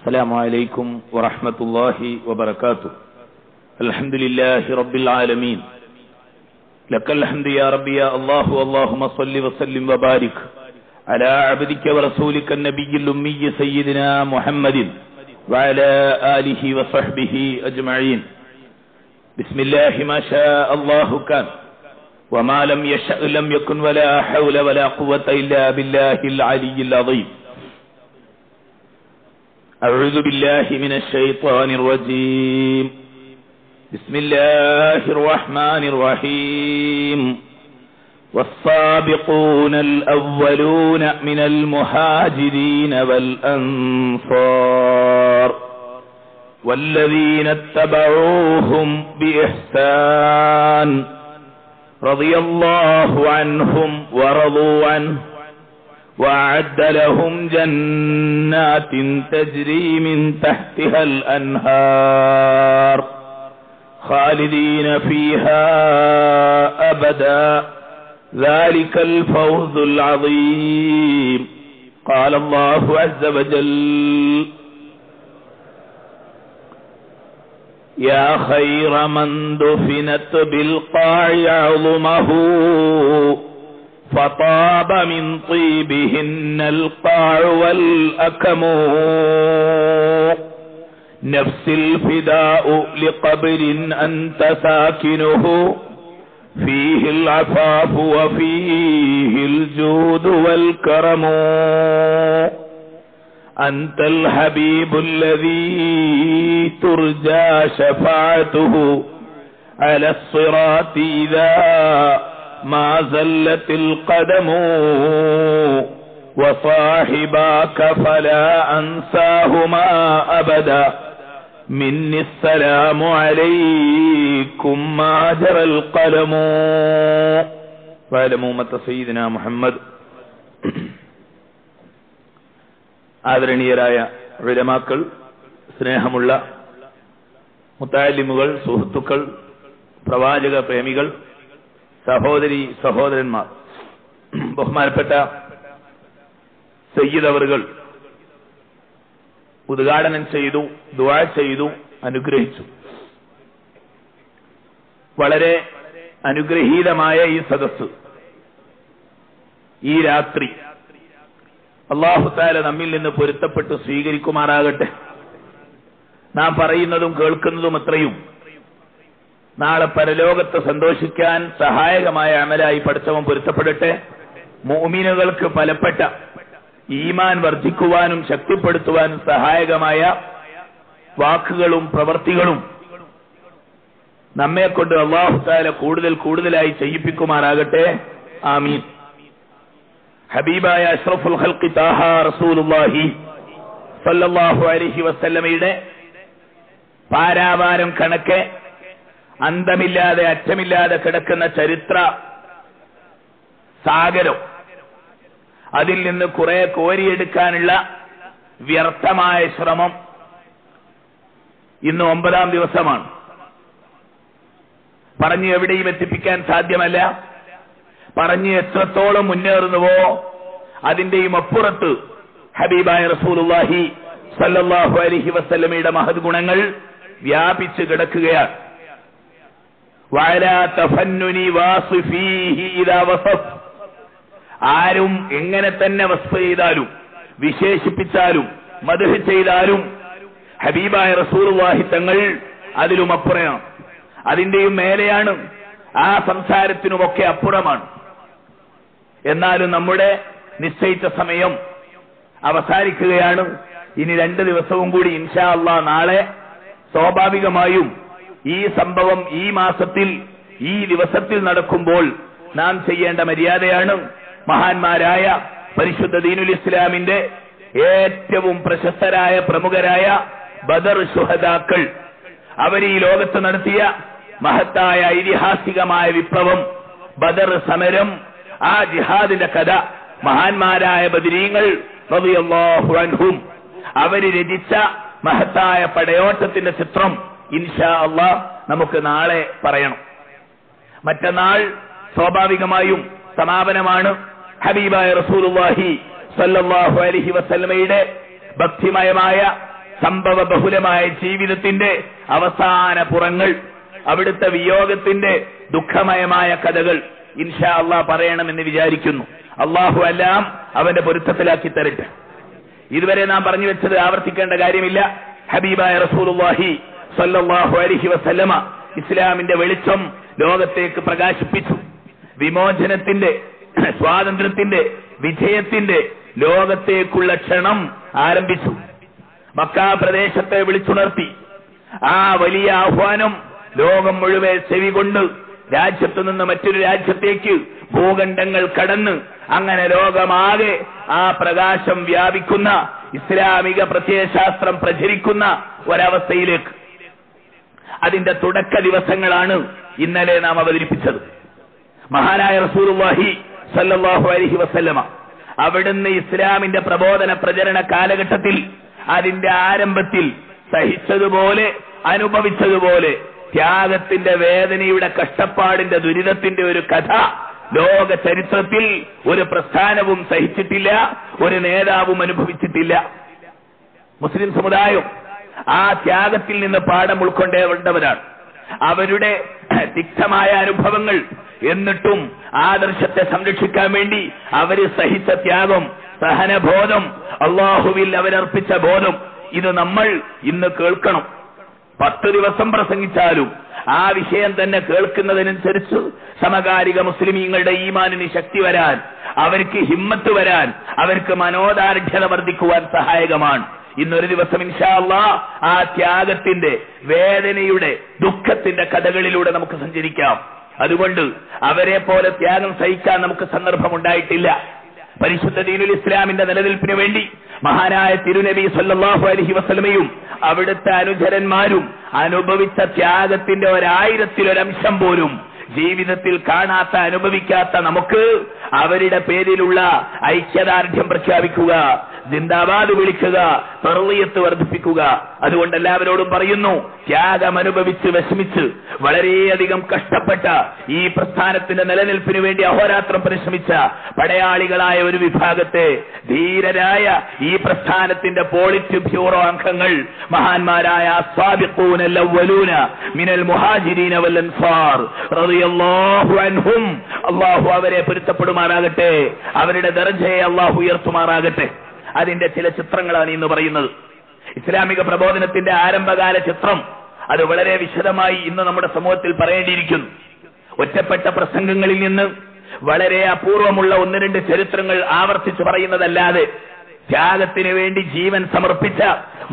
السلام عليكم ورحمة الله وبركاته. الحمد لله رب العالمين. لك الحمد يا ربي يا الله. اللهم صل وسلم وبارك على عبدك ورسولك النبي الأمي سيدنا محمد وعلى آله وصحبه أجمعين. بسم الله ما شاء الله كان وما لم يشأ لم يكن ولا حول ولا قوة إلا بالله العلي العظيم. أعوذ بالله من الشيطان الرجيم. بسم الله الرحمن الرحيم. والسابقون الأولون من المهاجرين والأنصار والذين اتبعوهم بإحسان رضي الله عنهم ورضوا عنه وأعد لهم جنات تجري من تحتها الأنهار خالدين فيها أبدا ذلك الفوز العظيم. قال الله عز وجل: يا خير من دفنت بالقاع عظمه فطاب من طيبهن القاع والأكم نفس الفداء لقبر أنت ساكنه فيه العفاف وفيه الجود والكرم أنت الحبيب الذي ترجى شفاعته على الصراط إذا ما زلت القدم وصاحباك فلا أنساهما أبدا مني السلام عليكم ما جرى القلم. وعلى أمة سيدنا محمد. ആദരണീയരായ ഉലമാക്കൾ, സ്നേഹമുള്ള മുത്തഅല്ലിമുകൾ, സുഹൃത്തുക്കൾ, പ്രവാചക പ്രേമികൾ, സഹോദരി സഹോദരന്മാർ, ബഹുമാനപ്പെട്ട സയ്യിദ് അവറുകൾ ഉദ്ഘാടനം ചെയ്തു, ദുആ ചെയ്തു, അനുഗ്രഹിച്ചു. വളരെ അനുഗ്രഹീതമായ ഈ സദസ്സ്, ഈ രാത്രി അല്ലാഹു തആല നമ്മിൽ നിന്ന് പൊരുത്തപ്പെട്ട് സ്വീകരിക്കുമാറാകട്ടെ. നാം പറയുന്നതും കേൾക്കുന്നതും എത്രയും നാളെ പരലോകത്ത് സന്തോഷിക്കാൻ സഹായകമായ അമലായി പടച്ചവൻ പൊരുത്തപ്പെടട്ടെ. മുഅ്മിനുകൾക്ക് ഫലപ്പെട്ട ഈമാൻ വർദ്ധിക്കുവാനും ശക്തിപ്പെടുത്തുവാനും സഹായകമായ വാക്കുകളും പ്രവൃത്തികളും നമ്മെ കൊണ്ട് അല്ലാഹു തആല കൂടുതലായി ചെയ്യിപ്പിക്കുമാറാകട്ടെ. ആമീൻ. ഹബീബായ അഷ്റഫുൽ ഖൽഖി താഹ റസൂലുള്ളാഹി സ്വല്ലല്ലാഹു അലൈഹി വസല്ലമയുടെ പാരാവാരം കണക്കെ അന്തമില്ലാതെ അറ്റമില്ലാതെ കിടക്കുന്ന ചരിത്ര സാഗരം, അതിൽ നിന്ന് കുറെ കോരിയെടുക്കാനുള്ള വ്യർത്ഥമായ ശ്രമം ഇന്ന് 9ാം ദിവസമാണ്. പറഞ്ഞു എവിടെയും എത്തിപ്പിക്കാൻ സാധ്യമല്ല. പറഞ്ഞ് എത്രത്തോളം മുന്നേറുന്നുവോ അതിന്റെയും അപ്പുറത്ത് ഹബീബായ റസൂലുള്ളാഹി സ്വല്ലല്ലാഹു അലൈഹി വസല്ലമയുടെ മഹത് ഗുണങ്ങൾ വ്യാപിച്ചു കിടക്കുകയാണ്. വഅലാ തഫന്നുനി വാസിഫീഹി ഇദാ വസഫ്. ആരും എങ്ങനെ തന്നെ വസ്ഫ് ചെയ്താലും വിശേഷിപ്പിച്ചാലും മദ്ഹ് ചെയ്താലും ഹബീബായ റസൂലുള്ളാഹി തങ്ങൾ അതിലും അപ്പുറമാണ്, അതിന്റെയും മേലെയാണ്, ആ സംസാരത്തിനുമൊക്കെ അപ്പുറമാണ്. എന്നാലും നമ്മുടെ നിശ്ചയിച്ച സമയം അവസാനിക്കുകയാണ്. ഇനി 2 ദിവസവും കൂടി ഇൻഷാ അല്ലാഹ് നാളെ സ്വാഭാവികമായും ഈ സംഭവം ഈ മാസത്തിൽ ഈ ദിവസത്തിൽ നടക്കുമ്പോൾ നാം ചെയ്യേണ്ട മര്യാദയാണ്. മഹാന്മാരായ പരിശുദ്ധ ദീനുൽ ഇസ്ലാമിന്റെ ഏറ്റവും പ്രശസ്തരായ പ്രമുഖരായ ബദർ ശുഹദാക്കൾ, അവർ ഈ ലോകത്ത് നടത്തിയ മഹത്തായ ഐതിഹാസികമായ വിപ്ലവം, ബദർ സമരം, ആ ജിഹാദിന്റെ കഥ മഹാന്മാരായ ബദരീങ്ങൾ റളിയല്ലാഹു അൻഹും അവര് രചിച്ച മഹത്തായ പടയോട്ടത്തിന്റെ ചിത്രം ഇൻഷാ അല്ലാഹ് നമുക്ക് നാളെ പറയണം. മറ്റന്നാൾ സ്വാഭാവികമായും സമാപനമാണ്. ഹബീബായ റസൂലുള്ളാഹി സല്ലല്ലാഹു അലൈഹി വസല്ലമയുടെ ഭക്തിമയമായ സംഭവ ബഹുലമായ ജീവിതത്തിന്റെ അവസാന പുറങ്ങൾ, അവിടുത്തെ വിയോഗത്തിന്റെ ദുഃഖമയമായ കഥകൾ ഇൻഷാ അല്ലാഹ് പറയണമെന്ന് വിചാരിക്കുന്നു. അള്ളാഹു എല്ലാം അവന്റെ പൊരുത്തത്തിലാക്കി തരട്ടെ. ഇതുവരെ നാം പറഞ്ഞു വെച്ചത് ആവർത്തിക്കേണ്ട കാര്യമില്ല. ഹബീബായ റസൂലുള്ളാഹി സ്വല്ലല്ലാഹു അലൈഹി വസല്ലമ ഇസ്ലാമിന്റെ വെളിച്ചം ലോകത്തേക്ക് പ്രകാശിപ്പിച്ചു. വിമോചനത്തിന്റെ, സ്വാതന്ത്ര്യത്തിന്റെ, വിജയത്തിന്റെ ലോകത്തേക്കുള്ള ക്ഷണം ആരംഭിച്ചു. മക്കാ പ്രദേശത്തെ വിളിച്ചുണർത്തി. ആ വലിയ ആഹ്വാനം ലോകം മുഴുവൻ ചെവികൊണ്ട് രാജ്യത്തു നിന്ന് മറ്റൊരു രാജ്യത്തേക്ക് ഭൂഖണ്ഡങ്ങൾ കടന്ന് അങ്ങനെ ലോകമാകെ ആ പ്രകാശം വ്യാപിക്കുന്ന ഇസ്ലാമിക പ്രത്യയശാസ്ത്രം പ്രചരിക്കുന്ന ഒരവസ്ഥയിലേക്ക് അതിന്റെ തുടക്ക ദിവസങ്ങളാണ് ഇന്നലെ നാം അവതരിപ്പിച്ചത്. മഹാനായ റസൂലുള്ളാഹി സ്വല്ലല്ലാഹു അലൈഹി വസല്ലമ അവിടുന്ന് ഇസ്ലാമിന്റെ പ്രബോധന പ്രചരണ കാലഘട്ടത്തിൽ അതിന്റെ ആരംഭത്തിൽ സഹിച്ചതുപോലെ, അനുഭവിച്ചതുപോലെ ത്യാഗത്തിന്റെ, വേദനയുടെ, കഷ്ടപ്പാടിന്റെ, ദുരിതത്തിന്റെ ഒരു കഥ ലോക ചരിത്രത്തിൽ ഒരു പ്രസ്ഥാനവും സഹിച്ചിട്ടില്ല, ഒരു നേതാവും അനുഭവിച്ചിട്ടില്ല. മുസ്ലിം സമുദായം ആ ത്യാഗത്തിൽ നിന്ന് പാഠം ഉൾക്കൊണ്ടേണ്ടവരാണ്. അവരുടെ തിക്തമായ അനുഭവങ്ങൾ എന്നിട്ടും ആദർശത്തെ സംരക്ഷിക്കാൻ വേണ്ടി അവര് സഹിച്ച ത്യാഗം, സഹനബോധം, അള്ളാഹുവിൽ അവരർപ്പിച്ച ബോധം, ഇത് നമ്മൾ ഇന്ന് കേൾക്കണം. 10 ദിവസം പ്രസംഗിച്ചാലും ആ വിഷയം തന്നെ കേൾക്കുന്നതിനനുസരിച്ച് സമകാലിക മുസ്ലിമീങ്ങളുടെ ഈമാനിന് ശക്തി വരാൻ, അവർക്ക് ഹിമ്മത്ത് വരാൻ, അവർക്ക് മനോദാർഢ്യത വർദ്ധിക്കുവാൻ സഹായകമാണ്. ഇന്നൊരു ദിവസം ഇൻഷാ അല്ലാഹ് ആ ത്യാഗത്തിന്റെ, വേദനയുടെ, ദുഃഖത്തിന്റെ കഥകളിലൂടെ നമുക്ക് സഞ്ചരിക്കാം. അതുകൊണ്ട് അവരെ പോലെ ത്യാഗം സഹിക്കാൻ നമുക്ക് സന്ദർഭമുണ്ടായിട്ടില്ല. പരിശുദ്ധ ദീനുൽ ഇസ്ലാമിന്റെ നിലനിൽപ്പിന് വേണ്ടി മഹാനായ തിരുനബി സല്ലല്ലാഹു അലൈഹി വസല്ലമയും അവിടുത്തെ അനുചരന്മാരും അനുഭവിച്ച ത്യാഗത്തിന്റെ 1000-ൽ-1 പോലും ജീവിതത്തിൽ കാണാത്ത, അനുഭവിക്കാത്ത നമുക്ക് അവരുടെ പേരിലുള്ള ഐക്യദാർഢ്യം പ്രഖ്യാപിക്കുക, ജിന്ദാബാദ് വിളിക്കുക, തർളിയത്ത് വർദ്ധിപ്പിക്കുക. അതുകൊണ്ട് എല്ലാവരോടും പറയുന്നു, ത്യാഗം അനുഭവിച്ച് വിഷമിച്ച് വളരെയധികം കഷ്ടപ്പെട്ട ഈ പ്രസ്ഥാനത്തിന്റെ നിലനിൽപ്പിന് വേണ്ടി അഹോരാത്രം പരിശ്രമിച്ച പടയാളികളായ ഒരു വിഭാഗത്തെ, ധീരരായ ഈ പ്രസ്ഥാനത്തിന്റെ പോളിറ്റ് ബ്യൂറോ അംഗങ്ങൾ, മഹാന്മാരായ അസ്സാബിഖൂനൽ അവ്വലൂന മിനൽ മുഹാജിരീന വൽ അൻസാർ റളിയല്ലാഹു അൻഹും, അല്ലാഹു അവരെ പൊരുത്തപ്പെടുമാറാകട്ടെ, അവരുടെ ദർജയെ അല്ലാഹു ഉയർത്തുമാറാകട്ടെ. അതിന്റെ ചില ചിത്രങ്ങളാണ് ഇന്ന് പറയുന്നത്. ഇസ്ലാമിക പ്രബോധനത്തിന്റെ ആരംഭകാല ചിത്രം അത് വളരെ വിശദമായി ഇന്ന് നമ്മുടെ സമൂഹത്തിൽ പറയേണ്ടിയിരിക്കുന്നു. ഒറ്റപ്പെട്ട പ്രസംഗങ്ങളിൽ നിന്ന് വളരെ അപൂർവമുള്ള 1-2 ചരിത്രങ്ങൾ ആവർത്തിച്ചു പറയുന്നതല്ലാതെ ത്യാഗത്തിന് വേണ്ടി ജീവൻ സമർപ്പിച്ച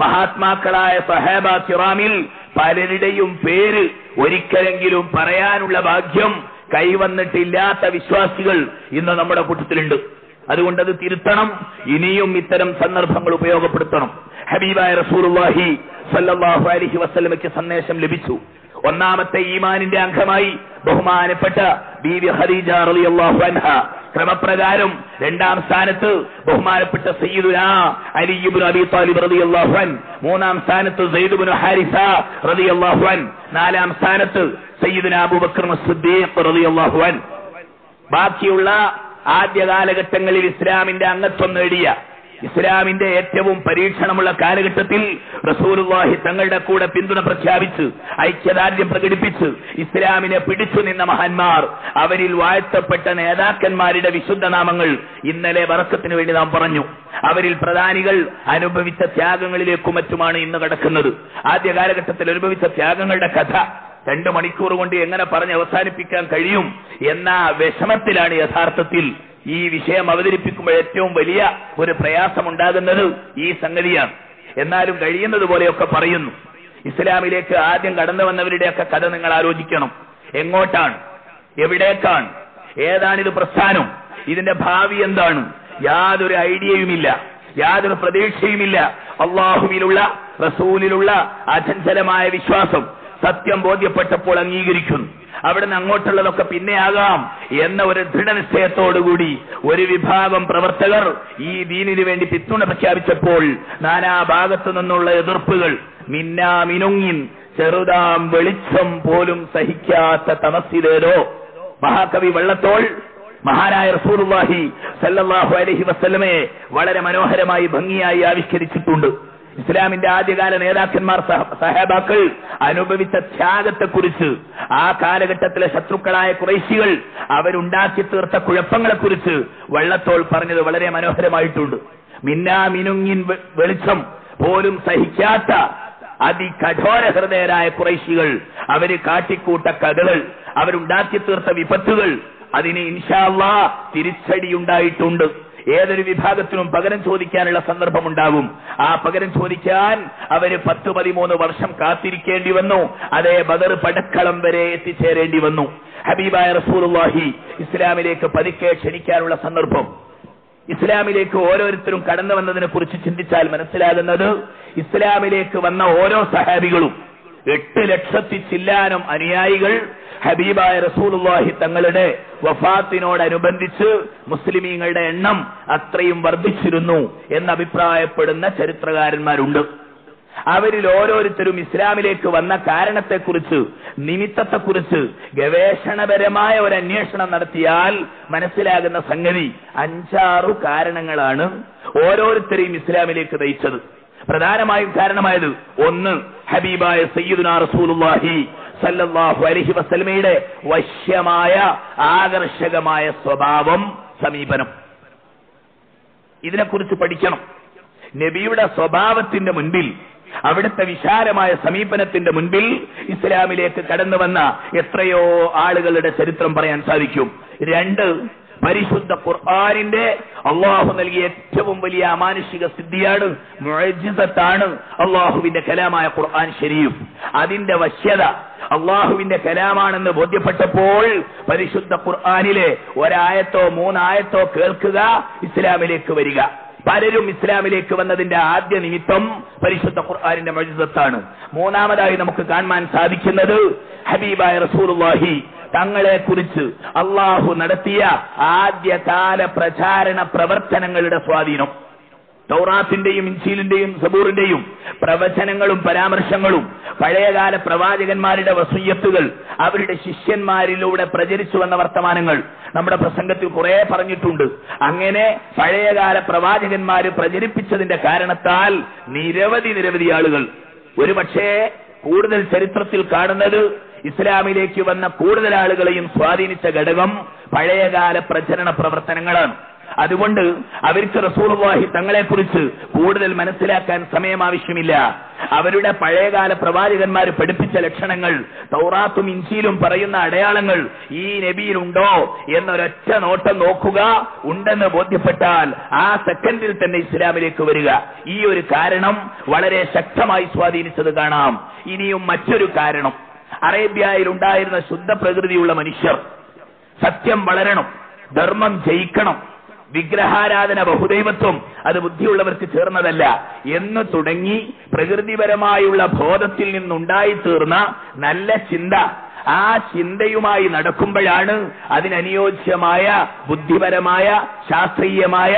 മഹാത്മാക്കളായ സഹാബ കിറാമിൽ പലരുടെയും പേര് ഒരിക്കലെങ്കിലും പറയാനുള്ള ഭാഗ്യം കൈവന്നിട്ടില്ലാത്ത വിശ്വാസികൾ ഇന്ന് നമ്മുടെ കൂട്ടത്തിലുണ്ട്. അതുകൊണ്ട് അത് തിരുത്തണം. ഇനിയും ഇത്തരം സന്ദർഭങ്ങൾ ഉപയോഗപ്പെടുത്തണം. ഹബീബായ റസൂലുള്ളാഹി സ്വല്ലല്ലാഹു അലൈഹി വസല്ലമയ്ക്ക് സന്ദേശം ലഭിച്ചു. ഒന്നാമത്തെ ഈമാനിന്റെ അംഗമായി ബഹുമാനപ്പെട്ട ബീവി ഖദീജ റളിയല്ലാഹു അൻഹ, ക്രമപ്രകാരം 2ാം സ്ഥാനത്ത് ബഹുമാനപ്പെട്ട സയ്യിദുനാ അലി ഇബ്നു അബി ത്വാലിബ് റളിയല്ലാഹു അൻ, 3ാം സ്ഥാനത്ത് സയ്യിദ് ഇബ്നു ഹാരിസ റളിയല്ലാഹു അൻ, 4ാം സ്ഥാനത്ത് സയ്യിദുനാ അബൂബക്കർ സിദ്ദീഖ് റളിയല്ലാഹു അൻ. ബാക്കിയുള്ള ആദ്യ കാലഘട്ടങ്ങളിൽ ഇസ്ലാമിന്റെ അംഗത്വം നേടിയ, ഇസ്ലാമിന്റെ ഏറ്റവും പരീക്ഷണമുള്ള കാലഘട്ടത്തിൽ റസൂലുള്ളാഹി തങ്ങളുടെ കൂടെ പിന്തുണ പ്രഖ്യാപിച്ച് ഐക്യദാർഢ്യം പ്രകടിപ്പിച്ച് ഇസ്ലാമിനെ പിടിച്ചു നിന്ന മഹാന്മാർ, അവരിൽ വാഴ്ത്തപ്പെട്ട നേതാക്കന്മാരുടെ വിശുദ്ധ നാമങ്ങൾ ഇന്നലെ ബറക്കത്തിന് വേണ്ടി നാം പറഞ്ഞു. അവരിൽ പ്രധാനികൾ അനുഭവിച്ച ത്യാഗങ്ങളിലേക്കും മറ്റുമാണ് ഇന്ന് കടക്കുന്നത്. ആദ്യ കാലഘട്ടത്തിൽ അനുഭവിച്ച ത്യാഗങ്ങളുടെ കഥ 2 മണിക്കൂർ കൊണ്ട് എങ്ങനെ പറഞ്ഞ് അവസാനിപ്പിക്കാൻ കഴിയും എന്ന വിഷമത്തിലാണ് യഥാർത്ഥത്തിൽ ഈ വിഷയം അവതരിപ്പിക്കുമ്പോൾ ഏറ്റവും വലിയ ഒരു പ്രയാസമുണ്ടാകുന്നത് ഈ സംഗതിയാണ്. എന്നാലും കഴിയുന്നത് പോലെയൊക്കെ പറയുന്നു. ഇസ്ലാമിലേക്ക് ആദ്യം കടന്നു വന്നവരുടെയൊക്കെ കഥ നിങ്ങൾ ആലോചിക്കണം. എങ്ങോട്ടാണ്, എവിടേക്കാണ്, ഏതാണിത് പ്രസ്ഥാനം, ഇതിന്റെ ഭാവി എന്താണ്, യാതൊരു ഐഡിയയുമില്ല, യാതൊരു പ്രതീക്ഷയുമില്ല. അള്ളാഹുവിലുള്ള, റസൂലിലുള്ള അചഞ്ചലമായ വിശ്വാസം സത്യം ബോധ്യപ്പെട്ടപ്പോൾ അംഗീകരിക്കുന്നു. അവിടുന്ന് അങ്ങോട്ടുള്ളതൊക്കെ പിന്നെയാകാം എന്ന ഒരു ദൃഢനിശ്ചയത്തോടുകൂടി ഒരു വിഭാഗം പ്രവർത്തകർ ഈ ദീനിനു വേണ്ടി പിന്തുണ പ്രഖ്യാപിച്ചപ്പോൾ നാനാഭാഗത്തു നിന്നുള്ള എതിർപ്പുകൾ മിന്നാമിനുങ്ങിൻ ചെറുതാം വെളിച്ചം പോലും സഹിക്കാത്ത തമസ്സിലേതോ. മഹാകവി വള്ളത്തോൾ മഹാനായ റസൂലുള്ളാഹി സല്ലല്ലാഹു അലൈഹി വസല്ലമയെ വളരെ മനോഹരമായി ഭംഗിയായി ആവിഷ്കരിച്ചിട്ടുണ്ട്. ഇസ്ലാമിന്റെ ആദ്യകാല നേതാക്കന്മാർ സഹാബാക്കൾ അനുഭവിച്ച ത്യാഗത്തെക്കുറിച്ച്, ആ കാലഘട്ടത്തിലെ ശത്രുക്കളായ ഖുറൈശികൾ അവരുണ്ടാക്കി തീർത്ത കുഴപ്പങ്ങളെക്കുറിച്ച് വള്ളത്തോൾ പറഞ്ഞത് വളരെ മനോഹരമായിട്ടുണ്ട്. മിന്നാമിനുങ്ങിൻ വെളിച്ചം പോലും സഹിക്കാത്ത അതികഠോര ഹൃദയരായ ഖുറൈശികൾ, അവര് കാട്ടിക്കൂട്ട കഥകൾ, അവരുണ്ടാക്കി തീർത്ത വിപത്തുകൾ, അതിന് ഇൻഷാ അല്ലാഹ് തിരിച്ചടിയുണ്ടായിട്ടുണ്ട്. ഏതൊരു വിഭാഗത്തിനും പകരം ചോദിക്കാനുള്ള സന്ദർഭമുണ്ടാകും. ആ പകരം ചോദിക്കാൻ അവര് 10-13 വർഷം കാത്തിരിക്കേണ്ടി വന്നു. അതേ ബദർ പടക്കളം വരെ എത്തിച്ചേരേണ്ടി വന്നു. ഹബീബായ റസൂലുള്ളാഹി ഇസ്ലാമിലേക്ക് പതുക്കെ ക്ഷണിക്കാനുള്ള സന്ദർഭം, ഇസ്ലാമിലേക്ക് ഓരോരുത്തരും കടന്നു വന്നതിനെ കുറിച്ച് ചിന്തിച്ചാൽ മനസ്സിലാകുന്നത്, ഇസ്ലാമിലേക്ക് വന്ന ഓരോ സഹാബികളും 8 ലക്ഷത്തി ചില്ലാനം അനുയായികൾ ഹബീബായ റസൂലുള്ളാഹി തങ്ങളുടെ വഫാത്തിനോടനുബന്ധിച്ച് മുസ്ലിമീങ്ങളുടെ എണ്ണം അത്രയും വർദ്ധിച്ചിരുന്നു എന്ന് അഭിപ്രായപ്പെടുന്ന ചരിത്രകാരന്മാരുണ്ട്. അവരിൽ ഓരോരുത്തരും ഇസ്ലാമിലേക്ക് വന്ന കാരണത്തെക്കുറിച്ച്, നിമിത്തത്തെക്കുറിച്ച് ഗവേഷണപരമായ ഒരു അന്വേഷണം നടത്തിയാൽ മനസ്സിലാകുന്ന സംഗതി 5-6 കാരണങ്ങളാണ് ഓരോരുത്തരെയും ഇസ്ലാമിലേക്ക് നയിച്ചത്. പ്രധാനമായും കാരണമായത്, ഒന്ന്, ഹബീബായ സയ്യിദുനാ റസൂലുള്ളാഹി സല്ലല്ലാഹു അലൈഹി വസല്ലമയുടെ വശ്യമായ ആകർഷകമായ സ്വഭാവം, സമീപനം. ഇതിനെക്കുറിച്ച് പഠിക്കണം. നബിയുടെ സ്വഭാവത്തിന്റെ മുൻപിൽ, അവിടുത്തെ വിശാലമായ സമീപനത്തിന്റെ മുൻപിൽ ഇസ്ലാമിലേക്ക് കടന്നു വന്ന എത്രയോ ആളുകളുടെ ചരിത്രം പറയാൻ സാധിക്കും. 2, പരിശുദ്ധ ഖുർആനിന്റെ അള്ളാഹു നൽകിയ ഏറ്റവും വലിയ അമാനുഷിക സിദ്ധിയാണ്, മുഅ്ജിസത്താണ് അള്ളാഹുവിന്റെ കലാമായ ഖുർആൻ ശരീഫ്. അതിന്റെ വശ്യത അള്ളാഹുവിന്റെ കലാമാണെന്ന് ബോധ്യപ്പെട്ടപ്പോൾ പരിശുദ്ധ ഖുർആനിലെ 1 ആയത്തോ 3 ആയത്തോ കേൾക്കുക, ഇസ്ലാമിലേക്ക് വരിക. പലരും ഇസ്ലാമിലേക്ക് വന്നതിന്റെ ആദ്യ നിമിത്തം പരിശുദ്ധ ഖുർആനിന്റെ മുഅ്ജിസത്താണ്. മൂന്നാമതായി നമുക്ക് കാണാൻ സാധിക്കുന്നത്, ഹബീബായ റസൂലുള്ളാഹി തങ്ങളെ കുറിച്ച് അള്ളാഹു നടത്തിയ ആദ്യകാല പ്രചാരണ പ്രവർത്തനങ്ങളുടെ സ്വാധീനം. തൗറാത്തിന്റെയും ഇൻജീലിന്റെയും സബൂറിന്റെയും പ്രവചനങ്ങളും പരാമർശങ്ങളും പഴയകാല പ്രവാചകന്മാരുടെ വസിയ്യത്തുകൾ, അവരുടെ ശിഷ്യന്മാരിലൂടെ പ്രചരിച്ചു വന്ന വർത്തമാനങ്ങൾ നമ്മുടെ പ്രസംഗത്തിൽ കുറെ പറഞ്ഞിട്ടുണ്ട്. അങ്ങനെ പഴയകാല പ്രവാചകന്മാര് പ്രചരിപ്പിച്ചതിന്റെ കാരണത്താൽ നിരവധി ആളുകൾ, ഒരുപക്ഷേ കൂടുതൽ ചരിത്രത്തിൽ കാണുന്നത്, ഇസ്ലാമിലേക്ക് വന്ന കൂടുതൽ ആളുകളെയും സ്വാധീനിച്ച ഘടകം പഴയകാല പ്രചരണ പ്രവർത്തനങ്ങളാണ്. അതുകൊണ്ട് അവർക്ക് റസൂലുള്ളാഹി തങ്ങളെക്കുറിച്ച് കൂടുതൽ മനസ്സിലാക്കാൻ സമയം ആവശ്യമില്ല. അവരുടെ പഴയകാല പ്രവാചകന്മാർ പഠിപ്പിച്ച ലക്ഷണങ്ങൾ, തൗറാത്തും ഇൻജീലും പറയുന്ന അടയാളങ്ങൾ ഈ നബിയിലുണ്ടോ എന്നൊരൊറ്റ നോട്ടം നോക്കുക. ഉണ്ടെന്ന് ബോധ്യപ്പെട്ടാൽ ആ സെക്കൻഡിൽ തന്നെ ഇസ്ലാമിലേക്ക് വരിക. ഈ ഒരു കാരണം വളരെ ശക്തമായി സ്വാധീനിച്ചത് കാണാം. ഇനിയും മറ്റൊരു കാരണം, അറേബ്യയിൽ ഉണ്ടായിരുന്ന ശുദ്ധ പ്രകൃതിയുള്ള മനുഷ്യർ സത്യം വളരണം, ധർമ്മം ജയിക്കണം, വിഗ്രഹാരാധന, ബഹുദൈവത്വം അത് ബുദ്ധിയുള്ളവർക്ക് ചേർന്നതല്ല എന്ന് തുടങ്ങി പ്രകൃതിപരമായുള്ള ബോധത്തിൽ നിന്നുണ്ടായിത്തീർന്ന നല്ല ചിന്ത, ആ ചിന്തയുമായി നടക്കുമ്പോഴാണ് അതിനനുയോജ്യമായ ബുദ്ധിപരമായ ശാസ്ത്രീയമായ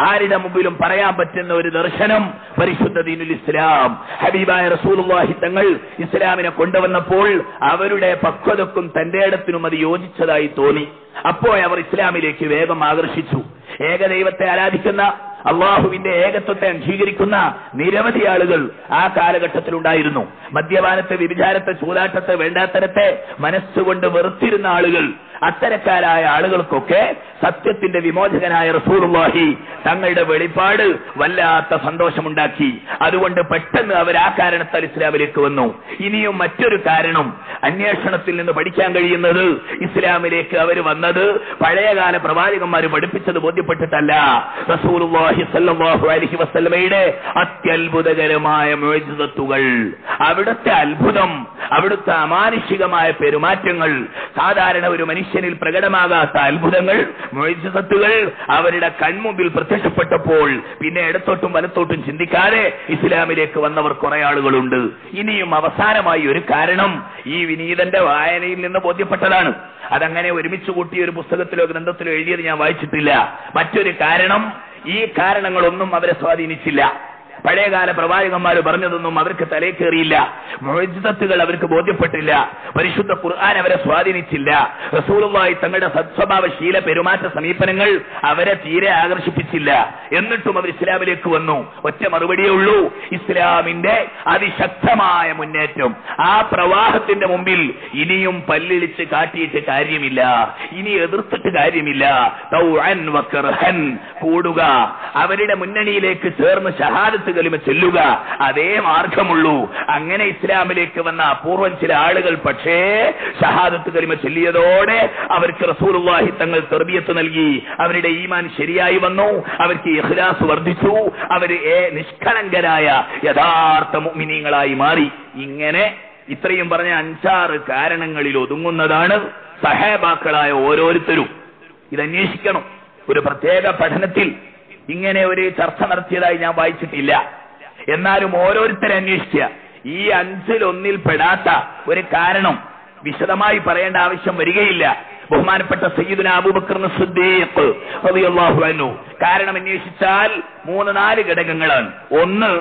ആരുടെ മുമ്പിലും പറയാൻ പറ്റുന്ന ഒരു ദർശനം പരിശുദ്ധ ദീനുൽ ഇസ്ലാം. ഹബീബായ റസൂലുള്ളാഹി തങ്ങൾ ഇസ്ലാമിനെ കൊണ്ടുവന്നപ്പോൾ അവരുടെ പക്വതക്കും തന്റെ ഇടത്തിനും അത് യോജിച്ചതായി തോന്നി. അപ്പോൾ അവർ ഇസ്ലാമിലേക്ക് വേഗം ആകർഷിച്ചു. ഏകദൈവത്തെ ആരാധിക്കുന്ന, അള്ളാഹുവിന്റെ ഏകത്വത്തെ അംഗീകരിക്കുന്ന നിരവധി ആളുകൾ ആ കാലഘട്ടത്തിലുണ്ടായിരുന്നു. മദ്യപാനത്തെ, വ്യഭിചാരത്തെ, ചൂതാട്ടത്തെ, വേണ്ടാത്തരത്തെ മനസ്സുകൊണ്ട് വെറുത്തിരുന്ന ആളുകൾ, അത്തരക്കാരായ ആളുകൾക്കൊക്കെ സത്യത്തിന്റെ വിമോചകനായ റസൂലുള്ളാഹി തങ്ങളുടെ വെളിപ്പാട് വല്ലാത്ത സന്തോഷമുണ്ടാക്കി. അതുകൊണ്ട് പെട്ടെന്ന് അവർ ആ കാരണത്താൽ ഇസ്ലാമിലേക്ക് വന്നു. ഇനിയും മറ്റൊരു കാരണം, അന്വേഷണത്തിൽ നിന്ന് പഠിക്കാൻ കഴിയുന്നത്, ഇസ്ലാമിലേക്ക് അവർ വന്നത് പഴയകാല പ്രവാചകന്മാർ പഠിപ്പിച്ചത് ബോധ്യപ്പെട്ടിട്ടല്ല. റസൂലുള്ളാഹി സ്വല്ലല്ലാഹു അലൈഹി വസല്ലമയുടെ അത്യത്ഭുതകരമായ മുഅ്ജിസത്തുകൾ, അവിടുത്തെ അത്ഭുതം, അവിടുത്തെ അമാനുഷികമായ പെരുമാറ്റങ്ങൾ, സാധാരണ ഒരു മനുഷ്യനിൽ പ്രകടമാകാത്ത അത്ഭുതങ്ങൾ, മുഅ്ജിസത്തുകൾ അവരുടെ കൺമുമ്പിൽ പ്രത്യക്ഷപ്പെട്ടപ്പോൾ പിന്നെ ഇടത്തോട്ടും വലത്തോട്ടും ചിന്തിക്കാതെ ഇസ്ലാമിലേക്ക് വന്നവർ കുറെ ആളുകളുണ്ട്. ഇനിയും അവസാനമായി ഒരു കാരണം ഈ വിനീതന്റെ വായനയിൽ നിന്ന് ബോധ്യപ്പെട്ടതാണ്. അതങ്ങനെ ഒരുമിച്ച് കൂട്ടി ഒരു പുസ്തകത്തിലോ ഗ്രന്ഥത്തിലോ എഴുതിയത് ഞാൻ വായിച്ചിട്ടില്ല. മറ്റൊരു കാരണം, ഈ കാരണങ്ങളൊന്നും അവരെ സ്വാധീനിച്ചില്ല. പഴയകാല പ്രവാചകന്മാർ പറഞ്ഞതൊന്നും അവർക്ക് തലേ കയറിയില്ല. മുഅ്ജിസത്തുകൾ അവർക്ക് ബോധ്യപ്പെട്ടില്ല. പരിശുദ്ധ ഖുർആൻ അവരെ സ്വാധീനിച്ചില്ല. റസൂലുള്ളാഹി തങ്ങളുടെ സദ്സ്വഭാവ ശീല പെരുമാറ്റ സമീപനങ്ങൾ അവരെ തീരെ ആകർഷിപ്പിച്ചില്ല. എന്നിട്ടും അവർ ഇസ്ലാമിലേക്ക് വന്നു. ഒറ്റ മറുപടിയേ ഉള്ളൂ, ഇസ്ലാമിന്റെ അതിശക്തമായ മുന്നേറ്റം. ആ പ്രവാഹത്തിന്റെ മുമ്പിൽ ഇനിയും പല്ലിളിച്ച് കാട്ടിയിട്ട് കാര്യമില്ല, ഇനി എതിർത്തിട്ട് കാര്യമില്ല. തൗഅൻ വകർഹൻ, കൂടുക, അവരുടെ മുന്നണിയിലേക്ക് ചേർന്ന് ഷഹാദത്ത് കലിമ ചൊല്ലുക, അതേ മാർഗമുള്ളൂ. അങ്ങനെ ഇസ്ലാമിലേക്ക് വന്ന അപൂർവം ചില ആളുകൾ പക്ഷേ ഷഹാദത്ത് കലിമ ചൊല്ലിയതോടെ അവർക്ക് റസൂലുള്ളാഹി തങ്ങൾ തർബിയത്ത് നൽകി. അവരുടെ ഈമാൻ ശരിയായി വന്നു, അവർക്ക് ഇഖ്ലാസ് വർദ്ധിച്ചു, അവര് നിഷ്കളങ്കരായ യഥാർത്ഥ മുഅ്മിനീങ്ങളായി മാറി. ഇങ്ങനെ ഇത്രയും പറഞ്ഞ 5-6 കാരണങ്ങളിൽ ഒതുങ്ങുന്നതാണ് സഹാബാക്കളായ ഓരോരുത്തരും. ഇതന്വേഷിക്കണം. ഒരു പ്രത്യേക പഠനത്തിൽ ഇങ്ങനെ ഒരു ചർച്ച നടത്തിയതായി ഞാൻ വായിച്ചിട്ടില്ല. എന്നാലും ഓരോരുത്തരെ അന്വേഷിക്കുക. ഈ 5-ൽ പെടാത്ത ഒരു കാരണം വിശദമായി പറയേണ്ട ആവശ്യം വരികയില്ല. ബഹുമാനപ്പെട്ട സയ്യിദുനാ അബൂബക്കർ സിദ്ദീഖ് റളിയല്ലാഹു അൻഹു കാരണം അന്വേഷിച്ചാൽ 3-4 ഘടകങ്ങളാണ്. ഒന്ന്,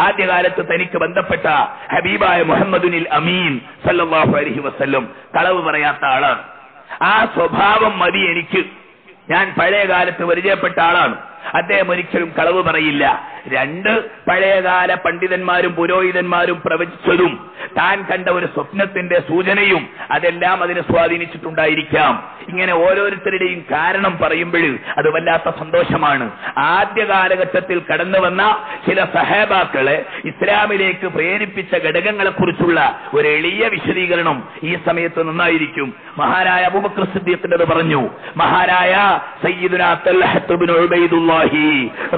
ആദ്യകാലത്ത് തനിക്ക് ബന്ധപ്പെട്ട ഹബീബായ മുഹമ്മദുനിൽ അമീൻ സല്ലല്ലാഹു അലൈഹി വസല്ലം കളവ് പറയാത്ത ആളാണ്. ആ സ്വഭാവം മതി എനിക്ക്. ഞാൻ പഴയ കാലത്ത് പരിചയപ്പെട്ട ആളാണ്. അദ്ദേഹം ഒരിക്കലും കളവ് പറയില്ല. 2, പഴയകാല പണ്ഡിതന്മാരും പുരോഹിതന്മാരും പ്രവചിച്ചതും താൻ കണ്ട ഒരു സ്വപ്നത്തിന്റെ സൂചനയും അതെല്ലാം അതിനെ സ്വാധീനിച്ചിട്ടുണ്ടായിരിക്കാം. ഇങ്ങനെ ഓരോരുത്തരുടെയും കാരണം പറയുമ്പോൾ അത് വല്ലാത്ത സന്തോഷമാണ്. ആദ്യ കാലഘട്ടത്തിൽ കടന്നു വന്ന ചില സഹാബാക്കളെ ഇസ്ലാമിലേക്ക് പ്രേരിപ്പിച്ച ഘടകങ്ങളെ കുറിച്ചുള്ള ഒരു എളിയ വിശദീകരണം ഈ സമയത്ത് നന്നായിരിക്കും. മഹാനായ അബൂബക്കർ സിദ്ദീഖിന്റെ പറഞ്ഞു. മഹാനായ സയ്യിദുനാ തൽഹത്ത് ഇബ്നു ഉബൈദുല്ലാഹി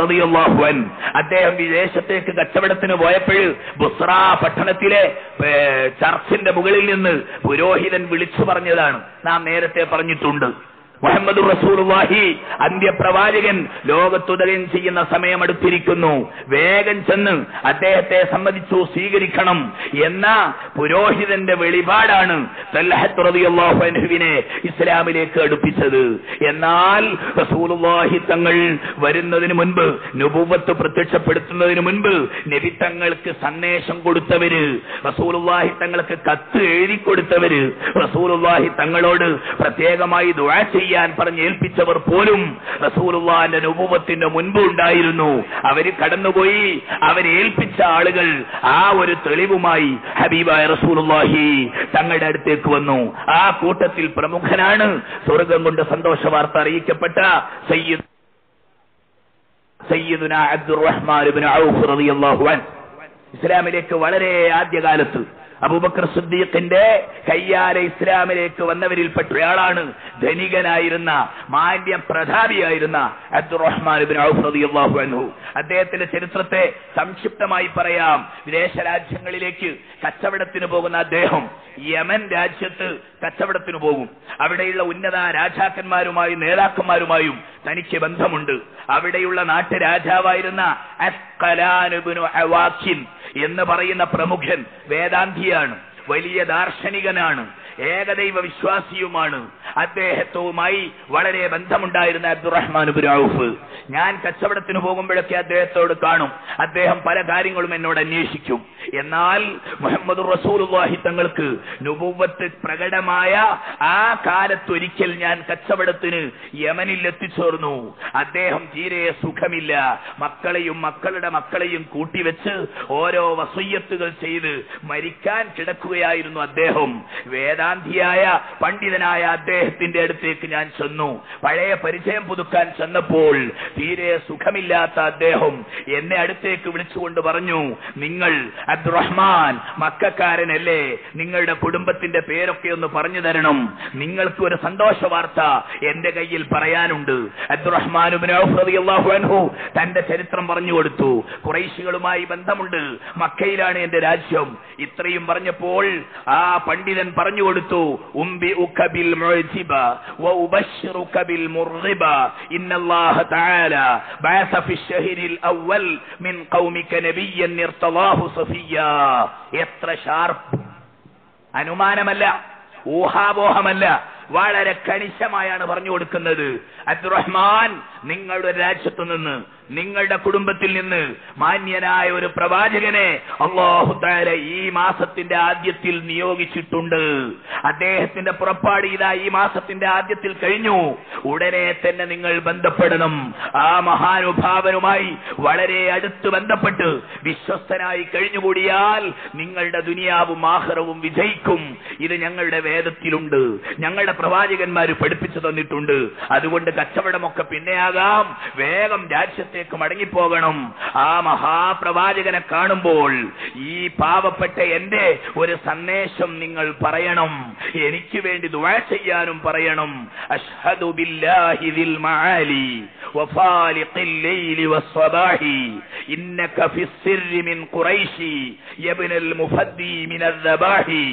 റളിയല്ലാഹു അൻഹു അദ്ദേഹം വിദേശത്തേക്ക് കച്ചവടത്തിന് പോയപ്പോൾ ബുസ്ര പട്ടണത്തിലെ ചർച്ചിന്റെ മുകളിൽ നിന്ന് പുരോഹിതൻ വിളിച്ചു പറഞ്ഞതാണ് നാം നേരത്തെ പറഞ്ഞിട്ടുണ്ട്. മുഹമ്മദ് റസൂലുള്ളാഹി അന്ത്യപ്രവാചകൻ ലോകത്തുദയം ചെയ്യുന്ന സമയം അടുത്തിരിക്കുന്നു, വേഗം ചെന്ന് അദ്ദേഹത്തെ സമ്മതിച്ചു സ്വീകരിക്കണം എന്ന പുരോഹിതന്റെ വെളിപാടാണ് തൽഹത്ത് റളിയല്ലാഹു അൻഹുവിനെ ഇസ്ലാമിലേക്ക് അടുപ്പിച്ചത്. എന്നാൽ റസൂലുള്ളാഹി തങ്ങൾ വരുന്നതിന് മുൻപ്, നുബുവത്ത് പ്രത്യക്ഷപ്പെടുത്തുന്നതിന് മുൻപ് നബി തങ്ങൾക്ക് സന്ദേശം കൊടുത്തവര്, റസൂലുള്ളാഹി തങ്ങൾക്ക് കത്ത് എഴുതി കൊടുത്തവര്, റസൂലുള്ളാഹി തങ്ങളോട് പ്രത്യേകമായി ദുആ ചെയ്യാൻ പറഞ്ഞേൽപ്പിച്ചവർ പോലും റസൂലുള്ളാഹിന്റെ നുബുവത്തിന്റെ മുൻപ് ഉണ്ടായിരുന്നു. അവര് കടന്നുപോയി. അവരേൽപ്പിച്ച ആളുകൾ ആ ഒരു തെളിവുമായി ഹബീബായ റസൂലുള്ളാഹി തങ്ങളുടെ അടുത്തേക്ക് വന്നു. ആ കൂട്ടത്തിൽ പ്രമുഖനാണ് സ്വർഗം കൊണ്ട് സന്തോഷ വാർത്ത അറിയിക്കപ്പെട്ട സയ്യിദുനാ അബ്ദുറഹ്മാൻ ഇബ്നു ഔഫ് റളിയല്ലാഹു അൻഹു. ഇസ്ലാമിലേക്ക് വളരെ ആദ്യകാലത്ത് അബൂബക്കർ സിദ്ദീഖിന്റെ കയ്യാലെ ഇസ്ലാമിലേക്ക് വന്നവരിൽപ്പെട്ട ഒരാളാണ് ധനികനായിരുന്ന മാന്യ പ്രതാപിയായിരുന്ന അബ്ദുറഹ്മാൻ ഇബ്നു ഔഫ് റളിയല്ലാഹു അൻഹു. അദ്ദേഹത്തിന്റെ ചരിത്രത്തെ സംക്ഷിപ്തമായി പറയാം. വിദേശ രാജ്യങ്ങളിലേക്ക് കച്ചവടത്തിന് പോകുന്ന അദ്ദേഹം യമൻ രാജ്യത്ത് കച്ചവടത്തിന് പോകും. അവിടെയുള്ള ഉന്നത രാജാക്കന്മാരുമായും നേതാക്കന്മാരുമായും തനിക്ക് ബന്ധമുണ്ട്. അവിടെയുള്ള നാട്ടുരാജാവായിരുന്ന അസ്ഖലാൻ ഇബ്നു അവാഖിൻ എന്ന് പറയുന്ന പ്രമുഖൻ വേദാന്തിയാണ്, വലിയ ദാർശനികനാണ്, ഏകദൈവ വിശ്വാസിയുമാണ്. അദ്ദേഹവുമായി വളരെ ബന്ധമുണ്ടായിരുന്ന അബ്ദുറഹ്മാൻ ഇബ്നു ഔഫ് ഞാൻ കച്ചവടത്തിന് പോകുമ്പോഴൊക്കെ അദ്ദേഹത്തോട് കാണും. അദ്ദേഹം പല കാര്യങ്ങളും എന്നോട് അന്വേഷിക്കും. എന്നാൽ മുഹമ്മദ് റസൂലുള്ളാഹി തങ്ങൾക്ക് നുബുവത്ത് പ്രകടമായ ആ കാലത്തൊരിക്കൽ ഞാൻ കച്ചവടത്തിന് യമനിൽ എത്തിച്ചേർന്നു. അദ്ദേഹം തീരെ സുഖമില്ല. മക്കളെയും മക്കളുടെ മക്കളെയും കൂട്ടിവെച്ച് ഓരോ വസയ്യത്തുകൾ ചെയ്ത് മരിക്കാൻ കിടക്കുകയായിരുന്നു അദ്ദേഹം. വേദാന്തിയായ പണ്ഡിതനായ അദ്ദേഹത്തിന്റെ അടുത്തേക്ക് ഞാൻ ചെന്നു. പഴയ പരിചയം പുതുക്കാൻ ചെന്നപ്പോൾ തീരെ സുഖമില്ലാത്ത അദ്ദേഹം എന്നെ അടുത്തേക്ക് വിളിച്ചുകൊണ്ട് പറഞ്ഞു, നിങ്ങൾ അബ്ദുറഹ്മാൻ മക്കക്കാരനല്ലേ, നിങ്ങളുടെ കുടുംബത്തിന്റെ പേരൊക്കെ ഒന്ന് പറഞ്ഞു തരണം, നിങ്ങൾക്ക് ഒരു സന്തോഷ വാർത്ത എന്റെ കയ്യിൽ പറയാനുണ്ട്. അബ്ദുറഹ്മാൻ ഇബ്നു ഔഫ് റളിയല്ലാഹു അൻഹു തന്റെ ചരിത്രം പറഞ്ഞു കൊടുത്തു. ഖുറൈശികളുമായി ബന്ധമുണ്ട്, മക്കയിലാണ് എന്റെ രാജ്യം. ഇത്രയും പറഞ്ഞപ്പോൾ ആ പണ്ഡിതൻ പറഞ്ഞു കൊടുത്തു, ഉംബിഉക ബിൽ മുഅ്ജിബ വ ഉബശ്ശിറുക ബിൽ മുർഗിബ ഇന്നല്ലാഹ തആല ബഅസ ഫി ശഹരിൽ അവ്വൽ മിൻ ഖൗമിക നബിയ്യൻ ഇർതളാഹു സഫിയ്യ. എത്ര ഷാർപ്പ്! അനുമാനമല്ല, ഊഹാപോഹമല്ല, വളരെ കണിശമായാണ് പറഞ്ഞു കൊടുക്കുന്നത്. അബ്ദുറഹ്മാൻ, നിങ്ങളുടെ രാജ്യത്തു നിന്ന്, നിങ്ങളുടെ കുടുംബത്തിൽ നിന്ന് മാന്യനായ ഒരു പ്രവാചകനെ അല്ലാഹു തആല ഈ മാസത്തിന്റെ ആദ്യത്തിൽ നിയോഗിച്ചിട്ടുണ്ട്. അദ്ദേഹത്തിന്റെ പുറപ്പാട് ഇതാ ഈ മാസത്തിന്റെ ആദ്യത്തിൽ കഴിഞ്ഞു. ഉടനെ തന്നെ നിങ്ങൾ ബന്ധപ്പെടണം. ആ മഹാനുഭാവനുമായി വളരെ അടുത്ത് ബന്ധപ്പെട്ട് വിശ്വസ്തനായി കഴിഞ്ഞുകൂടിയാൽ നിങ്ങളുടെ ദുനിയാവും ആഖിറവും വിജയിക്കും. ഇത് ഞങ്ങളുടെ വേദത്തിലുണ്ട്, ഞങ്ങളുടെ പ്രവാചകന്മാർ പഠിപ്പിച്ചു തന്നിട്ടുണ്ട്. അതുകൊണ്ട് കച്ചവടമൊക്കെ പിന്നെയാകാം, വേഗം രാജ്യത്തേക്ക് മടങ്ങിപ്പോകണം. ആ മഹാപ്രവാചകനെ കാണുമ്പോൾ ഈ പാവപ്പെട്ട എന്റെ ഒരു സന്ദേശം നിങ്ങൾ പറയണം, എനിക്ക് വേണ്ടി ദുആ ചെയ്യാനും പറയണം. അഷ്ഹദു ബില്ലാഹി ദിൽ മആലി വഫാലിഖിൽ ലൈലി വസ്സബാഹി ഇന്നക ഫിസ്സിർരി മിൻ ഖുറൈശി യബ്നൽ മുഫദ്ദി മിനൽ ദബാഹി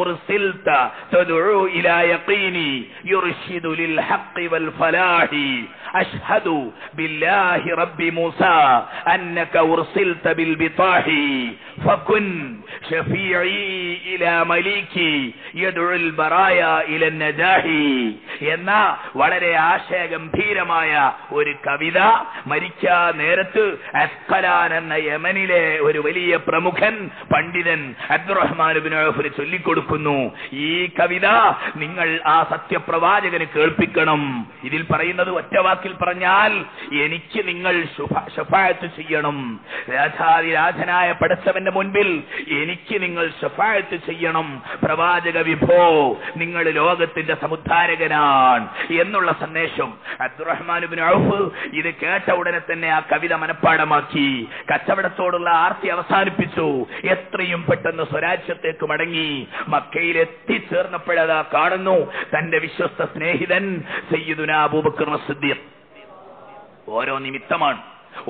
ഉർസിൽത തദ്ഉ ഇലാ യഖീനി യുർഷിദു ലിൽ ഹഖ് വൽ ഫലാഹി അഷ്ഹദു ബില്ലാഹി റബ്ബി മൂസാ അന്നക ഉർസിൽത ബിൽ ബിതാഹി ഫകുൻ ഷഫീഇ ഇലാ മലീകി യദ്ഉൽ ബറായ ഇല നജാഹി എന്ന വളരെ ആശയഗംഭീരമായ ഒരു കവിത മരിക്കാ നേരത്ത് അസ്ഖലാൻ എന്ന യമനിലെ ഒരു വലിയ പ്രമുഖൻ പണ്ഡിതൻ അബ്ദുറഹ്മാൻ ഇബ്നു ഔഫ് ചൊല്ലിക്കൊടുക്കുന്നു. ഈ കവിത നിങ്ങൾ ആ സത്യപ്രവാചകന് കേൾപ്പിക്കണം. ഇതിൽ പറയുന്നത് ഒറ്റ വാക്കിൽ പറഞ്ഞാൽ, എനിക്ക് നിങ്ങൾ ശഫാഅത്ത് ചെയ്യണം. രാജാതിരാജനായ പടച്ചവന്റെ മുൻപിൽ എനിക്ക് നിങ്ങൾ ശഫാഅത്ത് ചെയ്യണം. പ്രവാചക വിഭോ, നിങ്ങൾ ലോകത്തിന്റെ സമുദ്ധാരകനാണ് എന്നുള്ള സന്ദേശം. അബ്ദുറഹ്മാൻ ഇബ്നു ഔഫ് ഇത് കേട്ട ഉടനെ തന്നെ ആ കവിത മനഃപ്പാടമാക്കി, കച്ചവടത്തോടുള്ള ആർത്തി അവസാനിപ്പിച്ചു. എത്രയും പെട്ടെന്ന് സ്വരാജ്യത്തേക്ക് മടങ്ങി. മക്കയിൽ എത്തിച്ചേർന്നപ്പോഴതാ കാണുന്നു തന്റെ വിശ്വസ്ത സ്നേഹിതൻ സയ്യിദുനാ അബൂബക്കർ സിദ്ദീഖ്. ഓരോ നിമിത്തമാണ്,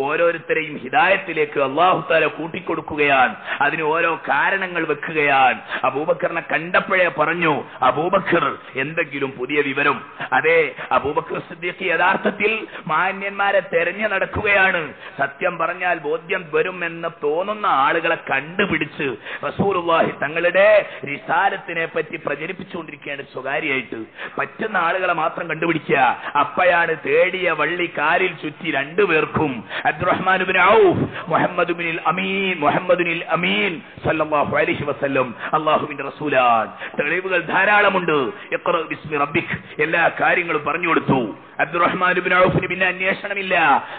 ഓരോരുത്തരെയും ഹിദായത്തിലേക്ക് അല്ലാഹു തആല കൂട്ടിക്കൊടുക്കുകയാണ്. അതിന് ഓരോ കാരണങ്ങൾ വെക്കുകയാണ്. അബൂബക്കറിനെ കണ്ടപ്പോഴേ പറഞ്ഞു, അബൂബക്കർ എന്തെങ്കിലും പുതിയ വിവരം? അതെ, അബൂബക്കർ സിദ്ദീഖ് യഥാർത്ഥത്തിൽ മാന്യന്മാരെ തെരഞ്ഞു നടക്കുകയാണ്. സത്യം പറഞ്ഞാൽ ബോധ്യം വരുമെന്ന് തോന്നുന്ന ആളുകളെ കണ്ടുപിടിച്ച് റസൂലുള്ളാഹി തങ്ങളുടെ റിസാലത്തിനെ പറ്റി പ്രചരിപ്പിച്ചുകൊണ്ടിരിക്കുകയാണ്. സ്വകാര്യമായിട്ട് പറ്റുന്ന ആളുകളെ മാത്രം കണ്ടുപിടിക്കുക. അപ്പോഴാണ് തേടിയ വള്ളി കാലിൽ ചുറ്റി രണ്ടുപേർക്കും അബ്ദുറഹ്മാൻ ഇബ്നു ഔഫ് മുഹമ്മദുൽ അമീൻ സല്ലല്ലാഹു അലൈഹി വസല്ലം അല്ലാഹുവിന്റെ റസൂലാണ്. തെളിവുകൾ ധാരാളമുണ്ട്. ഇഖ്റ ബിസ്മി റബ്ബിക് എല്ലാ കാര്യങ്ങളും പറഞ്ഞു കൊടുത്തു. അബ്ദുറഹ്മാൻ ഇബ്നു ഔഫിന് പിന്നെ അന്വേഷണമില്ല,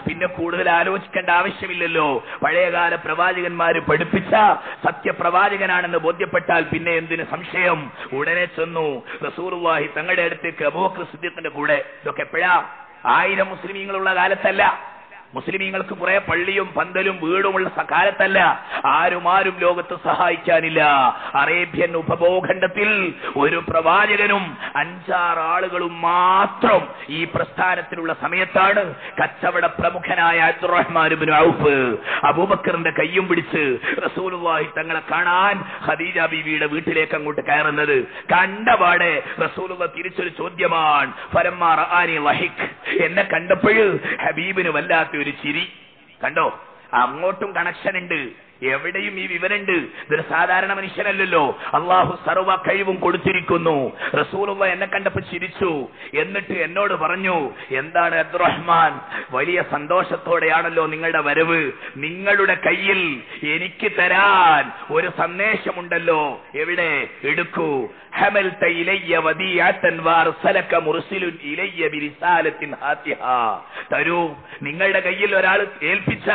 പിന്നെ കൂടുതൽ ആലോചിക്കേണ്ട ആവശ്യമില്ലല്ലോ. പഴയകാല പ്രവാചകന്മാര് പഠിപ്പിച്ച സത്യപ്രവാചകനാണെന്ന് ബോധ്യപ്പെട്ടാൽ പിന്നെ എന്തിന് സംശയം? ഉടനെ ചെന്നു റസൂലുള്ളാഹി തങ്ങളുടെ അടുത്തേക്ക് അബൂബക്കർ സിദ്ദീഖിന്റെ കൂടെ. ഇതൊക്കെ എപ്പോഴാ? 1000 മുസ്ലിമീങ്ങളുള്ള കാലത്തല്ല, മുസ്ലിമീങ്ങൾക്ക് കുറെ പള്ളിയും പന്തലും വീടുമുള്ള കാലത്തല്ല. ആരും ലോകത്ത് സഹായിക്കാനില്ല. അറേബ്യൻ ഉപഭൂഖണ്ഡത്തിൽ ഒരു പ്രവാചകനും 5-6 ആളുകളും മാത്രം ഈ പ്രസ്ഥാനത്തിലുള്ള സമയത്താണ് കച്ചവട പ്രമുഖനായ അബ്ദുറഹ്മാൻ ഇബ്നു ഔഫ് അബൂബക്കറിന്റെ കയ്യും പിടിച്ച് റസൂലുള്ളാഹി തങ്ങളെ കാണാൻ ഖദീജ ബീവിയുടെ വീട്ടിലേക്ക് അങ്ങോട്ട് കയറുന്നത്. കണ്ടപാടെ റസൂലുള്ളാഹി തിരിച്ചൊരു ചോദ്യമാണ്, ഫലമ്മാ റആനി ലഹിക്, എന്നെ കണ്ടപ്പോൾ ഹബീബിന് വല്ലാത്ത ഒരു ചിരി. കണ്ടോ, അങ്ങോട്ടും കണക്ഷൻ ഉണ്ട്, എവിടെയും ഈ വിവരമുണ്ട്. ഇതൊരു സാധാരണ മനുഷ്യനല്ലല്ലോ, അള്ളാഹു സർവ്വ കഴിവും കൊടുത്തിരിക്കുന്നു. റസൂലുള്ളാഹി എന്നെ കണ്ടപ്പോൾ ചിരിച്ചു. എന്നിട്ട് എന്നോട് പറഞ്ഞു, എന്താണ് അബ്ദുറഹ്മാൻ, വലിയ സന്തോഷത്തോടെയാണല്ലോ നിങ്ങളുടെ വരവ്. നിങ്ങളുടെ കയ്യിൽ എനിക്ക് തരാൻ ഒരു സന്ദേശമുണ്ടല്ലോ. എവിടെ? എടുക്കൂ. ഹമൽത ഇലയ്യ വദിഅതൻ വഅർസലക മുർസിലുൻ ഇലയ്യ ബിരിസാലത്തിൻ ഹാതിഹാ. തരൂ, നിങ്ങളുടെ കയ്യിൽ ഒരാൾ ഏൽപ്പിച്ച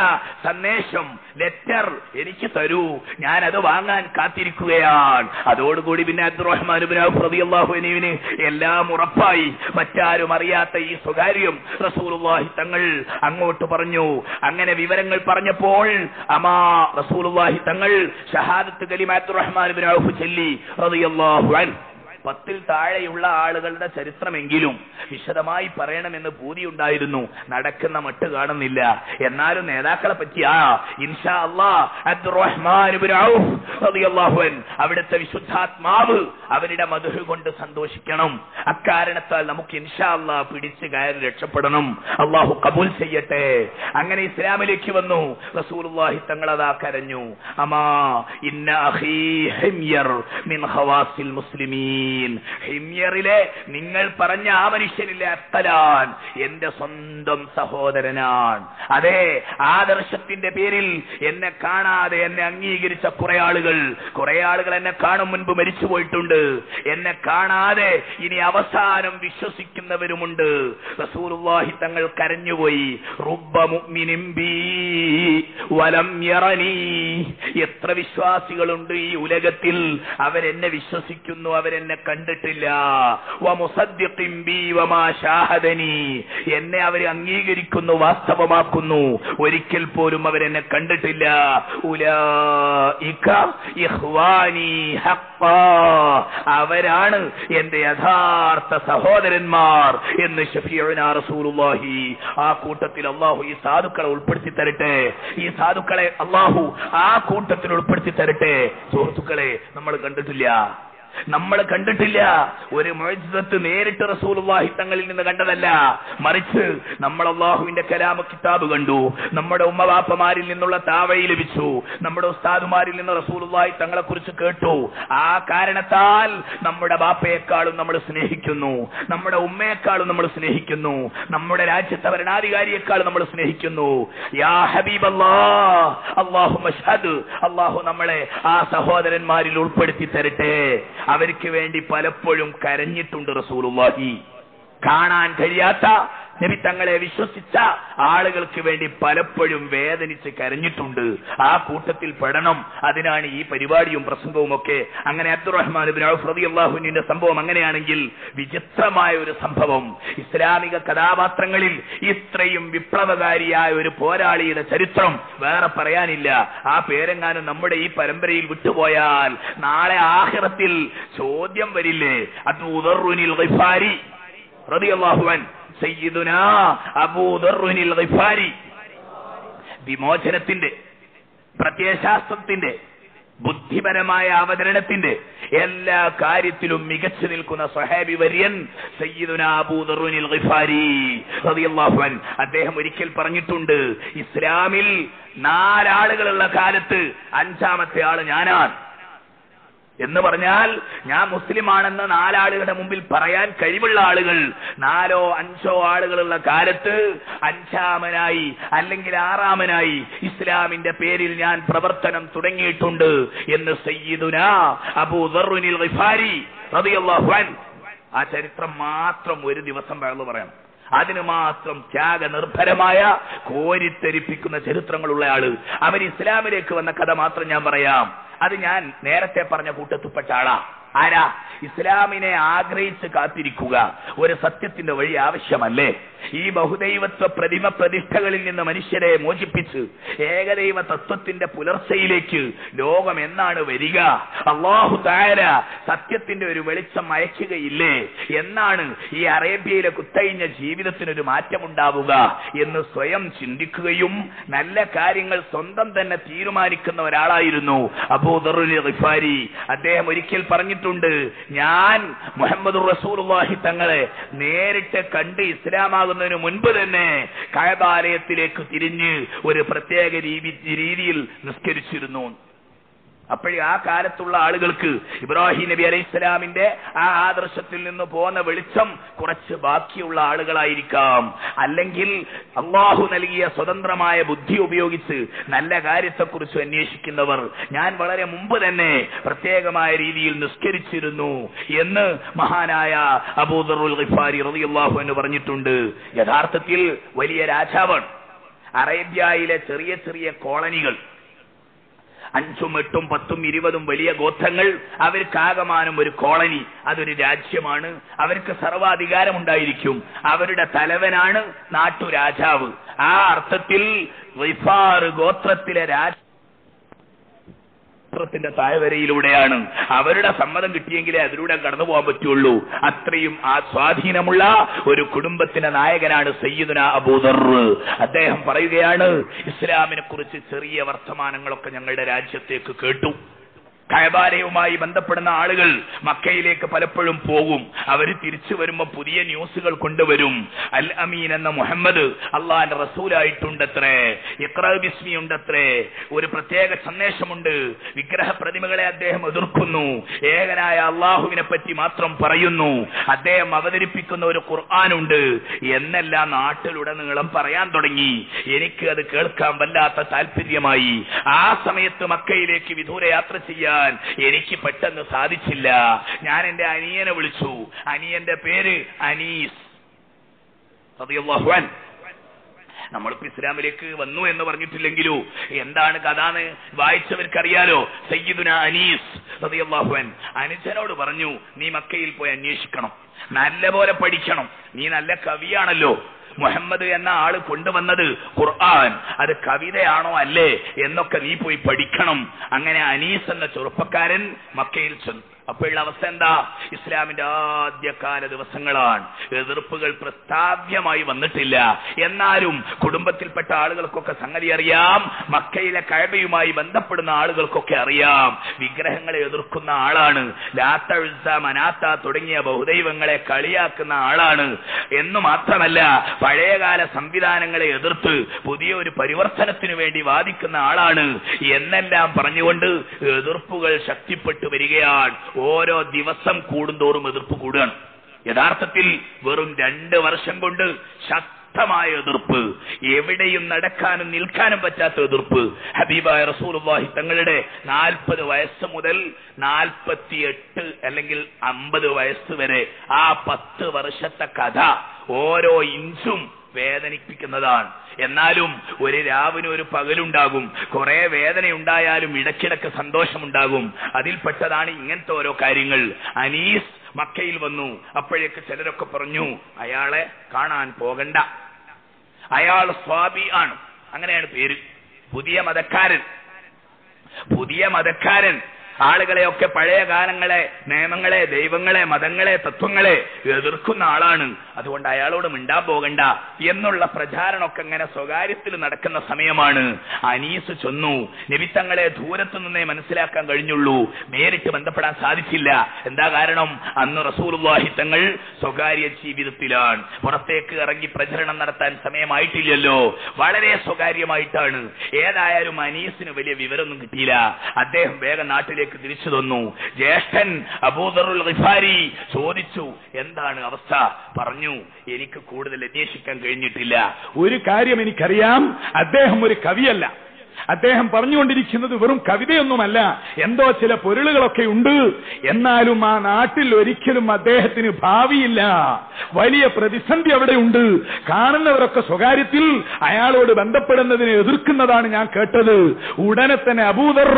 സന്ദേശം, ലെറ്റർ എനിക്ക് തരൂ, ഞാൻ അത് വാങ്ങാൻ കാത്തിരിക്കുകയാണ്. അതോടുകൂടി പിന്നെ അബ്ദുറഹ്മാൻ ഇബ്നു ഔഫ് റളിയല്ലാഹു അൻഹുവിന് എല്ലാം ഉറപ്പായി. മറ്റാരും അറിയാത്ത ഈ സ്വകാര്യം റസൂലുള്ളാഹി തങ്ങൾ അങ്ങോട്ട് പറഞ്ഞു. അങ്ങനെ വിവരങ്ങൾ പറഞ്ഞപ്പോൾ റസൂലുള്ളാഹി തങ്ങൾ ഷഹാദത്ത് കലിമ അബ്ദുറഹ്മാൻ ഇബ്നു ഔഫ് ചൊല്ലി റളിയല്ലാഹു അൻഹു. 10-ൽ താഴെയുള്ള ആളുകളുടെ ചരിത്രമെങ്കിലും വിശദമായി പറയണമെന്ന് പൂതിയുണ്ടായിരുന്നു. നടക്കുന്ന മട്ട് കാണുന്നില്ല. എന്നാലും നേതാക്കളെ പറ്റി ഇൻഷാ അല്ലാഹ് അബ്ദുറഹ്മാൻ ഇബ്നു ഔഫ് റളിയല്ലാഹു അൻഹു അവിടുത്തെ വിശുദ്ധാത്മാവ് അവരുടെ മദ്ഹ് കൊണ്ട് സന്തോഷിക്കണം. അക്കാരണത്താൽ നമുക്ക് ഇൻഷാ അല്ലാഹ് പിടിച്ചു കയറി രക്ഷപ്പെടണം. അല്ലാഹു കബൂൽ ചെയ്യട്ടെ. അങ്ങനെ ഇസ്ലാമിലേക്ക് വന്നു. റസൂലുള്ളാഹി തങ്ങളതാ കരഞ്ഞു, അമാ ഇന്ന അഖീ ഹിംയർ മിൻ ഖവാസിൽ മുസ്ലിമീൻ. അമീൻ. ഹിമ്യറിലെ നിങ്ങൾ പറഞ്ഞ ആ മനുഷ്യനിലെ അത്തലാൻ എന്റെ സ്വന്തം സഹോദരനാണ്. അതെ, ആദർശത്തിന്റെ പേരിൽ എന്നെ കാണാതെ എന്നെ അംഗീകരിച്ച കുറെ ആളുകൾ എന്നെ കാണും മുൻപ് മരിച്ചു പോയിട്ടുണ്ട്. എന്നെ കാണാതെ ഇനി അവസാനം വിശ്വസിക്കുന്നവരുമുണ്ട്. റസൂലുള്ളാഹി തങ്ങൾ കരഞ്ഞുപോയി. റുബ്ബ മുഅ്മിനിൻ ബി വലം യറനി. എത്ര വിശ്വാസികളുണ്ട് ഈ ഉലകത്തിൽ, അവരെന്നെ വിശ്വസിക്കുന്നു, അവരെന്നെ കണ്ടിട്ടില്ല. വമുസദ്ദിഖിൻ ബി വമാ ഷാഹദനി. എന്നെ അവർ അംഗീകരിക്കുന്നു, വാസ്തവമാക്കുന്നു, ഒരിക്കൽ പോലും അവരെന്നെ കണ്ടിട്ടില്ല. ഉലൈക ഇഖ്വാനി ഹഖ്ഖാ. അവരാണ് എന്റെ യഥാർത്ഥ സഹോദരന്മാർ എന്ന് ശഫീഉനാ റസൂലുള്ളാഹി. ആ കൂട്ടത്തിൽ അല്ലാഹു ഈ സാധുക്കളെ ഉൾപ്പെടുത്തി തരട്ടെ. ഈ സാധുക്കളെ അല്ലാഹു ആ കൂട്ടത്തിൽ ഉൾപ്പെടുത്തി തരട്ടെ. സുഹൃത്തുക്കളെ, നമ്മൾ കണ്ടിട്ടില്ല ഒരു മുഅ്ജിസത്ത് നേരിട്ട് റസൂലുള്ളാഹി തങ്ങളിൽ നിന്ന് കണ്ടതല്ല. മറിച്ച് നമ്മൾ അല്ലാഹുവിന്റെ കലാമ കിതാബ് കണ്ടു, നമ്മുടെ ഉമ്മവാപ്പമാരിൽ നിന്നുള്ള താവഴി ലഭിച്ചു, നമ്മുടെ ഉസ്താദുമാരിൽ നിന്ന് റസൂലുള്ളാഹി തങ്ങളെ കുറിച്ച് കേട്ടു. ആ കാരണത്താൽ നമ്മുടെ ബാപ്പയെക്കാളും നമ്മൾ സ്നേഹിക്കുന്നു, നമ്മുടെ ഉമ്മയെക്കാളും നമ്മൾ സ്നേഹിക്കുന്നു, നമ്മുടെ രാജ്യത്തെ ഭരണാധികാരിയെക്കാളും നമ്മൾ സ്നേഹിക്കുന്നു. യാ ഹബീബല്ലാഹ് അല്ലാഹുമ്മ ഷ്ഹദ്. അല്ലാഹു നമ്മളെ ആ സഹോദരന്മാരിൽ ഉൾപ്പെടുത്തി തരട്ടെ. അവർക്ക് വേണ്ടി പലപ്പോഴും കരഞ്ഞിട്ടുണ്ട് റസൂലുള്ളാഹി. കാണാൻ കഴിയാത്ത നബി തങ്ങളെ വിശ്വസിച്ച ആളുകൾക്ക് വേണ്ടി പലപ്പോഴും വേദനിച്ച് കരഞ്ഞിട്ടുണ്ട്. ആ കൂട്ടത്തിൽ പെടണം. അതിനാണ് ഈ പരിപാടിയും പ്രസംഗവും ഒക്കെ. അങ്ങനെ അബ്ദുറഹ്മാൻ ഇബ്നു ഔഫ് റളിയല്ലാഹു അൻഹുവിന്റെ സംഭവം അങ്ങനെയാണെങ്കിൽ വിചിത്രമായ ഒരു സംഭവം. ഇസ്ലാമിക കഥാപാത്രങ്ങളിൽ ഇത്രയും വിപ്ലവകാരിയായ ഒരു പോരാളിയുടെ ചരിത്രം വേറെ പറയാനില്ല. ആ പേരെങ്ങാനും നമ്മുടെ ഈ പരമ്പരയിൽ വിട്ടുപോയാൽ നാളെ ആഖിറത്തിൽ ചോദ്യം വരില്ലേ? അബൂ ദർറുനിൽ ഗിഫാരി റളിയല്ലാഹു അൻഹു, സയ്യിദുനാ അബൂ ദർറുനിൽ ഗിഫാരി, വിമോചനത്തിന്റെ, പ്രത്യയശാസ്ത്രത്തിന്റെ, ബുദ്ധിപരമായ അവതരണത്തിന്റെ എല്ലാ കാര്യത്തിലും മികച്ചു നിൽക്കുന്ന സ്വഹാബി വര്യൻ സയ്യിദുനാ അബൂ ദർറുനിൽ ഗിഫാരി റളിയല്ലാഹു അൻഹു. അദ്ദേഹം ഒരിക്കൽ പറഞ്ഞിട്ടുണ്ട്, ഇസ്ലാമിൽ 4 ആളുകളുള്ള കാലത്ത് 5ാമത്തെ ആള് ഞാനാണ് എന്ന് പറഞ്ഞാൽ ഞാൻ മുസ്ലിമാണെന്ന് 4 ആളുകളുടെ മുമ്പിൽ പറയാൻ കഴിവുള്ള ആളുകൾ 4ഓ 5ഓ ആളുകളുള്ള കാലത്ത് 5ാമനായി അല്ലെങ്കിൽ 6ാമനായി ഇസ്ലാമിന്റെ പേരിൽ ഞാൻ പ്രവർത്തനം തുടങ്ങിയിട്ടുണ്ട് എന്ന് സയ്യിദുനാ അബൂ ദർറുനിൽ ഗിഫാരി റളിയല്ലാഹു അൻഹു. ആ ചരിത്രം മാത്രം ഒരു ദിവസം വേണമെന്ന് പറയണം. അതിന് മാത്രം ത്യാഗനിർഭരമായ കോരിത്തെരിപ്പിക്കുന്ന ചരിത്രങ്ങളുള്ള ആള്. അവർ ഇസ്ലാമിലേക്ക് വന്ന കഥ മാത്രം ഞാൻ പറയാം. അത് ഞാൻ നേരത്തെ പറഞ്ഞ കൂട്ടത്തിൽപ്പെട്ട ആളാ. ആരാ? ഇസ്ലാമിനെ ആഗ്രഹിച്ച് കാത്തിരിക്കുക ഒരു സത്യത്തിന്റെ വഴി ആവശ്യമല്ലേ? ഈ ബഹുദൈവത്വ പ്രതിമ പ്രതിഷ്ഠകളിൽ നിന്ന് മനുഷ്യരെ മോചിപ്പിച്ച് ഏകദൈവ തത്വത്തിന്റെ പുലർച്ചയിലേക്ക് ലോകം എന്നാണ് വരിക? അല്ലാഹു തആല സത്യത്തിന്റെ ഒരു വെളിച്ചം അയക്കുകയില്ലേ? എന്നാണ് ഈ അറേബ്യയിലെ കുത്തഴിഞ്ഞ ജീവിതത്തിനൊരു മാറ്റമുണ്ടാവുക എന്ന് സ്വയം ചിന്തിക്കുകയും നല്ല കാര്യങ്ങൾ സ്വന്തം തന്നെ തീരുമാനിക്കുന്ന ഒരാളായിരുന്നു അബൂ ദർറുൽ ഗിഫാരി. അദ്ദേഹം ഒരിക്കൽ പറഞ്ഞിട്ടുണ്ട്, ഞാൻ മുഹമ്മദുർ റസൂലുള്ളാഹി തങ്ങളെ നേരിട്ട് കണ്ട് ഇസ്ലാമാകുന്നതിന് മുൻപ് തന്നെ കഅബാലയത്തിലേക്ക് തിരിഞ്ഞ് ഒരു പ്രത്യേക രീതിയിൽ നിസ്കരിച്ചിരുന്നു. അപ്പോഴേ ആ കാലത്തുള്ള ആളുകൾക്ക് ഇബ്രാഹിം നബി അലൈഹിസ്സലാമിന്റെ ആ ആദർശത്തിൽ നിന്ന് പോന്ന വെളിച്ചം കുറച്ച് ബാക്കിയുള്ള ആളുകളായിരിക്കാം. അല്ലെങ്കിൽ അള്ളാഹു നൽകിയ സ്വതന്ത്രമായ ബുദ്ധി ഉപയോഗിച്ച് നല്ല കാര്യത്തെക്കുറിച്ച് അന്വേഷിക്കുന്നവർ ഞാൻ വളരെ മുമ്പ് തന്നെ പ്രത്യേകമായ രീതിയിൽ നിസ്കരിച്ചിരുന്നു എന്ന് മഹാനായ അബൂ ദർറുൽ ഗിഫാരി റളിയല്ലാഹു അൻഹു പറഞ്ഞിട്ടുണ്ട്. യഥാർത്ഥത്തിൽ വലിയ രാജാവാണ്. അറേബ്യയിലെ ചെറിയ ചെറിയ കോളനികൾ, 5ഉം 8ഉം 10ഉം 20ഉം വലിയ ഗോത്രങ്ങൾ, അവർക്കാകമാനം ഒരു കോളനി, അതൊരു രാജ്യമാണ്. അവർക്ക് സർവാധികാരമുണ്ടായിരിക്കും. അവരുടെ തലവനാണ് നാട്ടുരാജാവ്. ആ അർത്ഥത്തിൽ ഗിഫാർ ഗോത്രത്തിലെ ത്തിന്റെ താഴ്വരയിലൂടെയാണ്. അവരുടെ സമ്മതം കിട്ടിയെങ്കിലേ അതിലൂടെ കടന്നു പോകാൻ പറ്റുള്ളൂ. അത്രയും ആ സ്വാധീനമുള്ള ഒരു കുടുംബത്തിന്റെ നായകനാണ് സയ്യിദുനാ അബൂ ദർർ. അദ്ദേഹം പറയുകയാണ്, ഇസ്ലാമിനെ കുറിച്ച് ചെറിയ വർത്തമാനങ്ങളൊക്കെ ഞങ്ങളുടെ രാജ്യത്തേക്ക് കേട്ടു. കഅബാലയവുമായി ബന്ധപ്പെടുന്ന ആളുകൾ മക്കയിലേക്ക് പലപ്പോഴും പോകും. അവർ തിരിച്ചു വരുമ്പോൾ പുതിയ ന്യൂസുകൾ കൊണ്ടുവരും. അൽ അമീൻ എന്ന മുഹമ്മദ് അള്ളാന്റെ റസൂലായിട്ടുണ്ടത്രേ, ഇഖ്റാ ബിസ്മി ഉണ്ടത്രേ, ഒരു പ്രത്യേക സന്ദേശമുണ്ട്, വിഗ്രഹ പ്രതിമകളെ അദ്ദേഹം എതിർക്കുന്നു, ഏകനായ അള്ളാഹുവിനെ പറ്റി മാത്രം പറയുന്നു, അദ്ദേഹം അവതരിപ്പിക്കുന്ന ഒരു ഖുർആനുണ്ട് എന്നെല്ലാം നാട്ടിലുടനീളം പറയാൻ തുടങ്ങി. എനിക്ക് അത് കേൾക്കാൻ വല്ലാത്ത താല്പര്യമായി. ആ സമയത്ത് മക്കയിലേക്ക് വിദൂര യാത്ര ചെയ്യാൻ എനിക്ക് പെട്ടെന്ന് സാധിച്ചില്ല. ഞാൻ എന്റെ അനിയനെ വിളിച്ചു. അനിയന്റെ പേര് അനീസ് റളിയല്ലാഹു അൻഹു. നമ്മളിപ്പോ ഇസ്ലാമിലേക്ക് വന്നു എന്ന് പറഞ്ഞിട്ടില്ലെങ്കിലോ എന്താണ് കഥ എന്ന് വായിച്ചവർക്കറിയാലോ. സയ്യിദുന അനീസ് റളിയല്ലാഹു അൻഹു അനുജനോട് പറഞ്ഞു, നീ മക്കയിൽ പോയി അന്വേഷിക്കണം, നല്ല പോലെ പഠിക്കണം, നീ നല്ല കവിയാണല്ലോ, മുഹമ്മദ് എന്ന ആള് കൊണ്ടുവന്നത് ഖുർആൻ അത് കവിതയാണോ അല്ലേ എന്നൊക്കെ നീ പോയി പഠിക്കണം. അങ്ങനെ അനീസ് എന്ന ചെറുപ്പക്കാരൻ മക്കയിൽ ചെന്നു. അപ്പോഴുള്ള അവസ്ഥ എന്താ? ഇസ്ലാമിന്റെ ആദ്യകാല ദിവസങ്ങളാണ്. എതിർപ്പുകൾ പ്രസ്താവ്യമായി വന്നിട്ടില്ല. എന്നാലും കുടുംബത്തിൽപ്പെട്ട ആളുകൾക്കൊക്കെ സംഗതി അറിയാം. മക്കയിലെ കഅബയുമായി ബന്ധപ്പെടുന്ന ആളുകൾക്കൊക്കെ അറിയാം. വിഗ്രഹങ്ങളെ എതിർക്കുന്ന ആളാണ്, ലാത്ത ഉസ്സ മനാത്ത തുടങ്ങിയ ബഹുദൈവങ്ങളെ കളിയാക്കുന്ന ആളാണ് എന്ന് മാത്രമല്ല, പഴയകാല സംവിധാനങ്ങളെ എതിർത്ത് പുതിയൊരു പരിവർത്തനത്തിനു വേണ്ടി വാദിക്കുന്ന ആളാണ് എന്നെല്ലാം പറഞ്ഞുകൊണ്ട് എതിർപ്പുകൾ ശക്തിപ്പെട്ടു വരികയാണ്. ഓരോ ദിവസം കൂടുന്തോറും എതിർപ്പ് കൂടുകയാണ്. യഥാർത്ഥത്തിൽ വെറും 2 വർഷം കൊണ്ട് ശക്തമായ എതിർപ്പ്, എവിടെയും നടക്കാനും നിൽക്കാനും പറ്റാത്ത എതിർപ്പ്. ഹബീബായ റസൂലുള്ളാഹി തങ്ങളുടെ 40 വയസ്സ് മുതൽ 48 അല്ലെങ്കിൽ 50 വയസ്സ് വരെ ആ 10 വർഷത്തെ കഥ ഓരോ ഇഞ്ചും വേദനിപ്പിക്കുന്നതാണ്. എന്നാലും ഒരു രാവിനും ഒരു പകലുണ്ടാകും. കുറെ വേദന ഉണ്ടായാലും ഇടയ്ക്കിടയ്ക്ക് സന്തോഷമുണ്ടാകും. അതിൽപ്പെട്ടതാണ് ഇങ്ങനത്തെ ഓരോ കാര്യങ്ങൾ. അനീസ് മക്കയിൽ വന്നു. അപ്പോഴേക്ക് ചിലരൊക്കെ പറഞ്ഞു, അയാളെ കാണാൻ പോകണ്ട, അയാൾ സ്വാബി ആണ്, അങ്ങനെയാണ് പേര്, പുതിയ മതക്കാരൻ ആളുകളെയൊക്കെ പഴയ കാലങ്ങളെ, നിയമങ്ങളെ, ദൈവങ്ങളെ, മതങ്ങളെ, തത്വങ്ങളെ എതിർക്കുന്ന ആളാണ്, അതുകൊണ്ട് അയാളോട് മിണ്ടാൻ പോകണ്ട എന്നുള്ള പ്രചാരണമൊക്കെ ഇങ്ങനെ സ്വകാര്യത്തിൽ നടക്കുന്ന സമയമാണ്. അനീസ് ചെന്നു. നബിത്തങ്ങളെ ദൂരത്തു നിന്നേ മനസ്സിലാക്കാൻ കഴിഞ്ഞുള്ളൂ, നേരിട്ട് ബന്ധപ്പെടാൻ സാധിച്ചില്ല. എന്താ കാരണം? അന്ന് റസൂലുള്ളാഹി തങ്ങൾ സ്വകാര്യ ജീവിതത്തിലാണ്. പുറത്തേക്ക് ഇറങ്ങി പ്രചരണം നടത്താൻ സമയമായിട്ടില്ലല്ലോ. വളരെ സ്വകാര്യമായിട്ടാണ്. ഏതായാലും അനീസിന് വലിയ വിവരമൊന്നും കിട്ടിയില്ല. അദ്ദേഹം വേഗം നാട്ടിലേക്ക് തിരിച്ചു തന്നു. ജ്യേഷ്ഠൻ അബൂദറുൽ ഗിഫാരി ചോദിച്ചു, എന്താണ് അവസ്ഥ? പറഞ്ഞു, എനിക്ക് കൂടുതൽ അന്വേഷിക്കാൻ കഴിഞ്ഞിട്ടില്ല. ഒരു കാര്യം എനിക്കറിയാം, അദ്ദേഹം ഒരു കവിയല്ല. അദ്ദേഹം പറഞ്ഞുകൊണ്ടിരിക്കുന്നത് വെറും കവിതയൊന്നുമല്ല, എന്തോ ചില പൊരുളുകളൊക്കെ ഉണ്ട്. എന്നാലും ആ നാട്ടിൽ ഒരിക്കലും അദ്ദേഹത്തിന് ഭാവിയില്ല. വലിയ പ്രതിസന്ധി അവിടെയുണ്ട്. കാണുന്നവരൊക്കെ സ്വകാര്യത്തിൽ അയാളോട് ബന്ധപ്പെടുന്നതിനെ എതിർക്കുന്നതാണ് ഞാൻ കേട്ടത്. ഉടനെ തന്നെ അബൂദർ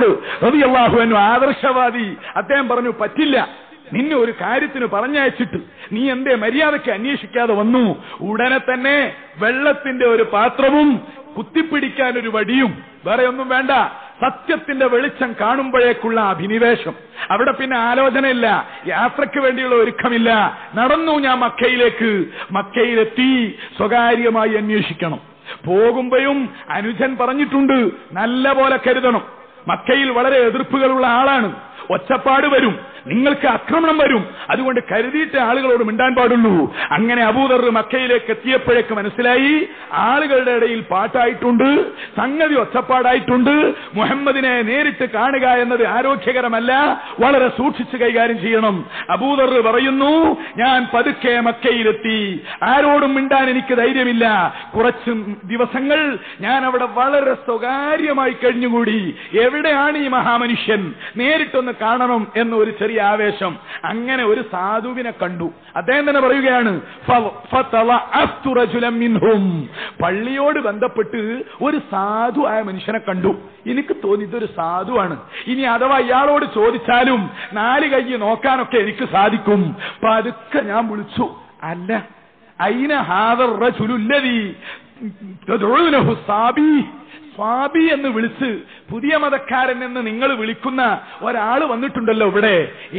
റളിയല്ലാഹു അൻഹു ആദർശവാദി, അദ്ദേഹം പറഞ്ഞു, പറ്റില്ല, നിന്നെ ഒരു കാര്യത്തിന് പറഞ്ഞയച്ചിട്ട് നീ എന്തേ മര്യാദയ്ക്ക് അന്വേഷിക്കാതെ വന്നു? ഉടനെ തന്നെ വെള്ളത്തിന്റെ ഒരു പാത്രവും കുത്തിപ്പിടിക്കാൻ ഒരു വടിയും, വേറെ ഒന്നും വേണ്ട, സത്യത്തിന്റെ വെളിച്ചം കാണുമ്പോഴേക്കുള്ള അഭിനിവേശം. അവിടെ പിന്നെ ആലോചനയില്ല, യാത്രയ്ക്ക് വേണ്ടിയുള്ള ഒരുക്കമില്ല. നടന്നു ഞാൻ മക്കയിലെത്തി. സ്വകാര്യമായി അന്വേഷിക്കണം. പോകുമ്പോഴും അനുജൻ പറഞ്ഞിട്ടുണ്ട്, നല്ല പോലെ കരുതണം. മക്കയിൽ വളരെ എതിർപ്പുകളുള്ള ആളാണ്, ഒച്ചപ്പാട് വരും, നിങ്ങൾക്ക് ആക്രമണം വരും, അതുകൊണ്ട് കരുതിയിട്ട് ആളുകളോട് മിണ്ടാൻ പാടുള്ളൂ. അങ്ങനെ അബൂദർ മക്കയിലേക്ക് എത്തിയപ്പോഴേക്ക് മനസ്സിലായി, ആളുകളുടെ ഇടയിൽ പാട്ടായിട്ടുണ്ട്, സംഗതി ഒച്ചപ്പാടായിട്ടുണ്ട്. മുഹമ്മദിനെ നേരിട്ട് കാണുക എന്നത് ആരോഗ്യകരമല്ല, വളരെ സൂക്ഷിച്ച് കൈകാര്യം ചെയ്യണം. അബൂദർ പറയുന്നു, ഞാൻ പതുക്കെ മക്കയിലെത്തി, ആരോടും മിണ്ടാൻ എനിക്ക് ധൈര്യമില്ല. കുറച്ച് ദിവസങ്ങൾ ഞാൻ അവിടെ വളരെ സ്വകാര്യമായി കഴിഞ്ഞുകൂടി. എവിടെയാണ് ഈ മഹാമനുഷ്യൻ? നേരിട്ടൊന്ന് കാണണം എന്നൊരു ചെറിയ ആവേശം. അങ്ങനെ ഒരു സാധുവിനെ കണ്ടു. അദ്ദേഹം തന്നെ പറയുകയാണ്, പള്ളിയോട് ബന്ധപ്പെട്ട് ഒരു സാധു ആയ മനുഷ്യനെ കണ്ടു. എനിക്ക് തോന്നി ഇതൊരു സാധുവാണ്. ഇനി അഥവാ ഇയാളോട് ചോദിച്ചാലും 4 കൈ നോക്കാനൊക്കെ എനിക്ക് സാധിക്കും. പതുക്കെ ഞാൻ വിളിച്ചു, അല്ല, അയിന ഹാദർ റജുലുല്ലദീ തദഊനഹു സാബി, സ്വാബി എന്ന് വിളിച്ച് പുതിയ മതക്കാരൻ എന്ന് നിങ്ങൾ വിളിക്കുന്ന ഒരാൾ വന്നിട്ടുണ്ടല്ലോ ഇവിടെ,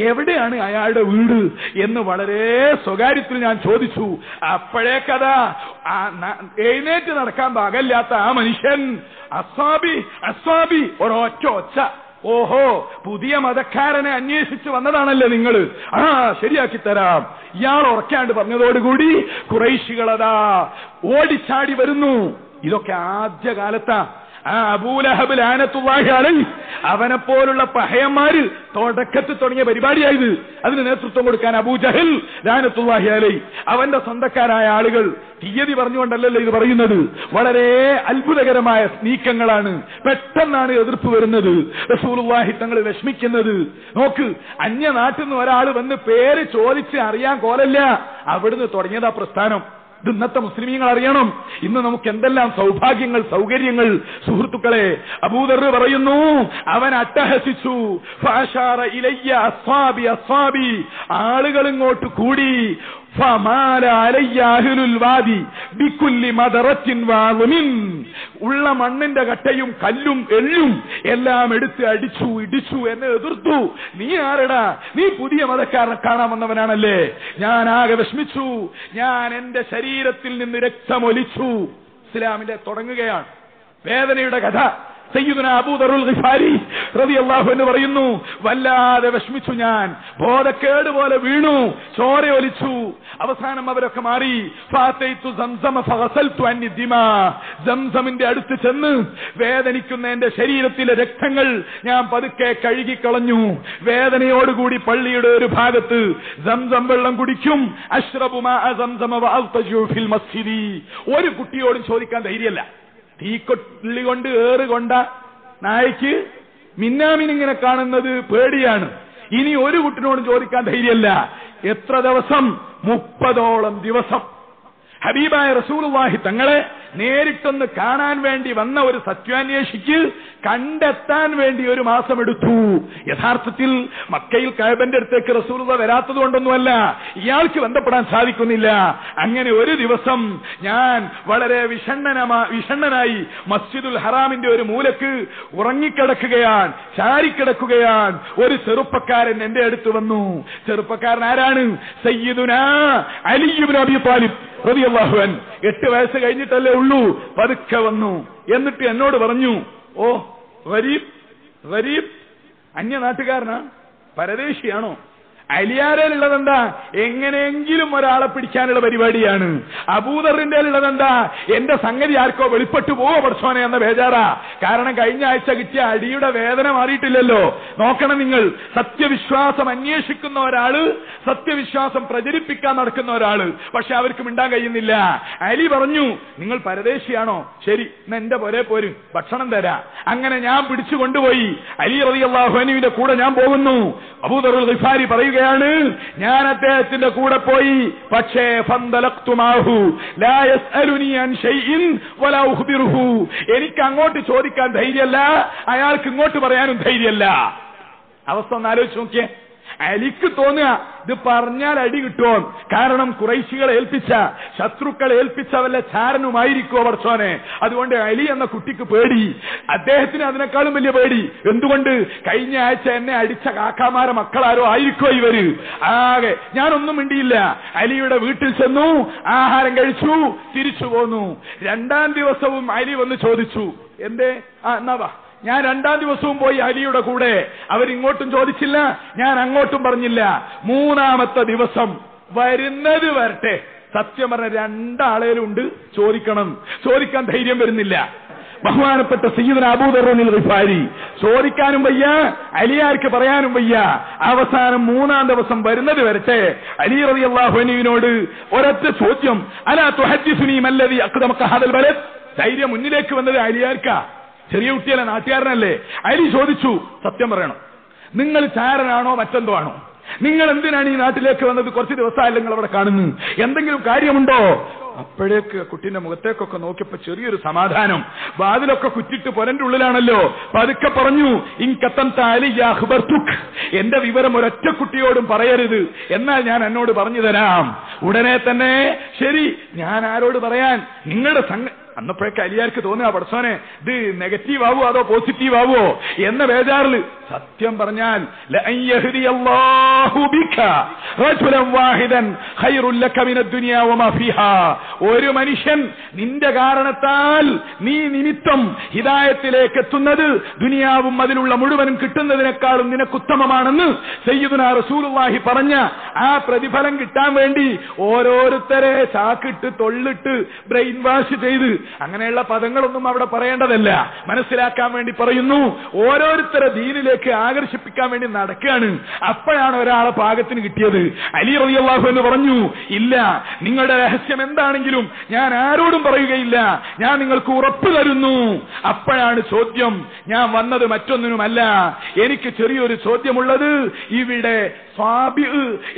എവിടെയാണ് അയാളുടെ വീട് എന്ന് വളരെ സ്വകാര്യത്തിൽ ഞാൻ ചോദിച്ചു. അപ്പോഴേക്കതാ എഴുന്നേറ്റ് നടക്കാൻ പാകല്ലാത്ത ആ മനുഷ്യൻ അസ്വാബി ഒരൊറ്റ ഒച്ച ഓഹോ, പുതിയ മതക്കാരനെ അന്വേഷിച്ച് വന്നതാണല്ലേ നിങ്ങൾ? ആ, ശരിയാക്കി തരാം. ഇയാൾ ഉറക്കാണ്ട് പറഞ്ഞതോടുകൂടി ഖുറൈശികളതാ ഓടിച്ചാടി വരുന്നു. ഇതൊക്കെ ആദ്യകാലത്താ. ആ അബൂലഹബ് ലഅനത്തുല്ലാഹി അലൈഹി അവനെപ്പോലുള്ള പഹയന്മാര് തുടക്കത്തിൽ തുടങ്ങിയ പരിപാടിയായത്. അതിന് നേതൃത്വം കൊടുക്കാൻ അബൂജഹൽ ലഅനത്തുല്ലാഹി അലൈഹി അവന്റെ സ്വന്തക്കാരായ ആളുകൾ തീയതി പറഞ്ഞുകൊണ്ടല്ലല്ലോ ഇത് പറയുന്നത്. വളരെ അത്ഭുതകരമായ നീക്കങ്ങളാണ്. പെട്ടെന്നാണ് എതിർപ്പ് വരുന്നത്. റസൂലുള്ളാഹി തങ്ങൾ വിഷമിക്കുന്നത് നോക്ക്. അന്യനാട്ടിൽ നിന്ന് ഒരാൾ വന്ന് പേര് ചോദിച്ച് അറിയാൻ കോലല്ല, അവിടുന്ന് തുടങ്ങിയതാ പ്രസ്ഥാനം. ഇത് ഇന്നത്തെ മുസ്ലിമീങ്ങൾ അറിയണം. ഇന്ന് നമുക്ക് എന്തെല്ലാം സൗഭാഗ്യങ്ങൾ, സൗകര്യങ്ങൾ. സുഹൃത്തുക്കളെ, അബൂദർ പറയുന്നു, അവൻ അട്ടഹസിച്ചു. ഫഅശാറ ഇലയ്യ അസ്വാബി അസ്വാബി, ആളുകൾ ഇങ്ങോട്ട് കൂടി. ഫമാല അലയ്യ അഹ്ലുൽ വാദി ബികുല്ലി മദറത്തിൻ വാളിമിൻ, ഉള്ള മണ്ണിന്റെ കട്ടയും കല്ലും എള്ളും എല്ലാം എടുത്ത് അടിച്ചു ഇടിച്ചു, എന്നെ എതിർത്തു. നീ ആരടാ? നീ പുതിയ മതക്കാരനെ കാണാൻ വന്നവനാണല്ലേ? ഞാൻ ആകെ വിഷമിച്ചു. ഞാൻ എന്റെ ശരീരത്തിൽ നിന്ന് രക്തമൊലിച്ചു. ഇസ്ലാമിന്റെ തുടങ്ങുകയാണ് വേദനയുടെ കഥ. സയ്യിദുനാ അബൂദറുൽ ഗിഫാരി റളിയല്ലാഹു അൻഹു പറയുന്നു, വല്ലാതെ വിഷമിച്ചു ഞാൻ, ബോധക്കേട് പോലെ വീണു, ചോരയൊലിച്ചു. അവസാനം അവരൊക്കെ മാറി. ഫാതൈതു സംസം ഫഗസൽതു അന്നി ദിമാ, സംസമിന്റെ അടുത്ത് ചെന്ന് വേദനിക്കുന്ന എന്റെ ശരീരത്തിലെ രക്തങ്ങൾ ഞാൻ പതുക്കെ കഴുകിക്കളഞ്ഞു. വേദനയോടുകൂടി പള്ളിയുടെ ഒരു ഭാഗത്ത് സംസം വെള്ളം കുടിക്കും. അശ്റബു മാ സംസം വഅൽതജു ഫിൽ മസ്ജിദി. ഒരു കുട്ടിയോടും ചോദിക്കാൻ ധൈര്യമല്ല. തീക്കൊള്ളി കൊണ്ട് ഏറുകൊണ്ട നായ്ക്ക് മിന്നാമിനിങ്ങനെ കാണുന്നത് പേടിയാണ്. ഇനി ഒരു കുട്ടിനോടും ചോദിക്കാൻ ധൈര്യമല്ല. എത്ര ദിവസം? 30ഓളം ദിവസം ഹബീബായ റസൂലുള്ളാഹി തങ്ങളെ നേരിട്ടൊന്ന് കാണാൻ വേണ്ടി വന്ന ഒരു സത്യാന്വേഷിക്ക് കണ്ടെത്താൻ വേണ്ടി 1 മാസം എടുത്തു. യഥാർത്ഥത്തിൽ മക്കയിൽ കഅബന്റെ അടുത്തേക്ക് റസൂലുള്ളാഹി വരാത്തത് കൊണ്ടൊന്നുമല്ല, ഇയാൾക്ക് ബന്ധപ്പെടാൻ സാധിക്കുന്നില്ല. അങ്ങനെ ഒരു ദിവസം ഞാൻ വളരെ വിഷണ്ണനായി മസ്ജിദുൽ ഹറാമിന്റെ ഒരു മൂലക്ക് ഉറങ്ങിക്കിടക്കുകയാണ്, ചാരിക്കിടക്കുകയാണ്. ഒരു ചെറുപ്പക്കാരൻ എന്റെ അടുത്ത് വന്നു. ചെറുപ്പക്കാരൻ ആരാണ്? സയ്യിദുനാ അലി ഇബ്നു അബീ ത്വാലിബ് റളിയല്ലാഹു അൻഹു. 8 വയസ്സ് കഴിഞ്ഞിട്ടല്ലേ ഉള്ളൂ. പതുക്കെ വന്നു. എന്നിട്ട് എന്നോട് പറഞ്ഞു, ഓ ഗരീബ്, ഗരീബ് അന്യനാട്ടുകാരനാ, പരദേശിയാണോ? അലിയാരേലുള്ളതെന്താ? എങ്ങനെയെങ്കിലും ഒരാളെ പിടിക്കാനുള്ള പരിപാടിയാണ്. അബൂദറിന്റെ ഉള്ളതെന്താ? എന്റെ സംഗതി ആർക്കോ വെളിപ്പെട്ടു പോവോ പടച്ചോനെ എന്ന ബേജാറാ. കാരണം കഴിഞ്ഞ ആഴ്ച കിട്ടിയ അടിയുടെ വേദന മാറിയിട്ടില്ലല്ലോ. നോക്കണം നിങ്ങൾ, സത്യവിശ്വാസം അന്വേഷിക്കുന്ന ഒരാള്, സത്യവിശ്വാസം പ്രചരിപ്പിക്കാൻ നടക്കുന്ന ഒരാള്, പക്ഷെ അവർക്ക് മിണ്ടാൻ കഴിയുന്നില്ല. അലി പറഞ്ഞു, നിങ്ങൾ പരദേശിയാണോ? ശരി, ഇന്ന് എന്റെ പൊരേ പോരും, ഭക്ഷണം തരാം. അങ്ങനെ ഞാൻ പിടിച്ചു കൊണ്ടുപോയി. അലി റളിയല്ലാഹു അൻഹുവിന്റെ കൂടെ ഞാൻ പോകുന്നു. അബൂദറുൽ ഗിഫാരി പറയുക, ഞാൻ അദ്ദേഹത്തിന്റെ കൂടെ പോയി. പക്ഷേ എനിക്ക് അങ്ങോട്ട് ചോദിക്കാൻ ധൈര്യമല്ല, അയാൾക്ക് ഇങ്ങോട്ട് പറയാനും ധൈര്യമല്ല. അവസ്ഥ ഒന്ന് ആലോചിച്ച് നോക്കിയേ. അലിക്ക് തോന്നുക ഇത് പറഞ്ഞാൽ അടി കിട്ടുമോ? കാരണം ഖുറൈശികളെ ഏൽപ്പിച്ച, ശത്രുക്കളെ ഏൽപ്പിച്ച വല്ല ചാരനുമായിരിക്കുമോ പടച്ചോനെ? അതുകൊണ്ട് അലി എന്ന കുട്ടിക്ക് പേടി. അദ്ദേഹത്തിന് അതിനേക്കാളും വലിയ പേടി. എന്തുകൊണ്ട്? കഴിഞ്ഞ ആഴ്ച എന്നെ അടിച്ച കാക്കാമാരെ മക്കളാരോ ആയിരിക്കോ ഇവര്. ആകെ ഞാനൊന്നും മിണ്ടിയില്ല. അലിയുടെ വീട്ടിൽ ചെന്നു, ആഹാരം കഴിച്ചു, തിരിച്ചു പോന്നു. 2ാം ദിവസവും അലി വന്ന് ചോദിച്ചു, എന്തേ? എന്നാ വാ. ഞാൻ 2ാം ദിവസവും പോയി അലിയുടെ കൂടെ. അവരിങ്ങോട്ടും ചോദിച്ചില്ല, ഞാൻ അങ്ങോട്ടും പറഞ്ഞില്ല. 3ാമത്തെ ദിവസം വരുന്നത് വരട്ടെ. സത്യം പറഞ്ഞ 2 ആളേലുണ്ട് ചോദിക്കണം, ചോദിക്കാൻ ധൈര്യം വരുന്നില്ല. ബഹുമാനപ്പെട്ട സയ്യിദുനാ അബൂദർ ഗിഫാരി ചോദിക്കാനും വയ്യ, അലിയാർക്ക് പറയാനും വയ്യ. അവസാനം 3ാം ദിവസം വരുന്നത് വരട്ടെ. അലി റളിയല്ലാഹു അൻഹുവിനോട് ഒരൊറ്റ ചോദ്യം, അലാ തുഹദ്ദിസുനി മല്ലദി അഖ്ദമക ഹാദൽ ബലദ്. ധൈര്യം മുന്നിലേക്ക് വന്നത് അലിയാർക്കാ, ചെറിയ കുട്ടിയല്ല, നാട്ടുകാരനല്ലേ. അലി ചോദിച്ചു, സത്യം പറയണം, നിങ്ങൾ ചാരനാണോ മറ്റെന്തോ ആണോ? നിങ്ങൾ എന്തിനാണ് ഈ നാട്ടിലേക്ക് വന്നത്? കുറച്ച് ദിവസമായല്ലോ നിങ്ങൾ അവിടെ കാണുന്നു, എന്തെങ്കിലും കാര്യമുണ്ടോ? അപ്പോഴേക്ക് കുട്ടീന്റെ മുഖത്തേക്കൊക്കെ നോക്കിയപ്പോ ചെറിയൊരു സമാധാനം. വാതിലൊക്കെ കുറ്റിട്ട് പൊരന്റെ ഉള്ളിലാണല്ലോ. പതുക്കെ പറഞ്ഞു, എന്റെ വിവരം ഒരൊറ്റ കുട്ടിയോടും പറയരുത്, എന്നാൽ ഞാൻ എന്നോട് പറഞ്ഞു തരാം. ഉടനെ തന്നെ, ശരി, ഞാൻ ആരോട് പറയാൻ? നിങ്ങളുടെ അന്നപ്പോഴൊക്കെ അലിയാർക്ക് തോന്നുക പടച്ചോനെ ഇത് നെഗറ്റീവ് ആവോ അതോ പോസിറ്റീവ് ആവോ എന്ന ബേജാറില്. സത്യം പറഞ്ഞാൽ ഒരു മനുഷ്യൻ നിന്റെ കാരണത്താൽ നീ നിമിത്തം ഹിദായത്തിലേക്ക് എത്തുന്നത് ദുനിയാവും അതിലുള്ള മുഴുവനും കിട്ടുന്നതിനേക്കാളും നിനക്കുത്തമമാണെന്ന് സയ്യിദുനാ റസൂലുള്ളാഹി പറഞ്ഞ ആ പ്രതിഫലം കിട്ടാൻ വേണ്ടി ഓരോരുത്തരെ ചാക്കിട്ട് തൊള്ളിട്ട് ബ്രെയിൻ വാഷ് ചെയ്ത്, അങ്ങനെയുള്ള പദങ്ങളൊന്നും അവിടെ പറയേണ്ടതല്ല, മനസ്സിലാക്കാൻ വേണ്ടി പറയുന്നു. ഓരോരുത്തരെ ദീനിലേക്ക് ആകർഷിപ്പിക്കാൻ വേണ്ടി നടക്കുകയാണ്. അപ്പോഴാണ് ഒരാളെ പാകത്തിന് കിട്ടിയത്. അലി റളിയല്ലാഹു അൻഹു പറഞ്ഞു, ഇല്ല, നിങ്ങളുടെ രഹസ്യം എന്താണെങ്കിലും ഞാൻ ആരോടും പറയുകയില്ല, ഞാൻ നിങ്ങൾക്ക് ഉറപ്പ് തരുന്നു. അപ്പോഴാണ് ചോദ്യം, ഞാൻ വന്നത് മറ്റൊന്നിനുമല്ല, എനിക്ക് ചെറിയൊരു ചോദ്യമുള്ളത്, ഇവിടെ സ്വാബി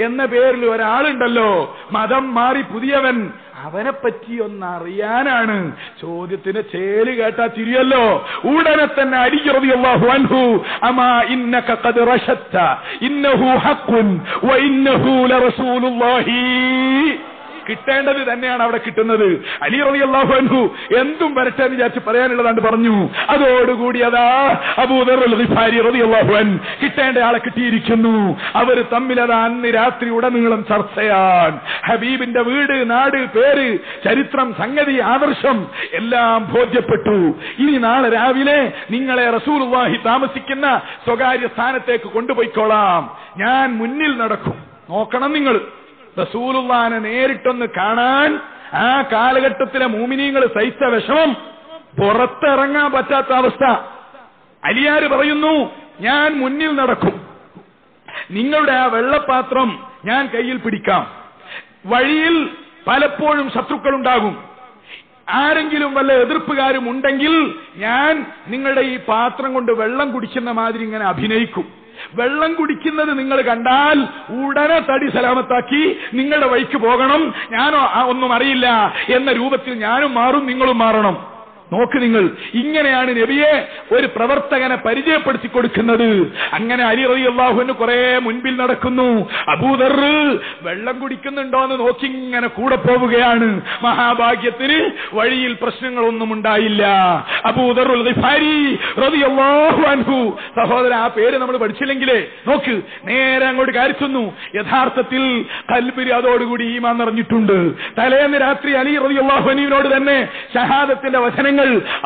എന്ന പേരിൽ ഒരാളുണ്ടല്ലോ, മതം മാറി പുതിയവൻ, അവനെ പറ്റി ഒന്നറിയാനാണ്. ചോദ്യത്തിന് ചേല് കേട്ടാ തിരിയല്ലോ. ഉടനെ തന്നെ അലി റളിയല്ലാഹു അൻഹു, അമാ ഇന്നക ഖദ് റശദ്ത ഇന്നഹു ഹഖ്ഖുൻ വ ഇന്നഹു ലറസൂലുള്ളാഹി. കിട്ടേണ്ടത് തന്നെയാണ് അവിടെ കിട്ടുന്നത്. അലി റളിയല്ലാഹു അൻഹു എന്തും വരട്ടെ എന്ന് വിചാരിച്ച് പറയാനുള്ളതാണ് പറഞ്ഞു. അതോടുകൂടി അതാ അബൂദർ ഗിഫാരി റളിയല്ലാഹു അൻഹു കിട്ടേണ്ട ആളെ കിട്ടിയിരിക്കുന്നു. അവർ തമ്മിൽ അതാ അന്ന് രാത്രി ഉടനീളം ചർച്ചയാൻ. ഹബീബിന്റെ വീട്, നാട്, പേര്, ചരിത്രം, സംഗതി, ആദർശം എല്ലാം ബോധ്യപ്പെട്ടു. ഇനി നാളെ രാവിലെ നിങ്ങളെ റസൂലുള്ളാഹി താമസിക്കുന്ന സ്വകാര്യ സ്ഥാനത്തേക്ക് കൊണ്ടുപോയിക്കോളാം, ഞാൻ മുന്നിൽ നടക്കും. നോക്കണം നിങ്ങൾ, റസൂലുള്ളാഹിനെ നേരിട്ടൊന്ന് കാണാൻ ആ കാലഘട്ടത്തിലെ മുഅ്മിനീങ്ങൾ സഹിച്ച വിഷമം, പുറത്തിറങ്ങാൻ പറ്റാത്ത അവസ്ഥ. അലിയാർ പറയുന്നു, ഞാൻ മുന്നിൽ നടക്കും, നിങ്ങളുടെ ആ വെള്ളപ്പാത്രം ഞാൻ കയ്യിൽ പിടിക്കാം. വഴിയിൽ പലപ്പോഴും ശത്രുക്കളുണ്ടാകും, ആരെങ്കിലും വല്ല എതിർപ്പുകാരും ഉണ്ടെങ്കിൽ ഞാൻ നിങ്ങളുടെ ഈ പാത്രം കൊണ്ട് വെള്ളം കുടിക്കുന്ന മാതിരി ഇങ്ങനെ അഭിനയിക്കും. വെള്ളം കുടിക്കുന്നത് നിങ്ങൾ കണ്ടാൽ ഉടനെ തടി സലാമത്താക്കി നിങ്ങളുടെ വഴിക്ക് പോകണം, ഞാനോ ഒന്നും അറിയില്ല എന്ന രൂപത്തിൽ ഞാനും മാറും, നിങ്ങളും മാറണം. നോക്ക് നിങ്ങൾ, ഇങ്ങനെയാണ് നബിയെ ഒരു പ്രവർത്തകനെ പരിചയപ്പെടുത്തി കൊടുക്കുന്നത്. അങ്ങനെ അലി റളിയല്ലാഹു അൻഹു കുറെ മുൻപിൽ നടക്കുന്നു. അബൂദർ വെള്ളം കുടിക്കുന്നുണ്ടോ എന്ന് നോക്കി ഇങ്ങനെ കൂടെ പോവുകയാണ്. മഹാഭാഗ്യത്തിന് വഴിയിൽ പ്രശ്നങ്ങളൊന്നും ഉണ്ടായില്ല. അബൂദർ ഗിഫാരി റളിയല്ലാഹു അൻഹു, സഹോദര ആ പേര് നമ്മൾ പഠിച്ചില്ലെങ്കിലേ നോക്ക്, നേരെ അങ്ങോട്ട് കാരിച്ചുന്നു. യഥാർത്ഥത്തിൽ ഖൽബിൽ അതോടുകൂടി ഈമാൻ നിറഞ്ഞിട്ടുണ്ട്. തലേന്ന് രാത്രി അലി റളിയല്ലാഹു അൻഹുവിനോട് തന്നെ ഷഹാദത്തിന്റെ വചനങ്ങൾ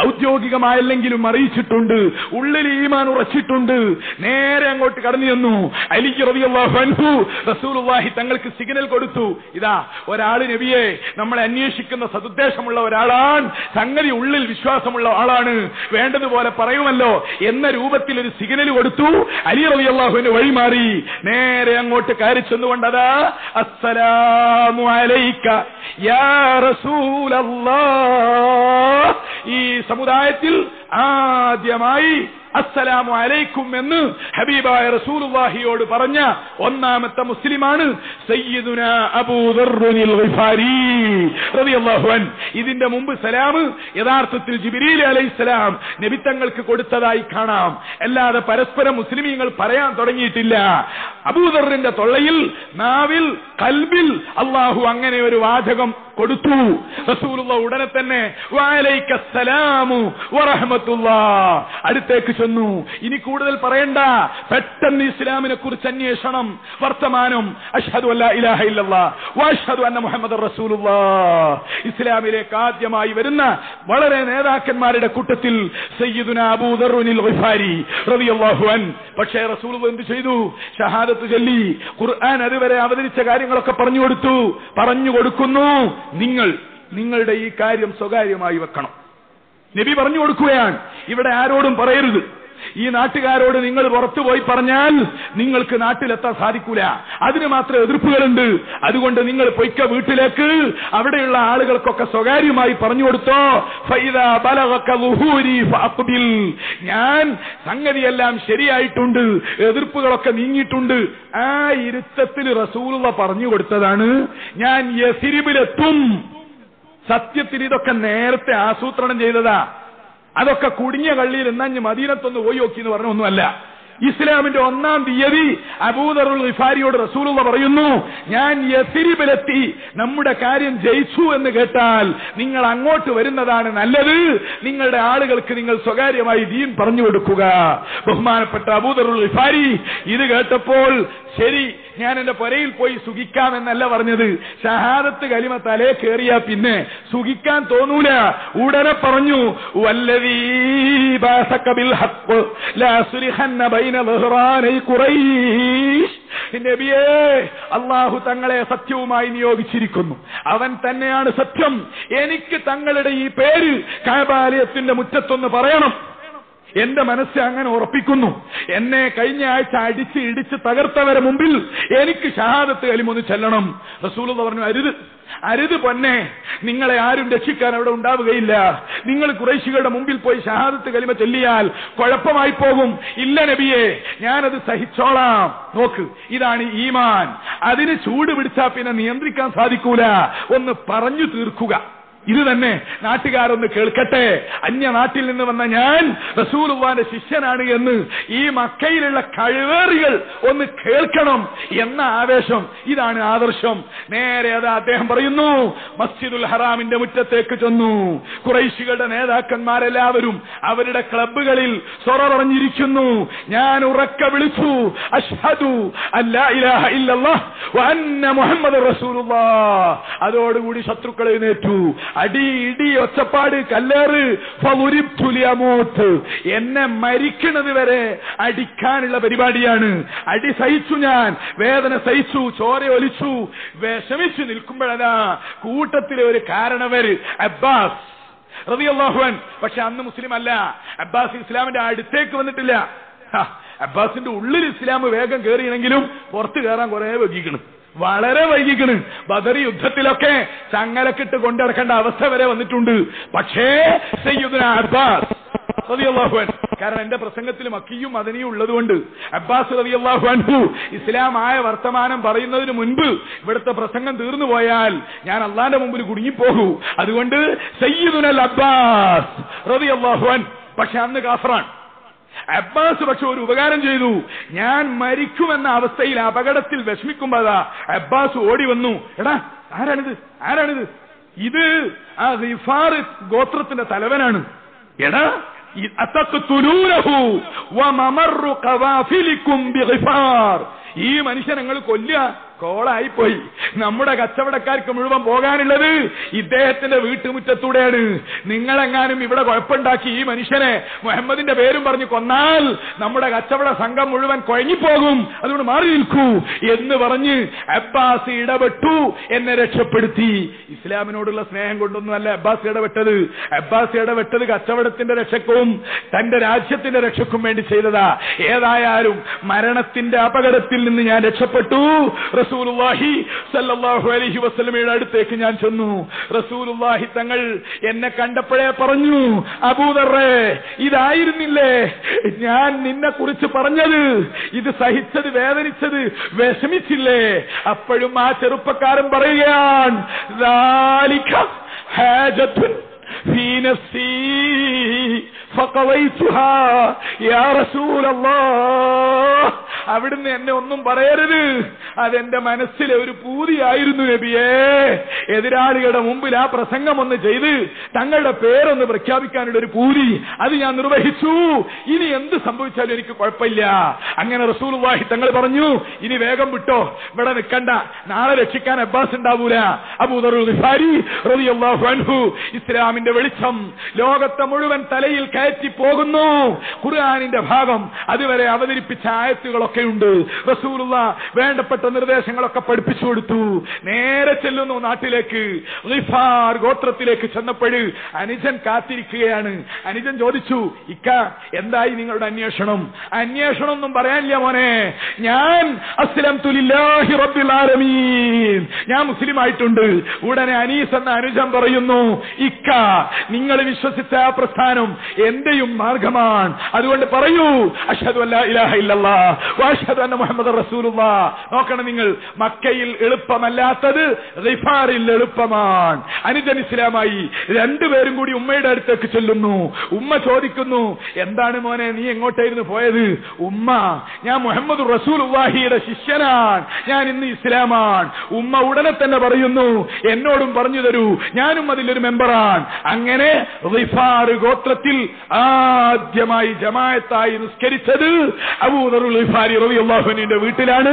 ഔദ്യോഗികമായല്ലെങ്കിലും അറിയിച്ചിട്ടുണ്ട്, ഉള്ളിൽ ഈമാൻ ഉറച്ചിട്ടുണ്ട്. നേരെ അങ്ങോട്ട് കടന്നു ചെന്നു. അലി റളിയല്ലാഹു അൻഹു റസൂലുള്ളാഹി തങ്ങൾക്ക് സിഗ്നൽ കൊടുത്തു, ഇതാ ഒരാള് നബിയെ നമ്മളെ അന്വേഷിക്കുന്ന സദുദ്ദേശമുള്ള ഒരാളാണ്, സംഗതി ഉള്ളിൽ വിശ്വാസമുള്ള ആളാണ്, വേണ്ടതുപോലെ പറയുമല്ലോ എന്ന രൂപത്തിൽ ഒരു സിഗ്നൽ കൊടുത്തു. അലി റളിയല്ലാഹു അൻഹു വഴിമാറി നേരെ അങ്ങോട്ട് കയറി ചെന്നുകൊണ്ടതാ, അസ്സലാമു അലൈക യാ റസൂലല്ലാഹ്. ഈ സമുദായത്തിൽ ആദ്യമായി അസ്സലാമു അലൈക്കും എന്ന് ഹബീബായ റസൂലുള്ളാഹിയോട് പറഞ്ഞ ഒന്നാമത്തെ മുസ്ലിമാണ് സയ്യിദുനാ അബൂദർറുൽ ഗിഫാരി റളിയല്ലാഹു അൻഹു. ഇതിന്റെ മുമ്പ് സലാം യഥാർത്ഥത്തിൽ ജിബ്രീൽ അലൈഹിസ്സലാം നബി തങ്ങൾക്ക് കൊടുത്തതായി കാണാം, അല്ലാതെ പരസ്പരം മുസ്ലിമീങ്ങൾ പറയാൻ തുടങ്ങിയിട്ടില്ല. അബൂദറിന്റെ തൊള്ളയിൽ, നാവിൽ, ഖൽബിൽ അല്ലാഹു അങ്ങനെ ഒരു വാചകം കൊടുത്തു. റസൂലുള്ളാഹി ഉടനെ തന്നെ വഅലൈക്കസ്സലാമു വറഹ്മത്തുള്ളാഹ് അടുത്തേക്ക് ചെന്നു. ഇനി കൂടുതൽ പറയണ്ട, പെട്ടെന്ന് ഇസ്ലാമിനെ കുറിച്ച് അന്വേഷണം, വർത്തമാനം, അഷ്ഹദു അല്ലാ ഇലാഹ ഇല്ലല്ലാഹ് വഅഷ്ഹദു അന്ന മുഹമ്മദർ റസൂലുള്ളാഹ്. ഇസ്ലാമിലേക്ക് ആദ്യമായി വരുന്ന വളരെ നേതാക്കന്മാരുടെ കൂട്ടത്തിൽ സയ്യിദുനാ അബൂദർറുൽ ഗിഫാരി റളിയല്ലാഹു അൻഹു. പക്ഷേ റസൂലുള്ളാഹി എന്ത് ചെയ്തു? ഷഹാദത്ത് ചൊല്ലി, ഖുർആൻ അതുവരെ അവതരിച്ച കാര്യങ്ങളൊക്കെ പറഞ്ഞു കൊടുക്കുന്നു. നിങ്ങളുടെ ഈ കാര്യം സ്വകാര്യമായി വെക്കണം. നബി പറഞ്ഞു കൊടുക്കുകയാണ്, ഇവിടെ ആരോടും പറയരുത്. ഈ നാട്ടുകാരോട് നിങ്ങൾ പുറത്തുപോയി പറഞ്ഞാൽ നിങ്ങൾക്ക് നാട്ടിലെത്താൻ സാധിക്കൂല, അതിന് മാത്രം എതിർപ്പുകളുണ്ട്. അതുകൊണ്ട് നിങ്ങൾ പൊയ്ക്ക വീട്ടിലേക്ക്, അവിടെയുള്ള ആളുകൾക്കൊക്കെ സ്വകാര്യമായി പറഞ്ഞു കൊടുത്തോ. ഫൈദാ ബലഗക ളുഹൂരി ഫഅഖ്ബിൽ. ഞാൻ സംഗതിയെല്ലാം ശരിയായിട്ടുണ്ട്, എതിർപ്പുകളൊക്കെ നീങ്ങിയിട്ടുണ്ട്. ആ ഇരുത്തത്തിൽ റസൂലുള്ളാഹി പറഞ്ഞു കൊടുത്തതാണ്, ഞാൻ യസ്രിബിലെത്തും. സത്യത്തിൽ ഇതൊക്കെ നേരത്തെ ആസൂത്രണം ചെയ്തതാ. അതൊക്കെ കുടുങ്ങിയ കള്ളിയിൽ എന്നാഞ്ഞ് മദീനത്തൊന്ന് പോയി നോക്കി എന്ന് പറഞ്ഞ ഒന്നുമല്ല. ഇസ്ലാമിന്റെ 1-ാം തീയതി അബൂദറുൽ ഗിഫാരിയോട് റസൂലുള്ളാഹി പറയുന്നു, ഞാൻ യസ്രിബിലെത്തി, നമ്മുടെ കാര്യം ജയിച്ചു എന്ന് കേട്ടാൽ നിങ്ങൾ അങ്ങോട്ട് വരുന്നതാണ് നല്ലത്, നിങ്ങളുടെ ആളുകൾക്ക് നിങ്ങൾ സ്വകാര്യമായി ദീൻ പറഞ്ഞു കൊടുക്കുക. ബഹുമാനപ്പെട്ട അബൂദറുൽ ഗിഫാരി ഇത് കേട്ടപ്പോൾ, ശരി, ഞാൻ എന്റെ പുരയിൽ പോയി സുഖിക്കാമെന്നല്ല പറഞ്ഞത്. ഷഹാദത്ത് കലിമ തലേ കേറിയാ പിന്നെ സുഖിക്കാൻ തോന്നൂല. ഉടനെ പറഞ്ഞു, വല്ലദീ ബഅസക ബിൽ ഹഖ് ലാ സുരിഹന്ന ബൈന ളുഹ്റാനൈ ഖുറൈശ്. നബിയേ, അല്ലാഹു തങ്ങളെ സത്യവുമായി നിയോഗിച്ചിരിക്കുന്നു, അവൻ തന്നെയാണ് സത്യം. എനിക്ക് തങ്ങളുടെ ഈ പേര് കഅബാലയത്തിന്റെ മുറ്റത്തൊന്ന് പറയണം. എന്റെ മനസ്സ് അങ്ങനെ ഉറപ്പിക്കുന്നു. എന്നെ കഴിഞ്ഞ ആഴ്ച അടിച്ച് ഇടിച്ച് തകർത്തവരെ മുമ്പിൽ എനിക്ക് ഷഹാദത്ത് കലിമൊന്ന് ചെല്ലണം. റസൂലുള്ളാഹി പറഞ്ഞു, അരുത് പൊന്നെ, നിങ്ങളെ ആരും രക്ഷിക്കാൻ അവിടെ ഉണ്ടാവുകയില്ല. നിങ്ങൾ ഖുറൈശികളുടെ മുമ്പിൽ പോയി ഷഹാദത്ത് കലിമ ചൊല്ലിയാൽ കുഴപ്പമായി പോകും. ഇല്ല നബിയെ, ഞാനത് സഹിച്ചോളാം. നോക്ക്, ഇതാണ് ഈമാൻ. അതിന് ചൂട് പിടിച്ചാൽ പിന്നെ നിയന്ത്രിക്കാൻ സാധിക്കൂല. ഒന്ന് പറഞ്ഞു തീർക്കുക. ഇത് തന്നെ നാട്ടുകാരൊന്ന് കേൾക്കട്ടെ. അന്യ നാട്ടിൽ നിന്ന് വന്ന ഞാൻ റസൂലുള്ളാഹിന്റെ ശിഷ്യനാണ് എന്ന് ഈ മക്കയിലുള്ള കഴിവേറികൾ ഒന്ന് കേൾക്കണം എന്ന ആവേശം, ഇതാണ് ആദർശം. നേരെ അത് അദ്ദേഹം പറയുന്നു, മസ്ജിദുൽ ഹറാമിന്റെ മുറ്റത്തേക്ക് ചെന്നു. ഖുറൈശികളുടെ നേതാക്കന്മാരെല്ലാവരും അവരുടെ ക്ലബ്ബുകളിൽ സൊറ പറഞ്ഞിരിക്കുന്നു. ഞാൻ ഉറക്കെ വിളിച്ചു, അശ്ഹദു അല്ലാ ഇലാഹ ഇല്ലല്ലാഹ് വ അന്ന മുഹമ്മദുർ റസൂലുള്ളാഹ്. അതോടുകൂടി ശത്രുക്കൾ എഴുന്നേറ്റു. അടി, ഇടി, ഒച്ചപ്പാട്, കല്ലേറ്. ഫളുരിബ്തു ലിയമൂത്ത്. എന്നെ മരിക്കുന്നത് വരെ അടിക്കാനുള്ള പരിപാടിയാണ്. അടി സഹിച്ചു, ഞാൻ വേദന സഹിച്ചു, ചോര ഒലിച്ചു, വിഷമിച്ചു നിൽക്കുമ്പോഴതാ കൂട്ടത്തിലെ ഒരു കാരണവര് അബ്ബാസ് റളിയല്ലാഹു അൻഹു. പക്ഷെ അന്ന് മുസ്ലിം അല്ല. അബ്ബാസ് ഇസ്ലാമിന്റെ അടുത്തേക്ക് വന്നിട്ടില്ല. അബ്ബാസിന്റെ ഉള്ളിൽ ഇസ്ലാം വേഗം കയറിയെങ്കിലും പുറത്ത് കയറാൻ കുറെ വൈകിക്കണം, വളരെ വൈകിക്കണ്. ബദർ യുദ്ധത്തിലൊക്കെ ചങ്ങലക്കിട്ട് കൊണ്ടിറക്കേണ്ട അവസ്ഥ വരെ വന്നിട്ടുണ്ട്. പക്ഷേ സയ്യിദുനാ അബ്ബാസ് റളിയല്ലാഹു അൻഹു, കാരണം എന്റെ പ്രസംഗത്തിൽ മക്കിയും മദനിയും ഉള്ളതുകൊണ്ട് അബ്ബാസ് റളിയല്ലാഹു അൻഹു ഇസ്ലാം ആയ വർത്തമാനം പറയുന്നതിന് മുൻപ് ഇവിടുത്തെ പ്രസംഗം തീർന്നു പോയാൽ ഞാൻ അള്ളാന്റെ മുമ്പിൽ കുടുങ്ങിപ്പോകൂ. അതുകൊണ്ട് സയ്യിദുനൽ അബ്ബാസ് റളിയല്ലാഹു അൻഹു. പക്ഷെ അന്ന് കാഫറാണ് അബ്ബാസ്. പക്ഷെ ഒരു ഉപകാരം ചെയ്തു. ഞാൻ മരിക്കുമെന്ന അവസ്ഥയിൽ അപകടത്തിൽ വിഷമിക്കുമ്പോഴാ അബ്ബാസ് ഓടി വന്നു. എടാ, ആരാണിത്? ഇത് ആ ഗിഫാർ ഗോത്രത്തിന്റെ തലവനാണ്. എടാ, അത്തഖ്തുലൂനഹു വമമറു ഖവാഫിലികും ബിഗിഫാർ. ഈ മനുഷ്യൻ നിങ്ങൾ കൊല്ലുക, കോളായിപ്പോയി. നമ്മുടെ കച്ചവടക്കാർക്ക് മുഴുവൻ പോകാനുള്ളത് ഇദ്ദേഹത്തിന്റെ വീട്ടുമുറ്റത്തൂടെയാണ്. നിങ്ങളെങ്ങാനും ഇവിടെ കുഴപ്പമുണ്ടാക്കി ഈ മനുഷ്യനെ മുഹമ്മദിന്റെ പേരും പറഞ്ഞ് കൊന്നാൽ നമ്മുടെ കച്ചവട സംഘം മുഴുവൻ കുഴങ്ങിപ്പോകും. അതുകൊണ്ട് മാറി നിൽക്കൂ എന്ന് പറഞ്ഞ് അബ്ബാസ് ഇടപെട്ടു, എന്നെ രക്ഷപ്പെടുത്തി. ഇസ്ലാമിനോടുള്ള സ്നേഹം കൊണ്ടൊന്നുമല്ല അബ്ബാസ് ഇടപെട്ടത്. അബ്ബാസ് ഇടപെട്ടത് കച്ചവടത്തിന്റെ രക്ഷക്കും തന്റെ രാജ്യത്തിന്റെ രക്ഷക്കും വേണ്ടി ചെയ്തതാ. ഏതായാലും മരണത്തിന്റെ അപകടത്തിൽ നിന്ന് ഞാൻ രക്ഷപ്പെട്ടു. റസൂലുള്ളാഹി സല്ലല്ലാഹു അലൈഹി വസല്ലമയുടെ അടുത്തേക്ക് ഞാൻ ചെന്നു. റസൂലുള്ളാഹി തങ്ങൾ എന്നെ കണ്ടപ്പോഴേ പറഞ്ഞു, അബൂദർറേ, ഇതായിരുന്നില്ലേ ഞാൻ നിന്നെ കുറിച്ച് പറഞ്ഞത്? ഇത് സഹിച്ചത്, വേദനിച്ചത്, വിഷമിച്ചില്ലേ? അപ്പോഴും ആ ചെറുപ്പക്കാരൻ പറയുകയാണ്, ദാലിക ഹാജത്തുൻ ഫീ നഫ്സി ഫഖവൈതുഹാ യാ റസൂലല്ലാഹ്. അവിടുന്ന് എന്നെ ഒന്നും പറയരുത്, അതെന്റെ മനസ്സിലെ ഒരു പൂതിയായിരുന്നു നബിയേ. എതിരാളികളുടെ മുമ്പിൽ ആ പ്രസംഗം ഒന്ന് ചെയ്ത് തങ്ങളുടെ പേരൊന്ന് പ്രഖ്യാപിക്കാനുള്ള ഒരു പൂതി, അത് ഞാൻ നിർവഹിച്ചു. ഇനി എന്ത് സംഭവിച്ചാലും എനിക്ക് കുഴപ്പമില്ല. അങ്ങനെ റസൂലുള്ളാഹി തങ്ങൾ പറഞ്ഞു, ഇനി വേഗം വിട്ടോ, ഇവിടെ നിൽക്കണ്ട, നാളെ രക്ഷിക്കാൻ അബ്ബാസ് ഉണ്ടാവൂല. അബൂദറുൽ ഗിഫാരി റളിയല്ലാഹു അൻഹു. ഇസ്ലാമിന്റെ വെളിച്ചം ലോകത്തെ മുഴുവൻ തലയിൽ കയറ്റി പോകുന്നു. ഖുർആനിന്റെ ഭാഗം അതുവരെ അവതരിപ്പിച്ച ആയത്തുകളൊക്കെ ഉണ്ട്. റസൂലുള്ളാഹി വേണ്ടപ്പെട്ട നിർദ്ദേശങ്ങളൊക്കെ പഠിപ്പിച്ചു കൊടുത്തു. നേരെ ചെല്ലുന്നു നാട്ടിലേക്ക്. ഗിഫാർ ഗോത്രത്തിലേക്ക് ചെന്നപ്പോൾ അനുജൻ കാത്തിരിക്കുകയാണ്. അനുജൻ ചോദിച്ചു, ഇക്ക, എന്തായി നിങ്ങളുടെ അന്വേഷണം? അന്വേഷണം ഒന്നും പറയാനില്ല മോനെ, ഞാൻ അസ്ലംതു ലില്ലാഹി റബ്ബിൽ ആലമീൻ, ഞാൻ മുസ്ലിം ആയിട്ടുണ്ട്. ഉടനെ അനീസ് എന്ന അനുജൻ പറയുന്നു, ഇക്ക, നിങ്ങൾ വിശ്വസിച്ച ആ പ്രസ്ഥാനം എന്റെയും മാർഗമാണ്. അതുകൊണ്ട് പറയൂ, അഷ്ഹദു അല്ലാ ഇലാഹ ഇല്ലല്ലാഹ് വ വഅശ്ഹദു അന്ന മുഹമ്മദൻ റസൂലുള്ളാഹ്. നോക്കണം നിങ്ങൾ, മക്കയിൽ എളുപ്പമല്ലാത്തത് ഗിഫാറിൽ എളുപ്പമാണ്. അനുജൻ ഇസ്ലാമായി. രണ്ടുപേരും കൂടി ഉമ്മയുടെ അടുത്തേക്ക് ചെല്ലുന്നു. ഉമ്മ ചോദിക്കുന്നു, എന്താണ് മോനെ നീ എങ്ങോട്ടായിരുന്നു പോയത്? ഉമ്മ, ഞാൻ മുഹമ്മദ് റസൂലുള്ളാഹിയുടെ ശിഷ്യനാണ്, ഞാൻ ഇന്ന് ഇസ്ലാമാണ്. ഉമ്മ ഉടനെ തന്നെ പറയുന്നു, എന്നോടും പറഞ്ഞു തരൂ, ഞാനും അതിലൊരു മെമ്പറാണ്. അങ്ങനെ ഗിഫാർ ഗോത്രത്തിൽ ആദ്യമായി ജമാഅത്തായി നിസ്കരിച്ചത് അബൂദർ ഗിഫാരി റളിയല്ലാഹു അൻഹുവിന്റെ വീട്ടിലാണ്.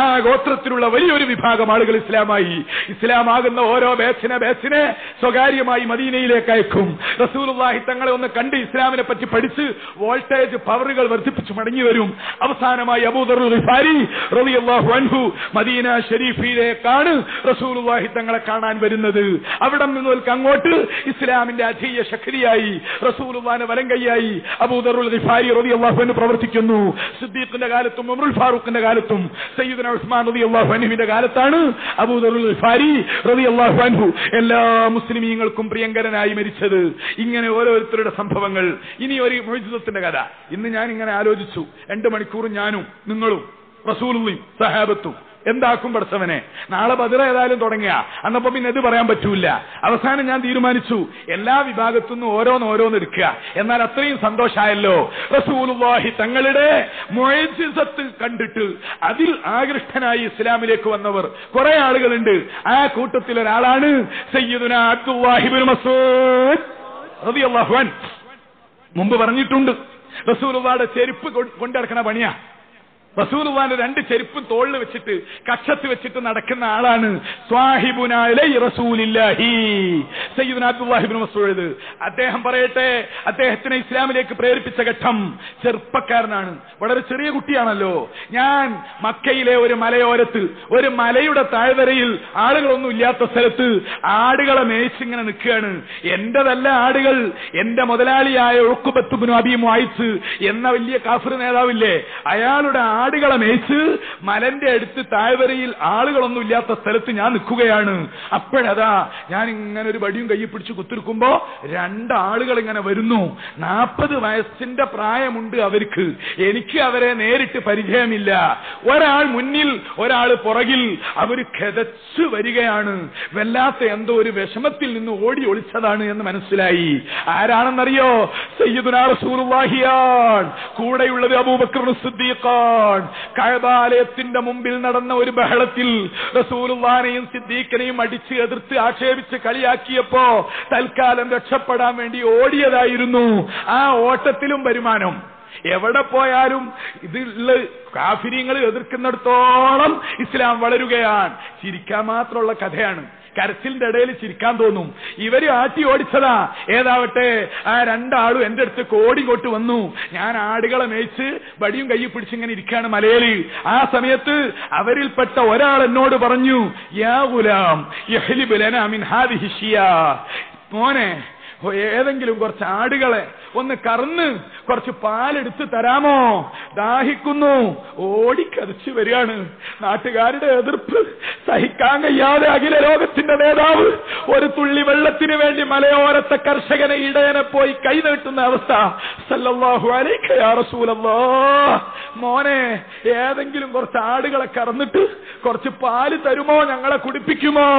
ആ ഗോത്രത്തിലുള്ള വലിയൊരു വിഭാഗം ആളുകൾ ഇസ്ലാമായി. ഇസ്ലാമാകുന്ന ഓരോ ബാച്ചിനെ സ്വകാര്യമായി മദീനയിലേക്ക് അയക്കും. റസൂലുള്ളാഹി തങ്ങളെ ഒന്ന് കണ്ട് ഇസ്ലാമിനെ പറ്റി പഠിച്ച് വോൾട്ടേജ് പവറുകൾ വർദ്ധിപ്പിച്ച് മടങ്ങി വരും. അവസാനമായി അബൂദർ ഗിഫാരി റളിയല്ലാഹു അൻഹു മദീന ഷരീഫിലേക്കാണ് റസൂലുള്ളാഹി തങ്ങളെ കാണാൻ വരുന്നത്. അവിടെ നിന്നൊക്കെ അങ്ങോട്ട് ഇസ്ലാമിന്റെ അജയ്യ ശക്തിയായി റസൂലുള്ളാഹിന്റെ വലം കൈയായി അബൂദർ ഗിഫാരി റളിയല്ലാഹു അൻഹു പ്രവർത്തിക്കുന്നു. സിദ്ദീഖിന്റെ കാലത്തും ഉമറുൽ ഫാറൂഖിന്റെ കാലത്തും സയ്യിദുനാ ഉസ്മാൻ റളിയല്ലാഹു അൻഹുവിന്റെ കാലത്താണ് അബൂദർ ഗിഫാരി റളിയല്ലാഹു അൻഹു എല്ലാ മുസ്ലിമീങ്ങൾക്കും പ്രിയങ്കരനായി മരിച്ചത്. ഇങ്ങനെ ഓരോരുത്തരുടെ സംഭവങ്ങൾ. ഇനി ഒരു മുഅ്ജിസത്തിന്റെ കഥ. ഇന്ന് ഞാൻ ഇങ്ങനെ ആലോചിച്ചു, 2 മണിക്കൂർ ഞാനും നിങ്ങളും റസൂലുള്ളാഹിയും സഹാബത്തും എന്താക്കും പഠിച്ചവനെ. നാളെ ബദർ ഏതായാലും തുടങ്ങിയ അന്നപ്പോ പിന്നെ ഇത് പറയാൻ പറ്റൂല. അവസാനം ഞാൻ തീരുമാനിച്ചു, എല്ലാ വിഭാഗത്തുനിന്നും ഓരോന്ന് എടുക്കുക. എന്നാൽ അത്രയും സന്തോഷമായല്ലോ. റസൂലുള്ളാഹി തങ്ങളുടെ മുഅ്ജിസത്ത് കണ്ടിട്ട് അതിൽ ആകൃഷ്ടനായി ഇസ്ലാമിലേക്ക് വന്നവർ കുറെ ആളുകളുണ്ട്. ആ കൂട്ടത്തിൽ ഒരാളാണ് സയ്യിദുനാ അബ്ദുല്ലാഹി ഇബ്നു മസ്ഊദ് റളിയല്ലാഹു അൻഹു. മുമ്പ് പറഞ്ഞിട്ടുണ്ട്, റസൂലുള്ളാഹിയുടെ ചെരുപ്പ് കൊണ്ടിറക്കണ പണിയാ. റസൂലുള്ളാഹിന്റെ 2 ചെരുപ്പും തോളിൽ വെച്ചിട്ട് കക്ഷത്ത് വെച്ചിട്ട് നടക്കുന്ന ആളാണ് സ്വാഹിബുനാ ഇലൈ റസൂലില്ലാഹി സയ്യിദുനാ അബ്ദുല്ലാഹി ഇബ്നു മസ്ഊദ്. അദ്ദേഹം പറയട്ടെ, അദ്ദേഹത്തിനെ ഇസ്ലാമിലേക്ക് പ്രേരിപ്പിച്ച ഘട്ടം ചെറുപ്പക്കാരനാണ്, വളരെ ചെറിയ കുട്ടിയാണല്ലോ. ഞാൻ മക്കയിലെ ഒരു മലയോരത്ത്, ഒരു മലയുടെ താഴ്വരയിൽ ആളുകളൊന്നും ഇല്ലാത്ത സ്ഥലത്ത് ആടുകളെ മേയിച്ചിങ്ങനെ നിൽക്കുകയാണ്. എന്റേതല്ല ആടുകൾ, എന്റെ മുതലാളിയായ ഉഖ്ബത്ത് ഇബ്നു അബീ മുഅയ്ത്ത് എന്ന വലിയ കാഫിർ നേതാവില്ലേ, അയാളുടെ ആടുകളെ മേയിച്ച് മലന്റെ അടുത്ത് താഴ്വരയിൽ ആളുകളൊന്നും ഇല്ലാത്ത സ്ഥലത്ത് ഞാൻ നിൽക്കുകയാണ്. അപ്പോഴതാ ഞാൻ ഇങ്ങനെ ഒരു വടിയും കയ്യിൽ പിടിച്ച് കുത്തിരിക്കുമ്പോ 2 ആളുകൾ ഇങ്ങനെ വരുന്നു. 40 വയസ്സിന്റെ പ്രായമുണ്ട് അവർക്ക്. എനിക്ക് അവരെ നേരിട്ട് പരിചയമില്ല. ഒരാൾ മുന്നിൽ, ഒരാൾ പുറകിൽ. അവർ കിതച്ചു വരികയാണ്. വല്ലാത്ത എന്തോ ഒരു വിഷമത്തിൽ നിന്ന് ഓടി ഒളിച്ചതാണ് എന്ന് മനസ്സിലായി. ആരാണെന്നറിയോ? സയ്യിദുനാ റസൂലുള്ളാഹിയാണ്. കൂടെയുള്ളത് അബൂബക്കർ സിദ്ദീഖാണ്. കഅബാലയത്തിന്റെ മുമ്പിൽ നടന്ന ഒരു ബഹളത്തിൽ റസൂലുള്ളാഹിനെയും സിദ്ദീഖിനെയും അടിച്ച് എതിർത്ത് ആക്ഷേപിച്ച് കളിയാക്കിയപ്പോ തൽക്കാലം രക്ഷപ്പെടാൻ വേണ്ടി ഓടിയതായിരുന്നു. ആ ഓട്ടത്തിലും വരുമാനം. എവിടെ പോയാലും ഇതിലുള്ള കാഫിര്യങ്ങൾ എതിർക്കുന്നിടത്തോളം ഇസ്ലാം വളരുകയാണ്. ചിരിക്കാൻ മാത്രമുള്ള കഥയാണ്. കരച്ചിലിന്റെ ഇടയിൽ ചിരിക്കാൻ തോന്നും. ഇവര് ആട്ടി ഓടിച്ചതാ. ഏതാവട്ടെ, ആ 2 ആളും എന്റെ അടുത്ത് ഓടിങ്ങോട്ട് വന്നു. ഞാൻ ആടുകളെ മേയിച്ച് വടിയും കയ്യിൽ പിടിച്ചിങ്ങനെ ഇരിക്കുകയാണ് മലയിൽ. ആ സമയത്ത് അവരിൽപ്പെട്ട ഒരാൾ എന്നോട് പറഞ്ഞു, യാ ഗുലാം യഹ്ലിബ് ലനാ മിൻ ഹാദിഹി ഷിയാ, മോനെ ഏതെങ്കിലും കുറച്ച് ആടുകളെ ഒന്ന് കറന്ന് കുറച്ച് പാലെടുത്ത് തരാമോ? ദാഹിക്കുന്നു. ഓടിക്കരച്ചു വരികയാണ്. നാട്ടുകാരുടെ എതിർപ്പ് സഹിക്കാൻ കഴിയാതെ അഖില ലോകത്തിന്റെ നേതാവ് ഒരു തുള്ളി വെള്ളത്തിന് വേണ്ടി മലയോരത്തെ കർഷകനെ ഇടയനെ പോയി കൈ നീട്ടുന്ന അവസ്ഥ. സല്ലല്ലാഹു അലൈക യാ റസൂലല്ലാഹ്, മോനെ ഏതെങ്കിലും കുറച്ച് ആടുകളെ കറന്നിട്ട് കുറച്ച് പാല് തരുമോ? ഞങ്ങളെ കുടിപ്പിക്കുമോ?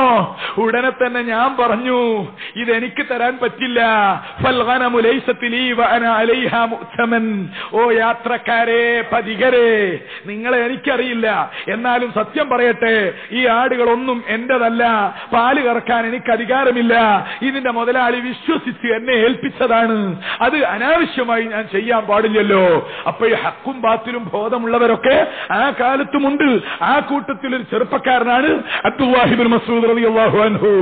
ഉടനെ തന്നെ ഞാൻ പറഞ്ഞു, ഇതെനിക്ക് തരാൻ പറ്റില്ല. ഫൽഗനമു ലൈസത് ലീ വഅന അലൈഹാ മുഅ്തമൻ. ഓ യാത്രക്കാരെ, പതികരെ, നിങ്ങളെ എനിക്കറിയില്ല, എന്നാലും സത്യം പറയട്ടെ, ഈ ആടുകളൊന്നും എന്റേതല്ല. പാല് കറക്കാൻ എനിക്ക് അധികാരമില്ല. ഇതിന്റെ മുതലാളി വിശ്വസിച്ച് എന്നെ ഏൽപ്പിച്ചതാണ്. അത് അനാവശ്യമായി ഞാൻ ചെയ്യാൻ പാടില്ലല്ലോ. അപ്പോൾ ഹക്കും ബാത്തിലും ബോധമുള്ളവരൊക്കെ ആ കാലത്തുമുണ്ട്. ആ കൂട്ടത്തിൽ ഒരു ചെറുപ്പക്കാരനാണ് അബ്ദുല്ലാഹി ഇബ്നു മസ്ഊദ് റളിയല്ലാഹു അൻഹു.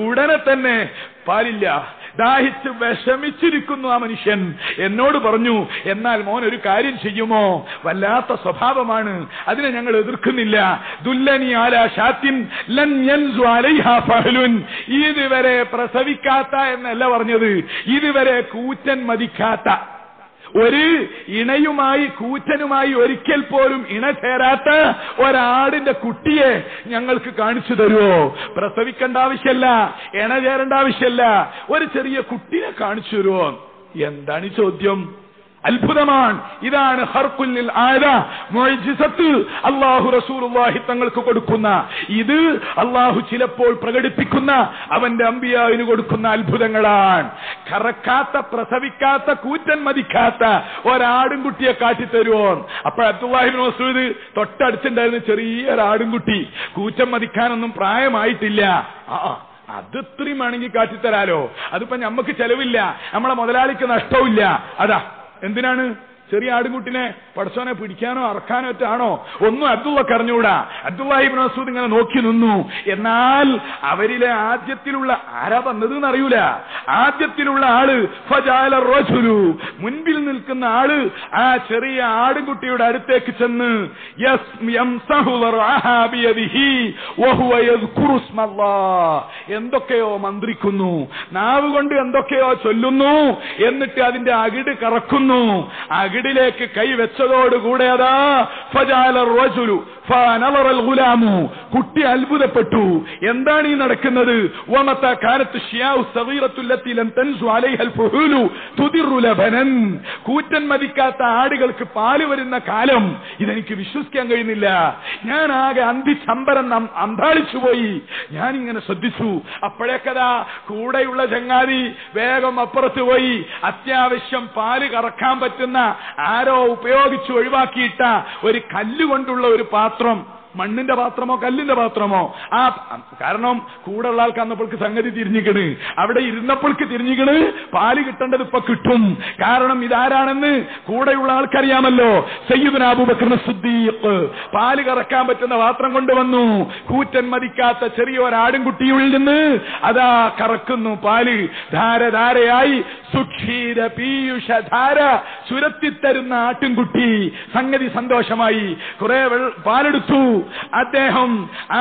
ഉടനെ തന്നെ പാലില്ല, ദാഹിച്ച് വിഷമിച്ചിരിക്കുന്നു ആ മനുഷ്യൻ. എന്നോട് പറഞ്ഞു, എന്നാൽ മോൻ ഒരു കാര്യം ചെയ്യുമോ? വല്ലാത്ത സ്വഭാവമാണ്, അതിനെ ഞങ്ങൾ എതിർക്കുന്നില്ല. ദുല്ലനി അലാ ഷാത്തിൻ ലൻ യൻസു അലൈഹാ ഫഹ്ലുൻ. ഇതുവരെ പ്രസവിക്കാത്ത എന്നല്ല പറഞ്ഞത്, ഇതുവരെ കൂറ്റൻ മതിക്കാത്ത, ഒരു ഇണയുമായി കൂറ്റനുമായി ഒരിക്കൽ പോലും ഇണ ചേരാത്ത ഒരാടിന്റെ കുട്ടിയെ ഞങ്ങൾക്ക് കാണിച്ചു തരുമോ? പ്രസവിക്കേണ്ട ആവശ്യമല്ല, ഇണ ചേരേണ്ട ആവശ്യമല്ല, ഒരു ചെറിയ കുട്ടിയെ കാണിച്ചു തരുമോ? എന്താണ് ഈ ചോദ്യം? അത്ഭുതമാണ്. ഇതാണ് ഖർഖുൽ ആദ, മുഅ്ജിസത്ത്. അല്ലാഹു റസൂലുള്ളാഹി തങ്ങൾക്ക് കൊടുക്കുന്ന, ഇത് അല്ലാഹു ചിലപ്പോൾ പ്രകടിപ്പിക്കുന്ന അവന്റെ അമ്പിയാവിന് കൊടുക്കുന്ന അത്ഭുതങ്ങളാണ്. കറക്കാത്ത, പ്രസവിക്കാത്ത, കൂറ്റൻ മതിക്കാത്ത ഒരാടും കുട്ടിയെ കാട്ടിത്തരുമോ? അപ്പോൾ അബ്ദുല്ലാഹി ഇബ്നു മസ്ഊദ് തൊട്ടടുത്തുണ്ടായിരുന്ന ചെറിയൊരാടുംകുട്ടി, കൂറ്റൻ മതിക്കാനൊന്നും പ്രായമായിട്ടില്ല. അത് ഇത്രയും വേണമെങ്കിൽ കാട്ടിത്തരാലോ. അതിപ്പോ ഞമ്മക്ക് ചെലവില്ല, നമ്മളെ മുതലാളിക്ക് നഷ്ടവുമില്ല. അതാ എന്തിനാണ് ചെറിയ ആടുകുട്ടിനെ പടച്ചോനെ പിടിക്കാനോ അറക്കാനോ ഒറ്റാണോ? ഒന്നും അബ്ദുള്ളക്ക് അറിഞ്ഞൂടാ. അബ്ദുല്ലാഹി ഇബ്നു മസ്ഊദ് ഇങ്ങനെ നോക്കി നിന്നു. എന്നാൽ അവരിലെ ആദ്യത്തിലുള്ള ആരാ വന്നത് എന്നറിയൂല. ആദ്യത്തിലുള്ള ആള് ഫജഅല റജുലു, മുൻപിൽ നിൽക്കുന്ന ആള് ആ ചെറിയ ആടുകുട്ടിയുടെ അടുത്തേക്ക് ചെന്ന് യംസഹു റഅഹാ ബിയദിഹി വഹുവ യദ്കുറു ഇസ്മല്ലാഹ്, എന്തൊക്കെയോ മന്ത്രിക്കുന്നു, നാവ് കൊണ്ട് എന്തൊക്കെയോ ചൊല്ലുന്നു, എന്നിട്ട് അതിന്റെ അകിട് കറക്കുന്നു. അകിടിലേക്ക് കൈവച്ചതോടുകൂടെ അതാ ഫജഅല റജുലു ഫനളറ അൽഗുലാമു, കുട്ടി അത്ഭുതപ്പെട്ടു. എന്താണ് ഈ നടക്കുന്നത്? വമത കാനത്ത് ശിയാഉ സഗീറത്തു ലത്തി ലം തൻസു അലൈഹ അൽഫുഹൂലു തുദിറു ലബനൻ, കൂറ്റൻ മതിക്കാത്ത ആടുകൾക്ക് പാല് വരുന്ന കാലം. ഇതെനിക്ക് വിശ്വസിക്കാൻ കഴിയുന്നില്ല. ഞാൻ ആകെ അന്തിച്ചമ്പരം അന്താളിച്ചു പോയി. ഞാനിങ്ങനെ ശ്രദ്ധിച്ചു. അപ്പോഴേക്കതാ കൂടെയുള്ള ചങ്ങാതി വേഗം അപ്പുറത്ത് പോയി അത്യാവശ്യം പാല് കറക്കാൻ പറ്റുന്ന ആരോ ഉപയോഗിച്ച് ഒഴിവാക്കിയിട്ട ഒരു കല്ലുകൊണ്ടുള്ള ഒരു പാത്രം, മണ്ണിന്റെ പാത്രമോ കല്ലിന്റെ പാത്രമോ, ആ കാരണം കൂടെ ഉള്ള ആൾക്ക് അന്നപ്പോൾക്ക് സംഗതി തിരിഞ്ഞിക്കണ്, അവിടെ ഇരുന്നപ്പോൾക്ക് തിരിഞ്ഞിക്കണ്, പാല് കിട്ടേണ്ടത് ഇപ്പൊ കിട്ടും. കാരണം ഇതാരാണെന്ന് കൂടെയുള്ള ആൾക്കറിയാമല്ലോ. സയ്യിദുനാ അബൂബക്കർ സിദ്ദീഖ് പാല് കറക്കാൻ പറ്റുന്ന പാത്രം കൊണ്ടുവന്നു. കൂറ്റൻ മതിക്കാത്ത ചെറിയൊരാടുംകുട്ടിയിൽ നിന്ന് അതാ കറക്കുന്നു പാല്. ധാരധാരയായി സുക്ഷീര പീയുഷധാര ചുരത്തിത്തരുന്ന ആട്ടിൻകുട്ടി. സംഗതി സന്തോഷമായി. കുറെ പാലെടുത്തു. അദ്ദേഹം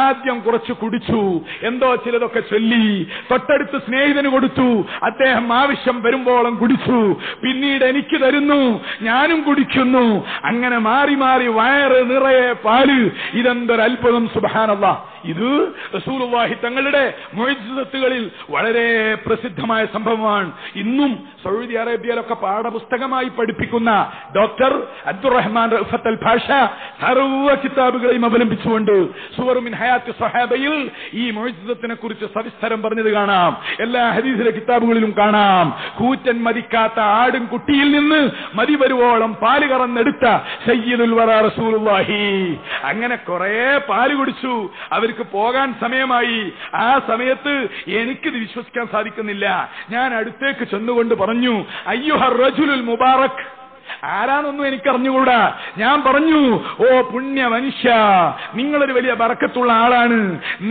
ആദ്യം കുറച്ച് കുടിച്ചു, എന്തോ ചിലതൊക്കെ ചൊല്ലി, തൊട്ടടുത്ത് സ്നേഹിതന് കൊടുത്തു. അദ്ദേഹം ആവശ്യം വരുമ്പോളം കുടിച്ചു. പിന്നീട് എനിക്ക് തരുന്നു, ഞാനും കുടിക്കുന്നു. അങ്ങനെ മാറി മാറി വയറ് നിറയെ പാല്. ഇതെന്തൊരു അത്ഭുതം! സുബ്ഹാനല്ലാഹ്. ഇത് റസൂലുള്ളാഹി തങ്ങളുടെ മുഅ്ജിസത്തുകളിൽ വളരെ പ്രസിദ്ധമായ സംഭവമാണ്. ഇന്നും സൗദി അറേബ്യയിലൊക്കെ പാഠപുസ്തകമായി പഠിപ്പിക്കുന്ന ഡോക്ടർ അബ്ദുറഹ്മാൻ റഫത്ത് അൽ ഭാഷ സർവ്വ കിതാബുകളെയും അവലംബിച്ചുകൊണ്ട് സുവറു മിൻ ഹയാത്തി സ്വഹാബയിൽ ഈ മുഅ്ജിസത്തിനെ കുറിച്ച് സവിസ്തരം പറഞ്ഞത് കാണാം. എല്ലാ ഹദീസിലെ കിതാബുകളിലും കാണാം. കൂറ്റൻ മതിക്കാത്ത ആടും കുട്ടിയിൽ നിന്ന് മതി വരുവോളം പാല് കറന്നെടുത്ത സയ്യിദുൽ വറ റസൂലുള്ളാഹി. അങ്ങനെ കുറെ പാല് കുടിച്ചു. അവർക്ക് പോകാൻ സമയമായി. ആ സമയത്ത് എനിക്കിത് വിശ്വസിക്കാൻ സാധിക്കുന്നില്ല. ഞാൻ അടുത്തേക്ക് ചെന്നുകൊണ്ട് പറഞ്ഞു, അയ്യുഹർ റജുലുൽ മുബാറക്. ആരാന്നൊന്നും എനിക്കറിഞ്ഞുകൂടാ. ഞാൻ പറഞ്ഞു, ഓ പുണ്യ മനുഷ്യ, നിങ്ങളൊരു വലിയ ബറക്കത്തുള്ള ആളാണ്.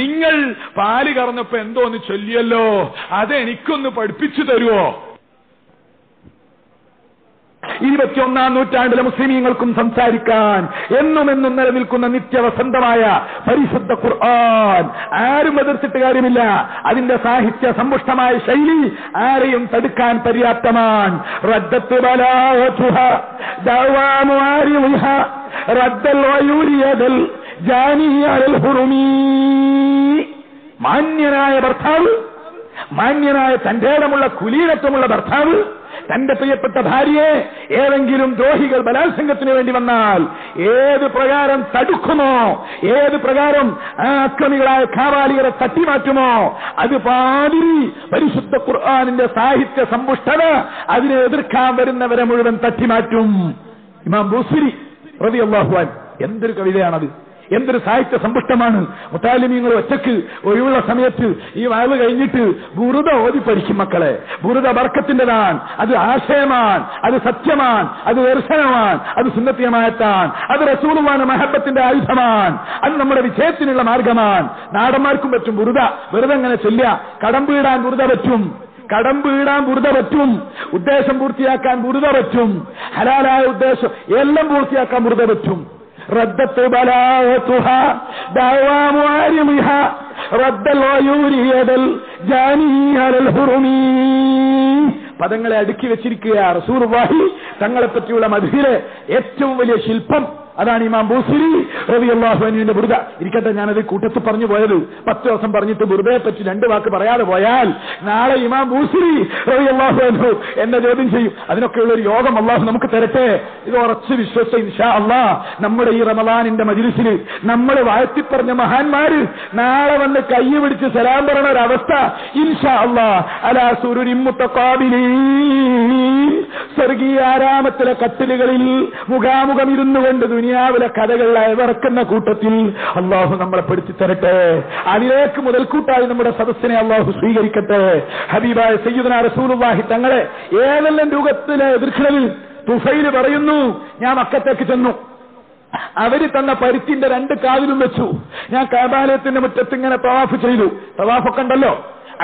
നിങ്ങൾ പാല് കറന്നപ്പോ എന്തോന്ന് ചൊല്ലിയല്ലോ, അതെനിക്കൊന്ന് പഠിപ്പിച്ചു തരുമോ? 21ാം നൂറ്റാണ്ടിലെ മുസ്ലിമീങ്ങൾക്കും സംസാരിക്കാൻ എന്നും നിലനിൽക്കുന്ന നിത്യവസന്തമായ പരിശുദ്ധ ഖുർആൻ ആരും എതിർത്തിട്ട് കാര്യമില്ല. അതിന്റെ സാഹിത്യ സമ്പുഷ്ടമായ ശൈലി ആരെയും തടുക്കാൻ പര്യാപ്തമാണ്. റദ്ദത്ത് ബലാഅതുഹ ദഅവാമു ആരിഹ റദ്ദൽ വയൂരിയദൽ ജാനി അൽ ഹുറുമി. മാന്യനായ ഭർത്താവ്, മാന്യനായ തന്റേടമുള്ള കുലീനത്വമുള്ള ഭർത്താവ് തന്റെ പ്രിയപ്പെട്ട ഭാര്യയെ ഏതെങ്കിലും ദ്രോഹികൾ ബലാത്സംഗത്തിന് വേണ്ടി വന്നാൽ ഏത് പ്രകാരം തടുക്കുമോ, ഏത് പ്രകാരം ആ അക്രമികളായ കാവാലികളെ തട്ടിമാറ്റുമോ, അത് പാതിരി പരിശുദ്ധ ഖുർആനിന്റെ സാഹിത്യ സമ്പുഷ്ടത അതിനെ എതിർക്കാൻ വരുന്നവരെ മുഴുവൻ തട്ടിമാറ്റും. ഇമാം ബൂസിരി റളിയല്ലാഹു അൻഹു, എന്തൊരു കവിതയാണത്! എന്തൊരു സാഹിത്യ സമ്പുഷ്ടമാണ്. മുത്താലിമീങ്ങൾ ഒറ്റക്ക് ഒഴിവുള്ള സമയത്ത് ഈ വയല് കഴിഞ്ഞിട്ട് ബുറുദ ഓതി പഠിക്കും മക്കളെ. ബുറുദ ബർക്കത്തിന്റെതാണ്, അത് ആശയമാണ്, അത് സത്യമാണ്, അത് ദർശനമാണ്, അത് സുന്നത്തിയമായത്താണ്, അത് റസൂലുള്ളാഹിന്റെ മഹബത്തിന്റെ ആയുധമാണ്, അത് നമ്മുടെ വിജയത്തിനുള്ള മാർഗമാണ്. നാടന്മാർക്കും പറ്റും ബുറുദ. വെറുതെ അങ്ങനെ ചൊല്ലുക. കടമ്പീടാൻ ബുറുദ പറ്റും, കടമ്പീടാൻ ബുറുദ പറ്റും, ഉദ്ദേശം പൂർത്തിയാക്കാൻ ബുറുദ പറ്റും, ഹലാലായ ഉദ്ദേശം എല്ലാം പൂർത്തിയാക്കാൻ ബുറുദ പറ്റും. റദ്ദത്ത് ബലാഅതുഹ ദഅവാമു ആരിഹ റദ്ദൽ വയൂരിയദൽ ജാനി അൽ ഹുറുമി. പദങ്ങളെ അടുക്കി വെച്ചിരിക്കുക റസൂലുള്ളാഹി തങ്ങളെ പറ്റിയുള്ള മദ്ഹിലെ ഏറ്റവും വലിയ ശില്പം അതാണ് ഇമാം ബൂസിരി റളിയല്ലാഹു അൻഹുവിന്റെ ബുർദ. ഇരിക്കട്ടെ, ഞാനത് കൂട്ടത്തിൽ പറഞ്ഞു പോയത് 10 ദിവസം പറഞ്ഞിട്ട് ബുർദയെ പറ്റി 2 വാക്ക് പറയാതെ പോയാൽ നാളെ ഇമാം ബൂസിരി റളിയല്ലാഹു അൻഹു എന്നെ ചോദ്യം ചെയ്യും. അതിനൊക്കെയുള്ള ഒരു യോഗം അള്ളാഹു നമുക്ക് തരട്ടെ. ഇത് ഉറച്ച് വിശ്വസിച്ച ഇൻഷാ അല്ലാഹ് നമ്മുടെ ഈ റമളാനിന്റെ മജ്ലിസിൽ നമ്മൾ വാഴ്ത്തിപ്പറഞ്ഞ മഹാന്മാര് നാളെ വന്ന് കൈ പിടിച്ച് സലാം പറയുന്ന ഒരവസ്ഥ ഇൻഷാ അല്ലാഹ് അലാ സുരുരിൻ മുത്തഖാബിലീൻ, സ്വർഗീയ ആരാമത്തിലെ കട്ടിലുകളിൽ മുഖാമുഖം ഇരുന്നു കൊണ്ട് ദുനിയാവിലെ കഥകൾ അയവിറക്കുന്ന കൂട്ടത്തിൽ അള്ളാഹു നമ്മളെ പെടുത്തി തരട്ടെ. അതിലേക്ക് മുതൽക്കൂട്ടായി നമ്മുടെ സദസ്സിനെ അള്ളാഹു സ്വീകരിക്കട്ടെ. ഹബീബായ സയ്യിദുനാ റസൂലുള്ളാഹി തങ്ങളെ ഏതെല്ലാം രൂപത്തിലെ എതിർക്കണത് തുഫൈൽ പറയുന്നു, ഞാൻ മക്കത്തേക്ക് ചെന്നു, അവര് തന്ന പരുത്തിന്റെ 2 കാതിലും വെച്ചു. ഞാൻ കഅബാലയത്തിന്റെ മുറ്റത്ത് ഇങ്ങനെ തവാഫ് ചെയ്തു. തവാഫൊക്കെ ഉണ്ടല്ലോ,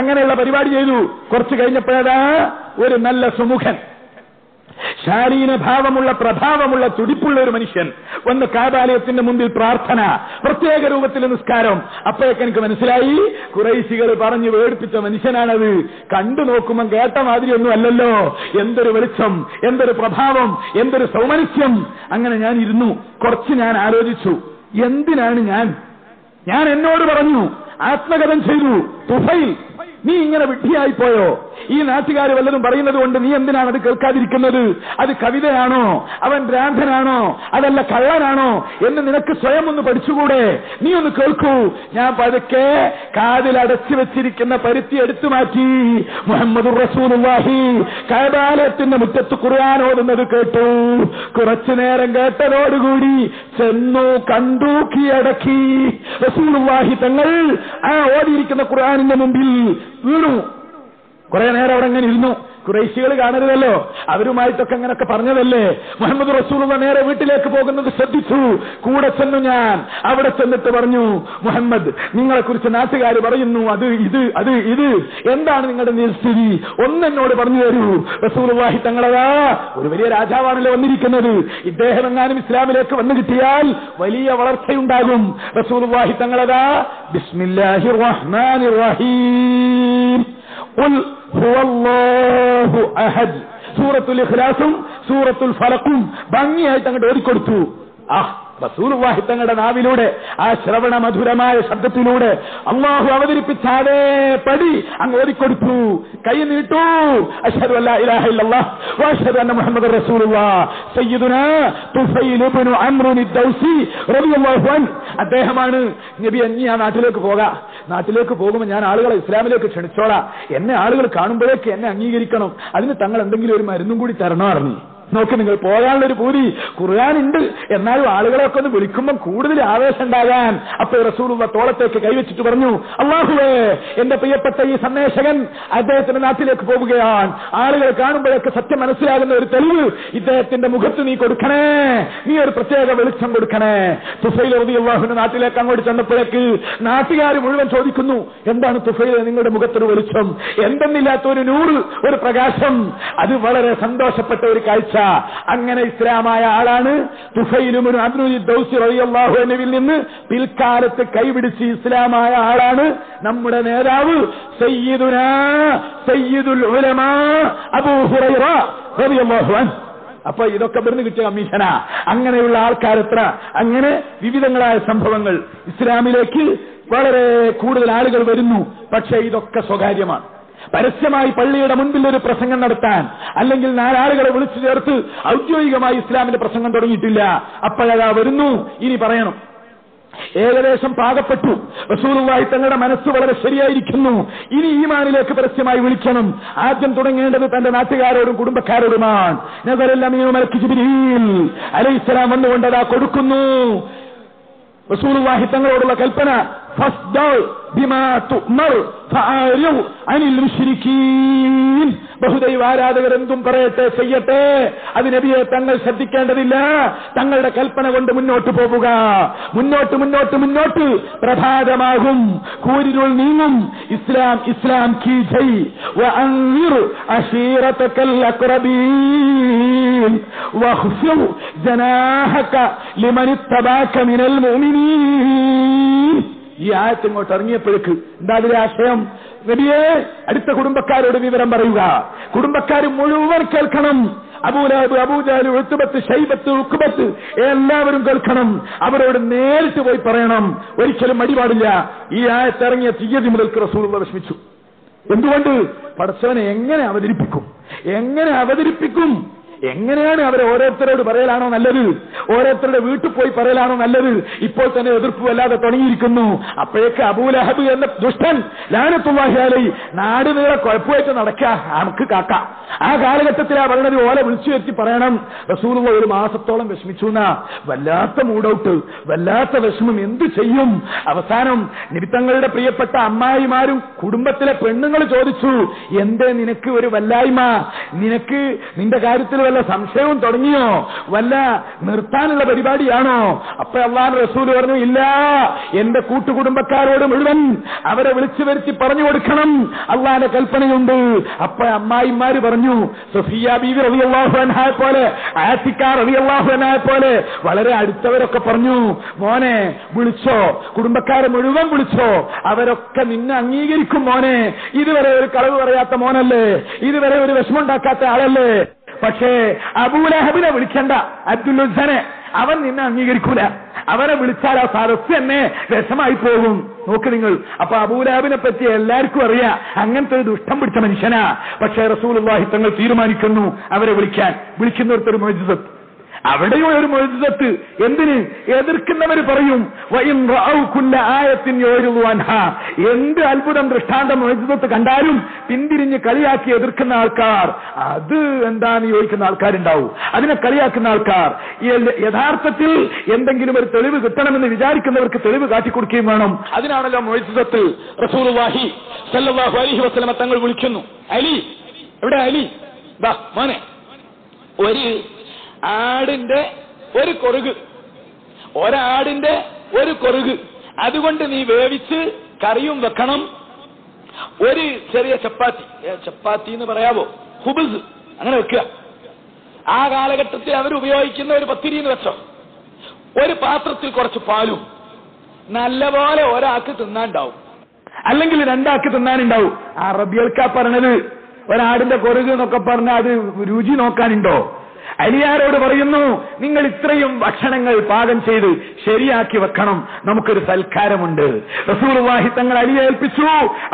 അങ്ങനെയുള്ള പരിപാടി ചെയ്തു. കുറച്ച് കഴിഞ്ഞപ്പോഴാ ഒരു നല്ല സുമുഖൻ, ശാരീന ഭാവമുള്ള പ്രഭാവമുള്ള തുടിപ്പുള്ള ഒരു മനുഷ്യൻ വന്ന് കഅബാലയത്തിന്റെ മുമ്പിൽ പ്രാർത്ഥന, പ്രത്യേക രൂപത്തിൽ നിസ്കാരം. അപ്പോഴൊക്കെ എനിക്ക് മനസ്സിലായി ഖുറൈശികൾ പറഞ്ഞു വേടിപ്പിച്ച മനുഷ്യനാണത്. കണ്ടു നോക്കുമ്പോൾ കേട്ട മാതിരിയൊന്നും അല്ലല്ലോ. എന്തൊരു വെളിച്ചം, എന്തൊരു പ്രഭാവം, എന്തൊരു സൗമനസ്യം. അങ്ങനെ ഞാൻ ഇരുന്നു, കുറച്ച് ഞാൻ ആലോചിച്ചു, എന്തിനാണ് ഞാൻ എന്നോട് പറഞ്ഞു, ആത്മകഥം ചെയ്തു, തുഫൈൽ നീ ഇങ്ങനെ വിഡ്ഢിയായിപ്പോയോ? ഈ നാട്ടുകാർ വല്ലതും പറയുന്നത് കൊണ്ട് നീ എന്തിനാണ് അത് കേൾക്കാതിരിക്കുന്നത്? അത് കവിതയാണോ? അവൻ ഭ്രാന്തനാണോ? അതല്ല കള്ളനാണോ എന്ന് നിനക്ക് സ്വയം ഒന്ന് പഠിച്ചുകൂടെ? നീ ഒന്ന് കേൾക്കൂ. ഞാൻ പതുക്കെ കാതിൽ അടച്ചു വെച്ചിരിക്കുന്ന പരുത്തി എടുത്തു മാറ്റി. മുഹമ്മദുർ റസൂലുള്ളാഹി കഅബാലയത്തിന്റെ മുറ്റത്ത് ഖുർആൻ ഓതുന്നത് കേട്ടു. കുറച്ചു നേരം കേട്ടതോടുകൂടി ചെന്നു കണ്ടു, കീഴടക്കി. റസൂലുള്ളാഹി തങ്ങൾ ആ ഓതിയിരിക്കുന്ന ഖുർആനിന്റെ മുമ്പിൽ വീണു. കുറെ നേരം അവിടെ അങ്ങനെ ഇരുന്നു. ഖുറൈശികൾ കാണരുതല്ലോ, അവരുമായിട്ടൊക്കെ അങ്ങനൊക്കെ പറഞ്ഞതല്ലേ. മുഹമ്മദ് റസൂലുള്ള നേരെ വീട്ടിലേക്ക് പോകുന്നത് ശ്രദ്ധിച്ചു. കൂടെ ചെന്നു ഞാൻ. അവിടെ ചെന്നിട്ട് പറഞ്ഞു, മുഹമ്മദ് നിങ്ങളെ കുറിച്ച് നാട്ടുകാർ പറയുന്നു അത് ഇത് എന്താണ് നിങ്ങളുടെ സ്ഥിതി? ഒന്നെന്നോട് പറഞ്ഞു തരൂ. റസൂലുള്ളാഹി തങ്ങളതാ ഒരു വലിയ രാജാവാണല്ലോ വന്നിരിക്കുന്നത്. ഇദ്ദേഹം എങ്ങാനും ഇസ്ലാമിലേക്ക് വന്നു കിട്ടിയാൽ വലിയ വളർച്ചയുണ്ടാകും. റസൂലുള്ളാഹി തങ്ങളതാ ബിസ്മില്ലാഹിർ റഹ്മാനിർ റഹീം ഖുൽ ഹുവല്ലാഹു അഹദ്, സൂറത്തുൽ ഇഖ്ലാസും സൂറത്തുൽ ഫലഖും ഭംഗിയായിട്ട് അങ്ങോട്ട് ഓടിക്കൊടുത്തു. റസൂലുള്ളാഹി തങ്ങളുടെ നാവിലൂടെ ആ ശ്രവണ മധുരമായ ശബ്ദത്തിലൂടെ അല്ലാഹു അവതരിപ്പിച്ച അതേ പടി അങ്ങ് ഓടിക്കൊടുത്തു. കൈ നീട്ടു, അശ്ഹദു അല്ലാ ഇലാഹ ഇല്ലല്ലാഹ് വ അശ്ഹദു അന്ന മുഹമ്മദർ റസൂലുള്ളാഹ്. സയ്യിദുനാ തുഫൈൽ ഇബ്നു അംർ അദ്ദൗസി റളിയല്ലാഹു അൻഹു അദ്ദേഹമാണ് നബി. ഞാൻ നാട്ടിലേക്ക് പോകുമ്പോൾ ഞാൻ ആളുകളെ ഇസ്ലാമിലേക്ക് ക്ഷണിച്ചോളാം. എന്നെ ആളുകൾ കാണുമ്പോഴേക്ക് എന്നെ അംഗീകരിക്കണം. അതിന് തങ്ങൾ എന്തെങ്കിലും ഒരു മരുന്നും കൂടി തരണമായിരുന്നു. നോക്ക്, നിങ്ങൾ പോകാനുള്ളൊരു പൂതി ഖുർആനുണ്ട്, എന്നാലും ആളുകളെയൊക്കെ ഒന്ന് വിളിക്കുമ്പോൾ കൂടുതൽ ആവേശം ഉണ്ടാകാൻ. അപ്പോൾ റസൂലുള്ള തോളത്തേക്ക് കൈവച്ചിട്ട് പറഞ്ഞു, അല്ലാഹുവേ എന്റെ പ്രിയപ്പെട്ട ഈ സന്ദേശകൻ അദ്ദേഹത്തിന്റെ നാട്ടിലേക്ക് പോവുകയാണ്. ആളുകൾ കാണുമ്പോഴൊക്കെ സത്യം മനസ്സിലാകുന്ന ഒരു തെളിവ് ഇദ്ദേഹത്തിന്റെ മുഖത്ത് നീ കൊടുക്കണേ, നീ ഒരു പ്രത്യേക വെളിച്ചം കൊടുക്കണേ. തുഫൈൽ റളിയല്ലാഹുവിന്റെ നാട്ടിലേക്ക് അങ്ങോട്ട് ചെന്നപ്പോഴേക്ക് നാട്ടുകാർ മുഴുവൻ ചോദിക്കുന്നു, എന്താണ് തുഫൈൽ നിങ്ങളുടെ മുഖത്തൊരു വെളിച്ചം, എന്തെന്നില്ലാത്ത ഒരു നൂറ്, ഒരു പ്രകാശം. അത് വളരെ സന്തോഷപ്പെട്ട ഒരു കാഴ്ച. അങ്ങനെ ഇസ്ലാമായ ആളാണ് തുഫൈൽ ഇബ്നു അംർ അദ്ദൗസി റളിയല്ലാഹു അൻഹുവിൽ നിന്ന് പിൽക്കാലത്ത് കൈപിടിച്ച് ഇസ്ലാമായ ആളാണ് നമ്മുടെ നേതാവ് സയ്യിദുൽ ഉലമാ അബൂ ഹുറൈറ റളിയല്ലാഹു അൻഹു. അപ്പൊ ഇതൊക്കെ ഇവിടുന്ന് കിട്ടിയ കമ്മീഷനാ. അങ്ങനെയുള്ള ആൾക്കാരെത്ര, അങ്ങനെ വിവിധങ്ങളായ സംഭവങ്ങൾ. ഇസ്ലാമിലേക്ക് വളരെ കൂടുതൽ ആളുകൾ വരുന്നു. പക്ഷേ ഇതൊക്കെ സ്വകാര്യമാണ്. പരസ്യമായി പള്ളിയുടെ മുൻപിൽ ഒരു പ്രസംഗം നടത്താൻ, അല്ലെങ്കിൽ 4 ആളുകളെ വിളിച്ചു ചേർത്ത് ഔദ്യോഗികമായി ഇസ്ലാമിന്റെ പ്രസംഗം തുടങ്ങിയിട്ടില്ല. അപ്പോഴതാ വരുന്നു, ഇനി പറയണം. ഏകദേശം പാകപ്പെട്ടു. റസൂലുള്ളാഹി തങ്ങളുടെ മനസ്സ് വളരെ ശരിയായിരിക്കുന്നു. ഇനി ഈമാനിലേക്ക് പരസ്യമായി വിളിക്കണം. ആദ്യം തുടങ്ങേണ്ടത് തന്റെ നാട്ടുകാരോടും കുടുംബക്കാരോടുമാണ്. നസറൽ അമീനു മലക്ക് ജിബ്രീൽ അലൈഹിസ്സലാം വന്നുകൊണ്ടതാ കൊടുക്കുന്നു. റസൂലുള്ളാഹി തങ്ങളോടുള്ള കൽപ്പന, ഫസ്ദഉ ബിമാ തുഅ്മർ ഫഅരിഉ അനിൽ മുശ്രിക്കീൻ. ബഹുദൈവ ആരാധകർ എന്തും പറയട്ടെ, ചെയ്യട്ടെ, അത് നബിയെ തങ്ങൾ ശ്രദ്ധിക്കേണ്ടതില്ല. തങ്ങളുടെ കൽപ്പന കൊണ്ട് മുന്നോട്ട് പോവുക. മുന്നോട്ട് പ്രഭാതമാകും, കൂരിരുൾ നീങ്ങും. ഇസ്ലാം കീ ജയ്. വഅൻവിർ അശീറതകൽ അഖ്റബീൻ വഖ്ഫു ജനാഹക ലിമൻ ഇത്തബഅക മിനൽ മുഅ്മിനീൻ. ഈ ആയത്ത് ഇങ്ങോട്ട് ഇറങ്ങിയപ്പോഴേക്ക് എന്താ അതിലെ ആശയം? നബിയെ അടുത്ത കുടുംബക്കാരോട് വിവരം പറയുക. കുടുംബക്കാർ മുഴുവൻ കേൾക്കണം. അബൂലഹബ്, അബൂജഹൽ, ഉത്ബത്ത്, ശൈബത്ത്, ഉഖ്ബത്ത് എല്ലാവരും കേൾക്കണം. അവരോട് നേരിട്ട് പോയി പറയണം. ഒരിക്കലും മടി പാടില്ല. ഈ ആയത്തിറങ്ങിയ തീയതി മുതൽക്ക് റസൂലുള്ളാഹി വിഷമിച്ചു. എന്തുകൊണ്ട്? പടച്ചവനെ എങ്ങനെ അവതരിപ്പിക്കും? എങ്ങനെയാണ് അവരെ ഓരോരുത്തരോട് പറയലാണോ നല്ലത്? ഓരോരുത്തരുടെ വീട്ടിൽ പോയി പറയലാണോ നല്ലത്? ഇപ്പോൾ തന്നെ എതിർപ്പ് വല്ലാതെ തുടങ്ങിയിരിക്കുന്നു. അപ്പോഴേക്ക് അബൂലഹബ് എന്ന ദുഷ്ടൻ ലഅനത്തുല്ലാഹി അലൈഹി നാട് നീളെ കുഴപ്പമായിട്ട് നടക്കുക. നമുക്ക് കാക്ക ആ കാലഘട്ടത്തിലാ പറഞ്ഞത് ഓലെ വിളിച്ചു വരുത്തി പറയണം. റസൂലുള്ളാഹി ഒരു മാസത്തോളം വിഷമിച്ചു. വല്ലാത്ത മൂഡൌട്ട്, വല്ലാത്ത വിഷമം. എന്തു ചെയ്യും? അവസാനം നിബിത്തങ്ങളുടെ പ്രിയപ്പെട്ട അമ്മായിമാരും കുടുംബത്തിലെ പെണ്ണുങ്ങൾ ചോദിച്ചു, എന്തേ നിനക്ക് ഒരു വല്ലായ്മ? നിനക്ക് നിന്റെ കാര്യത്തിൽ വല്ല സംശയവും തുടങ്ങിയോ? വല്ല നിർത്താനുള്ള പരിപാടിയാണോ? അപ്പൊ അല്ലാഹുവിന്റെ റസൂൽ പറഞ്ഞു, ഇല്ല, എന്റെ കൂട്ടുകുടുംബക്കാരോട് മുഴുവൻ അവരെ വിളിച്ചു വരുത്തി പറഞ്ഞു കൊടുക്കണം, അല്ലാഹുവിന്റെ കൽപ്പനയുണ്ട്. അപ്പൊ അമ്മായിമാര് പറഞ്ഞു, സഫിയ ബീവി റളിയല്ലാഹു അൻഹയെ പോലെ, ആതിക റളിയല്ലാഹു അൻഹയെ പോലെ വളരെ അടുത്തവരൊക്കെ പറഞ്ഞു, മോനെ വിളിച്ചോ, കുടുംബക്കാരെ മുഴുവൻ വിളിച്ചോ, അവരൊക്കെ നിന്നെ അംഗീകരിക്കും മോനെ. ഇതുവരെ ഒരു കളവ് പറയാത്ത മോനല്ലേ, ഇതുവരെ ഒരു വിഷമമുണ്ടാക്കാത്ത ആളല്ലേ. പക്ഷേ അബൂലഹബിനെ വിളിക്കണ്ട, അബ്ദുൽ ഉസ്സനെ, അവൻ നിന്നെ അംഗീകരിക്കൂല. അവരെ വിളിച്ചാൽ ആ സദസ്സ് തന്നെ രസമായി പോകും. നോക്ക് നിങ്ങൾ. അപ്പൊ അബൂലഹബിനെ പറ്റി എല്ലാവർക്കും അറിയാം, അങ്ങനത്തെ ഒരു ദുഷ്ടം പിടിച്ച മനുഷ്യനാ. പക്ഷേ റസൂലുള്ളാഹി തങ്ങൾ തീരുമാനിക്കുന്നു അവരെ വിളിക്കാൻ. വിളിക്കുന്നവർക്കൊരു മുഅ്ജിസത്ത്, അവിടെയും ഒരു മുഅ്ജിസത്ത്. എന്തിന്? എതിർക്കുന്നവർ പറയും, വഇൻ റഅൗ കുല്ല ആയത്തിൻ യുരിദു അൻഹാ, എന്ത് അത്ഭുതം, ദൃഷ്ടാന്തം, മുഅ്ജിസത്ത് കണ്ടാലും പിന്തിരിഞ്ഞ് കളിയാക്കി എതിർക്കുന്ന ആൾക്കാർ, അത് എന്താന്ന് ചോദിക്കുന്ന ആൾക്കാരുണ്ടാവും. അതിനെ കളിയാക്കുന്ന ആൾക്കാർ. യഥാർത്ഥത്തിൽ എന്തെങ്കിലും ഒരു തെളിവ് കിട്ടണമെന്ന് വിചാരിക്കുന്നവർക്ക് തെളിവ് കാട്ടിക്കൊടുക്കുകയും വേണം. അതിനാണല്ലോ മുഅ്ജിസത്ത്. റസൂലുള്ളാഹി സ്വല്ലല്ലാഹു അലൈഹി വസല്ലം തങ്ങൾ വിളിക്കുന്നു, അലി, എവിടെ അലി? ദാ മോനെ, ഒരു ആടിന്റെ ഒരു കൊറുക്, ഒരാടിന്റെ ഒരു കൊറുക്, അതുകൊണ്ട് നീ വേവിച്ച് കറിയും വെക്കണം. ഒരു ചെറിയ ചപ്പാത്തി എന്ന് പറയാവോ, ഹുബ്സ്, അങ്ങനെ വെക്കുക. ആ കാലഘട്ടത്തിൽ അവർ ഉപയോഗിക്കുന്ന ഒരു പത്തിരി എന്ന് വെച്ചോ. ഒരു പാത്രത്തിൽ കുറച്ച് പാലും, നല്ലപോലെ ഒരാൾക്ക് തിന്നാനുണ്ടാവും, അല്ലെങ്കിൽ രണ്ടാൾക്ക് തിന്നാനുണ്ടാവും. അറബികൾക്കാ പറഞ്ഞത്. ഒരാടിന്റെ കൊറുക് എന്നൊക്കെ പറഞ്ഞാൽ അത് രുചി നോക്കാനുണ്ടോ? അലിയാരോട് പറയുന്നു, നിങ്ങൾ ഇത്രയും ഭക്ഷണങ്ങൾ പാകം ചെയ്ത് ശരിയാക്കി വെക്കണം, നമുക്കൊരു സൽക്കാരമുണ്ട്. റസൂലുള്ളാഹി തങ്ങൾ അലിയെ ഏൽപ്പിച്ചു.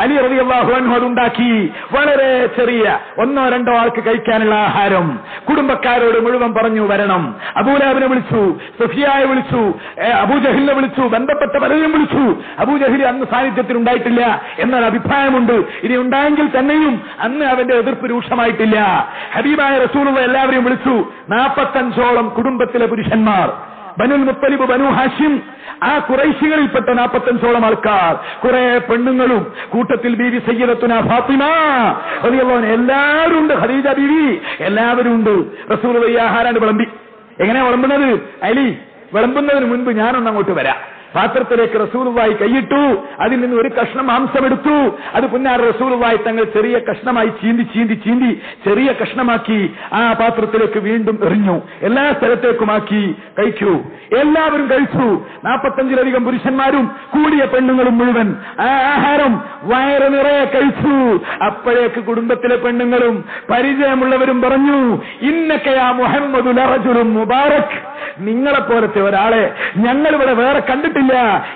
അലി റളിയല്ലാഹു അൻഹു അതുണ്ടാക്കി. വളരെ ചെറിയ 1-2 ആൾക്ക് കഴിക്കാനുള്ള ആഹാരം കുടുംബക്കാരോട് മുഴുവൻ പറഞ്ഞു വരണം. അബൂലഹബിനെ വിളിച്ചു, സഫിയയെ വിളിച്ചു, അബൂജഹലിനെ വിളിച്ചു, ബന്ധപ്പെട്ട പലരെയും വിളിച്ചു. അബൂജഹൽ അന്ന് സാന്നിധ്യത്തിൽ ഉണ്ടായിട്ടില്ല എന്നൊരു അഭിപ്രായമുണ്ട്. ഇനി ഉണ്ടായെങ്കിൽ തന്നെയും അന്ന് അവന്റെ എതിർപ്പ് രൂക്ഷമായിട്ടില്ല. ഹബീബായ റസൂലുള്ളാഹി എല്ലാവരെയും വിളിച്ചു. 45ഓളം കുടുംബത്തിലെ പുരുഷന്മാർ, ബനുൽ മുത്തലിബ്, ബനു ഹാഷിം, ആ ഖുറൈശികളിൽപ്പെട്ട 45ഓളം ആൾക്കാർ, കുറെ പെണ്ണുങ്ങളും, കൂട്ടത്തിൽ ബീവി സയ്യിദത്തുന ഫാത്തിമ റളിയല്ലാഹു അൻഹ എല്ലാവരും ഉണ്ട്, ഖദീജ ബീവി എല്ലാവരും ഉണ്ട്. റസൂലുള്ളാഹി ആഹാരാണ് വിളമ്പി. എങ്ങനെയാ വിളമ്പുന്നത്? അലി, വിളമ്പുന്നതിന് മുൻപ് ഞാനൊന്ന് അങ്ങോട്ട് വരാം. പാത്രത്തിലേക്ക് റസൂലുള്ളാഹി കൈയിട്ടു. അതിൽ നിന്ന് ഒരു കഷ്ണം മാംസം എടുത്തു. അത് പുന്നാർ റസൂലുള്ളാഹി തങ്ങൾ ചെറിയ കഷ്ണമായി ചീന്തി ചെറിയ കഷ്ണമാക്കി ആ പാത്രത്തിലേക്ക് വീണ്ടും എറിഞ്ഞു. എല്ലാ സ്ഥലത്തേക്കുമാക്കി കഴിക്കൂ. എല്ലാവരും കഴിച്ചു. 45ലധികം പുരുഷന്മാരും കൂടിയ പെണ്ണുങ്ങളും മുഴുവൻ ആ ആഹാരം വയറ് നിറയെ കഴിച്ചു. അപ്പോഴേക്ക് കുടുംബത്തിലെ പെണ്ണുങ്ങളും പരിചയമുള്ളവരും പറഞ്ഞു, ഇന്നക്കയാ മുഹമ്മദു ലറജുലുൻ മുബാറക്, നിങ്ങളെപ്പോലത്തെ ഒരാളെ ഞങ്ങളിവിടെ വേറെ കണ്ടിട്ടില്ല,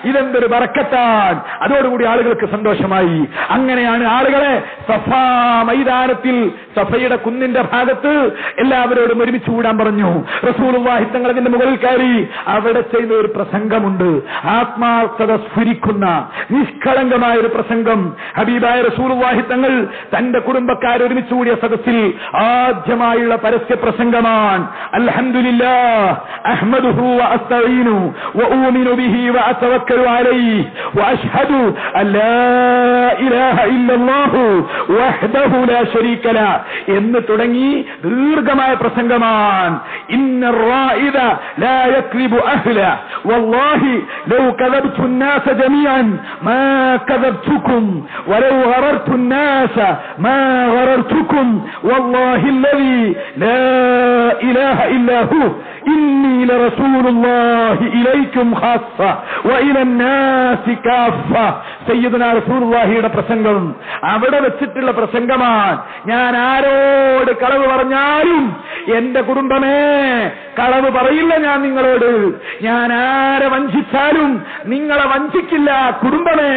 ഇതെന്തൊരു ബറക്കത്താണ്. അതോടുകൂടി ആളുകൾക്ക് സന്തോഷമായി. അങ്ങനെയാണ് ആളുകളെ സഫാ മൈതാനത്തിൽ, സഫയുടെ കുന്നിന്റെ ഭാഗത്ത് എല്ലാവരോടും ഒരുമിച്ച് കൂടാൻ പറഞ്ഞു. റസൂലുള്ളാഹി തങ്ങൾ അതിന്റെ മുകളിൽ കയറി. അവിടെ ചെയ്ത ഒരു പ്രസംഗമുണ്ട്, ആത്മാർത്ഥത സ്ഫുരിക്കുന്ന നിഷ്കളങ്കമായ ഒരു പ്രസംഗം. ഹബീബായ റസൂലുള്ളാഹി തങ്ങൾ തന്റെ കുടുംബക്കാർ ഒരുമിച്ച് കൂടിയ സദസ്സിൽ ആദ്യമായുള്ള പരസ്യ പ്രസംഗമാണ്. അൽഹംദുലില്ലാഹ് അഹ്മദുഹു വഅസ്തഈനു വഉമിനു ബിഹി വഅതവക്കലു അലൈഹി വഅശ്ഹദു അല്ലാ ഇലാഹ ഇല്ലല്ലാഹു വഹ്ദഹു ലാ ശരീക ലഹു എന്ന് തുടങ്ങി ദീർഘമായ പ്രസംഗമാണ്. ഇന്നർ റായിദ ലാ യക്രിബു അഹ്ല വല്ലാഹി ലൗ കദബ്തു الناس جميعا ما كذبتكم ولو غررت الناس ما غررتكم والله الذي لا إله إلا هو إني لرسول الله إليكم خاصة وإلى الناس كافة സയ്യിദുനാ റസൂലുള്ളാഹിയുടെ പ്രസംഗം അവിടെ വെച്ചിട്ടുള്ള പ്രസംഗമാണ്. ഞാൻ ആരോട് കളവ് പറഞ്ഞാലും എന്റെ കുടുംബമേ കളവ് പറയില്ല ഞാൻ നിങ്ങളോട്. ഞാൻ ആരെ വഞ്ചിച്ചാലും നിങ്ങളെ വഞ്ചിക്കില്ല കുടുംബമേ,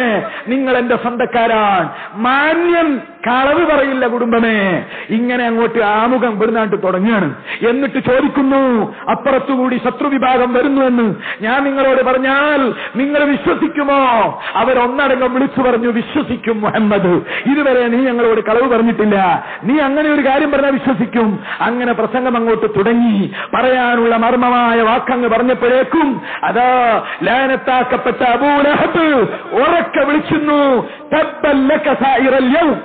നിങ്ങൾ എന്റെ സ്വന്തക്കാരാണ്. മാന്യൻ കളവ് പറയില്ല കുടുംബമേ. ഇങ്ങനെ അങ്ങോട്ട് ആമുഖം ഇവിടുന്നാട്ട് തുടങ്ങുകയാണ്. എന്നിട്ട് ചോദിക്കുന്നു, അപ്പുറത്തുകൂടി ശത്രുവിഭാഗം വരുന്നുവെന്ന് ഞാൻ നിങ്ങളോട് പറഞ്ഞാൽ നിങ്ങൾ വിശ്വസിക്കുമോ? അവരൊന്നടങ്കം വിളിച്ചു പറഞ്ഞു, വിശ്വസിക്കും മുഹമ്മദ്. ഇതുവരെ നീ ഞങ്ങളോട് കളവ് പറഞ്ഞിട്ടില്ല, നീ അങ്ങനെ ഒരു കാര്യം പറഞ്ഞാൽ വിശ്വസിക്കും. അങ്ങനെ പ്രസംഗം അങ്ങോട്ട് തുടങ്ങി. പറയാനുള്ള മർമ്മമായ വാക്കങ്ങ് പറഞ്ഞപ്പോഴേക്കും അതാ ലാനത്താക്കപ്പെട്ട അബൂ ലഹബ് ഉറക്കെ വിളിക്കുന്നു, തബ്ബൻ ലക സായിറൽ യൗം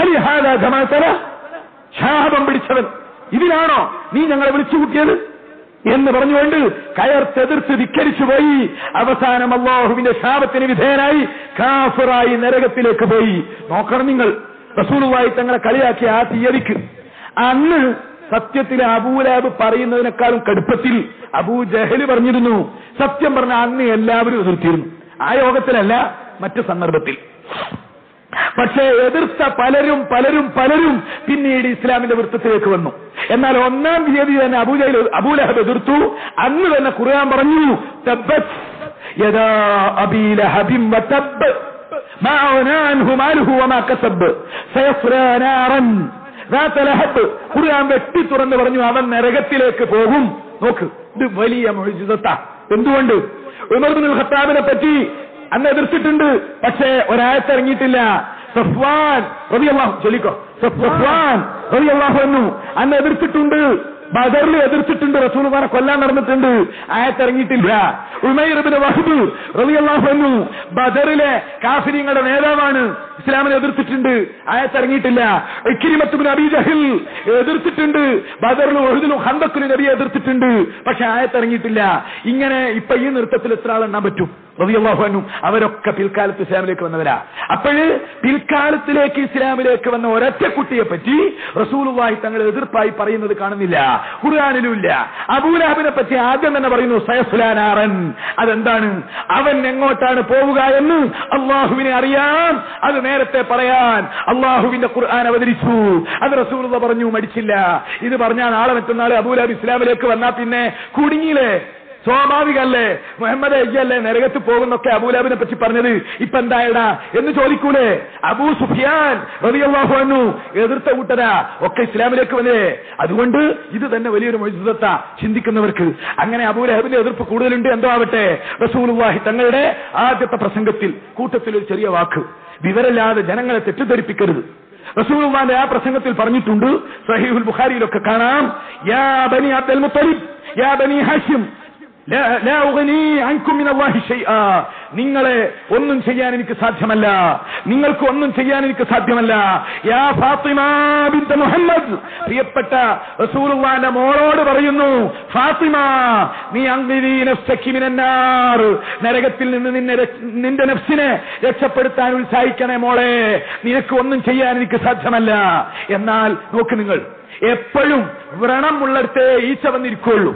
അലിഹാദാ ജമാഅതന. ശാപം പിടിച്ചവൻ, ഇതിനാണോ നീ ഞങ്ങളെ വിളിച്ചു കൂട്ടിയത് എന്ന് പറഞ്ഞുകൊണ്ട് കയർത്തെതിർത്ത് ധിക്കരിച്ചു പോയി. അവസാനം അല്ലാഹുവിന്റെ ശാപത്തിന് വിധേയനായി കാഫിറായി നരകത്തിലേക്ക് പോയി. നോക്കണം നിങ്ങൾ, റസൂലുള്ളാഹി തങ്ങളെ കളിയാക്കിയ ആ തീയതിക്ക് അന്ന് സത്യത്തിൽ അബൂലഹബ് പറയുന്നതിനേക്കാളും കടുപ്പത്തിൽ അബൂ ജഹൽ പറഞ്ഞിരുന്നു. സത്യം പറഞ്ഞ അന്ന് എല്ലാവരും എതിർത്തിരുന്നു. ആ യോഗത്തിലല്ല, മറ്റു സന്ദർഭത്തിൽ. പക്ഷേ എതിർത്ത പലരും പലരും പലരും പിന്നീട് ഇസ്ലാമിന്റെ വൃത്തത്തിലേക്ക് വന്നു. എന്നാൽ ഒന്നാം തീയതി തന്നെ അബൂ ലഹബ് എതിർത്തു. അന്ന് തന്നെ ഖുർആൻ പറഞ്ഞു, തബ്ബത് യദാ അബീ ലഹബിൻ വതബ്ബ മാ അഗ്നാ അൻഹു മാലുഹു വമാ കസബ് സയസ്ലാ നാറൻ ذات لهب. ഖുർആൻ വെട്ടി തുറന്ന് പറഞ്ഞു, അവൻ നരകത്തിലേക്ക് പോകും. നോക്ക്, ഇത് വലിയ മുഅ്ജിസത്താ. എന്തുകൊണ്ട്? ഉമർ ഇബ്നുൽ ഖത്താബിനെ പറ്റി അന്ന് എതിർത്തിട്ടുണ്ട്, പക്ഷേ ഒരായത്ത് ഇറങ്ങിയിട്ടില്ല. സഫ്വാൻ റളിയല്ലാഹു ചൊല്ലിക്കോ, സഫ്വാൻ റളിയല്ലാഹു അൻഹു അന്ന് എതിർത്തിട്ടുണ്ട്. ബദറിൽ എതിർത്തിട്ടുണ്ട്, റസൂലുള്ളാഹിനെ കൊല്ലാൻ നടന്നിട്ടുണ്ട്, ആയത്ത് ഇറങ്ങിയിട്ടില്ല. ഉമൈർ ഇബ്നു വഹബ് റളിയല്ലാഹു അൻഹു ബദറിലെ കാഫിരീങ്ങളുടെ നേതാവാണ്, ഇസ്ലാമിനെ എതിർത്തിട്ടുണ്ട്, ആയത്ത് ഇറങ്ങിയിട്ടില്ല. ഇക്രിമത്ത് ഇബ്നു അബീ ജഹൽ എതിർത്തിട്ടുണ്ട്, ബദറിലും ഉഹദിലും ഖന്തഖിലും നബിയെ എതിർത്തിട്ടുണ്ട്, പക്ഷെ ആയത്ത് ഇറങ്ങിയിട്ടില്ല. ഇങ്ങനെ ഇപ്പൊ ഈ നൃത്തത്തിൽ എത്ര ആളെണ്ണാൻ പറ്റും? റളിയല്ലാഹു അൻഹു അവരൊക്കെ പിൽക്കാലത്ത് ഇസ്ലാമിലേക്ക് വന്നവരാ. അപ്പോഴ് പിൽക്കാലത്തിലേക്ക് ഇസ്ലാമിലേക്ക് വന്ന ഒരൊറ്റ കുട്ടിയെ പറ്റി റസൂലുള്ളാഹി തങ്ങൾ എതിർപ്പായി പറയുന്നത് കാണുന്നില്ല, ഖുർആനിലും ഇല്ല. അബൂ ലഹബിനെ പറ്റി ആദ്യം തന്നെ പറയുന്നു, സയസ്ലാ നാറൻ. അതെന്താണ്? അവൻ എങ്ങോട്ടാണ് പോവുക എന്ന് അള്ളാഹുവിനെ അറിയാം. അത് നേരത്തെ പറയാൻ അള്ളാഹുവിന്റെ ഖുർആൻ അവതരിച്ചു. അത് റസൂലുള്ളാഹി പറഞ്ഞു, മടിച്ചില്ല. ഇത് പറഞ്ഞാൽ നാളെ മറ്റന്നാൾ അബൂ ലഹബ് ഇസ്ലാമിലേക്ക് വന്നാൽ പിന്നെ കുടുങ്ങിയില്ലേ? സ്വാഭാവികല്ലേ? മുഹമ്മദ് അയ്യല്ലേ നരകത്ത് പോകുന്നൊക്കെ അബൂ ലഹബിനെ പറ്റി പറഞ്ഞത്, ഇപ്പൊ എന്തായടാ എന്ന് ചോദിക്കൂലേ? അബൂ സുഫിയാൻ റളിയല്ലാഹു അൻഹു എതിർത്ത കൂട്ടരാ ഒക്കെ ഇസ്ലാമിലേക്ക് വന്നേ. അതുകൊണ്ട് ഇത് തന്നെ വലിയൊരു മുഅ്ജിസത്താ ചിന്തിക്കുന്നവർക്ക്. അങ്ങനെ അബൂ ലഹബിന്റെ എതിർപ്പ് കൂടുതലുണ്ട്. എന്തോ ആവട്ടെ, റസൂലുള്ളാഹി തങ്ങളുടെ ആദ്യത്തെ പ്രസംഗത്തിൽ കൂട്ടത്തിൽ ഒരു ചെറിയ വാക്ക്, വിവരമില്ലാതെ ജനങ്ങളെ തെറ്റിദ്ധരിപ്പിക്കരുത്. റസൂലുള്ളാഹിന്റെ ആ പ്രസംഗത്തിൽ പറഞ്ഞിട്ടുണ്ട്, സഹീഹുൽ ബുഖാരിയിലൊക്കെ കാണാം, യാ ബനി അബ്ദുൽ മുത്തലിബ് യാ ബനി ഹാഷിം ലാ ഉഗ്നി അൻകും മിനല്ലാഹി ശൈആ. നിങ്ങളെ ഒന്നും ചെയ്യാൻ എനിക്ക് സാധ്യമല്ല, നിങ്ങൾക്ക് ഒന്നും ചെയ്യാൻ എനിക്ക് സാധ്യമല്ല. യാ ഫാത്തിമ ബിൻത് മുഹമ്മദ്, പ്രിയപ്പെട്ട റസൂലുള്ളാഹിന്റെ മോളോട് പറയുന്നു, ഫാത്തിമ നീ അൻഖിദി നഫ്സകി മിനന്നാർ, നരകത്തിൽ നിന്ന് നിന്റെ നഫ്സിനെ രക്ഷപ്പെടുത്താൻ ഉത്സാഹിക്കണേ മോളെ, നിനക്ക് ഒന്നും ചെയ്യാൻ എനിക്ക് സാധ്യമല്ല. എന്നാൽ നോക്ക് നിങ്ങൾ, എപ്പോഴും വ്രണമുള്ളിടത്തേ ഈച്ച വന്നിരിക്കുള്ളൂ.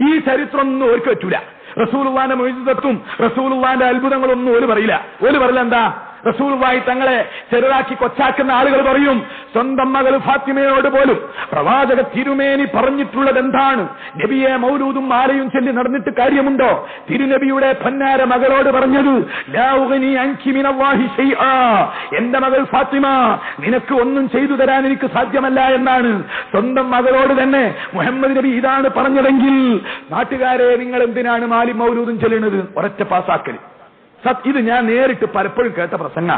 ഈ ചരിത്രമൊന്നും ഓർക്ക് പറ്റൂല. റസൂലുള്ളാഹിന്റെ മുഅ്ജിസത്തും റസൂലുള്ളാഹിന്റെ അത്ഭുതങ്ങളൊന്നും ഓര് പറയില്ല. ഓര് പറയില്ല എന്താ? റസൂലുള്ളാഹി തങ്ങളെ ചെറുതാക്കി കൊച്ചാക്കുന്ന ആളുകൾ പറയും, സ്വന്തം മകൾ ഫാത്തിമയോട് പോലും പ്രവാചക തിരുമേനി പറഞ്ഞിട്ടുള്ളത് എന്താണ്? നബിയെ മൗലൂദും മാലയും ചൊല്ലി നടന്നിട്ട് കാര്യമുണ്ടോ? തിരുനബിയുടെ പൊന്നാര മകളോട് പറഞ്ഞത്, ലാ ഉഗ്നി അൻകി മിനല്ലാഹി ശൈആ, എന്റെ മകൾ ഫാത്തിമ നിനക്ക് ഒന്നും ചെയ്തു തരാൻ എനിക്ക് സാധ്യമല്ല എന്നാണ്. സ്വന്തം മകളോട് തന്നെ മുഹമ്മദ് നബി ഇതാണ് പറഞ്ഞതെങ്കിൽ നാട്ടുകാരെ നിങ്ങൾ എന്തിനാണ് മാലി മൗലൂദും ചൊല്ലുന്നത്? ഒരൊറ്റ പാസാക്കൽ. ഇത് ഞാൻ നേരിട്ട് പലപ്പോഴും കേട്ട പ്രസംഗ.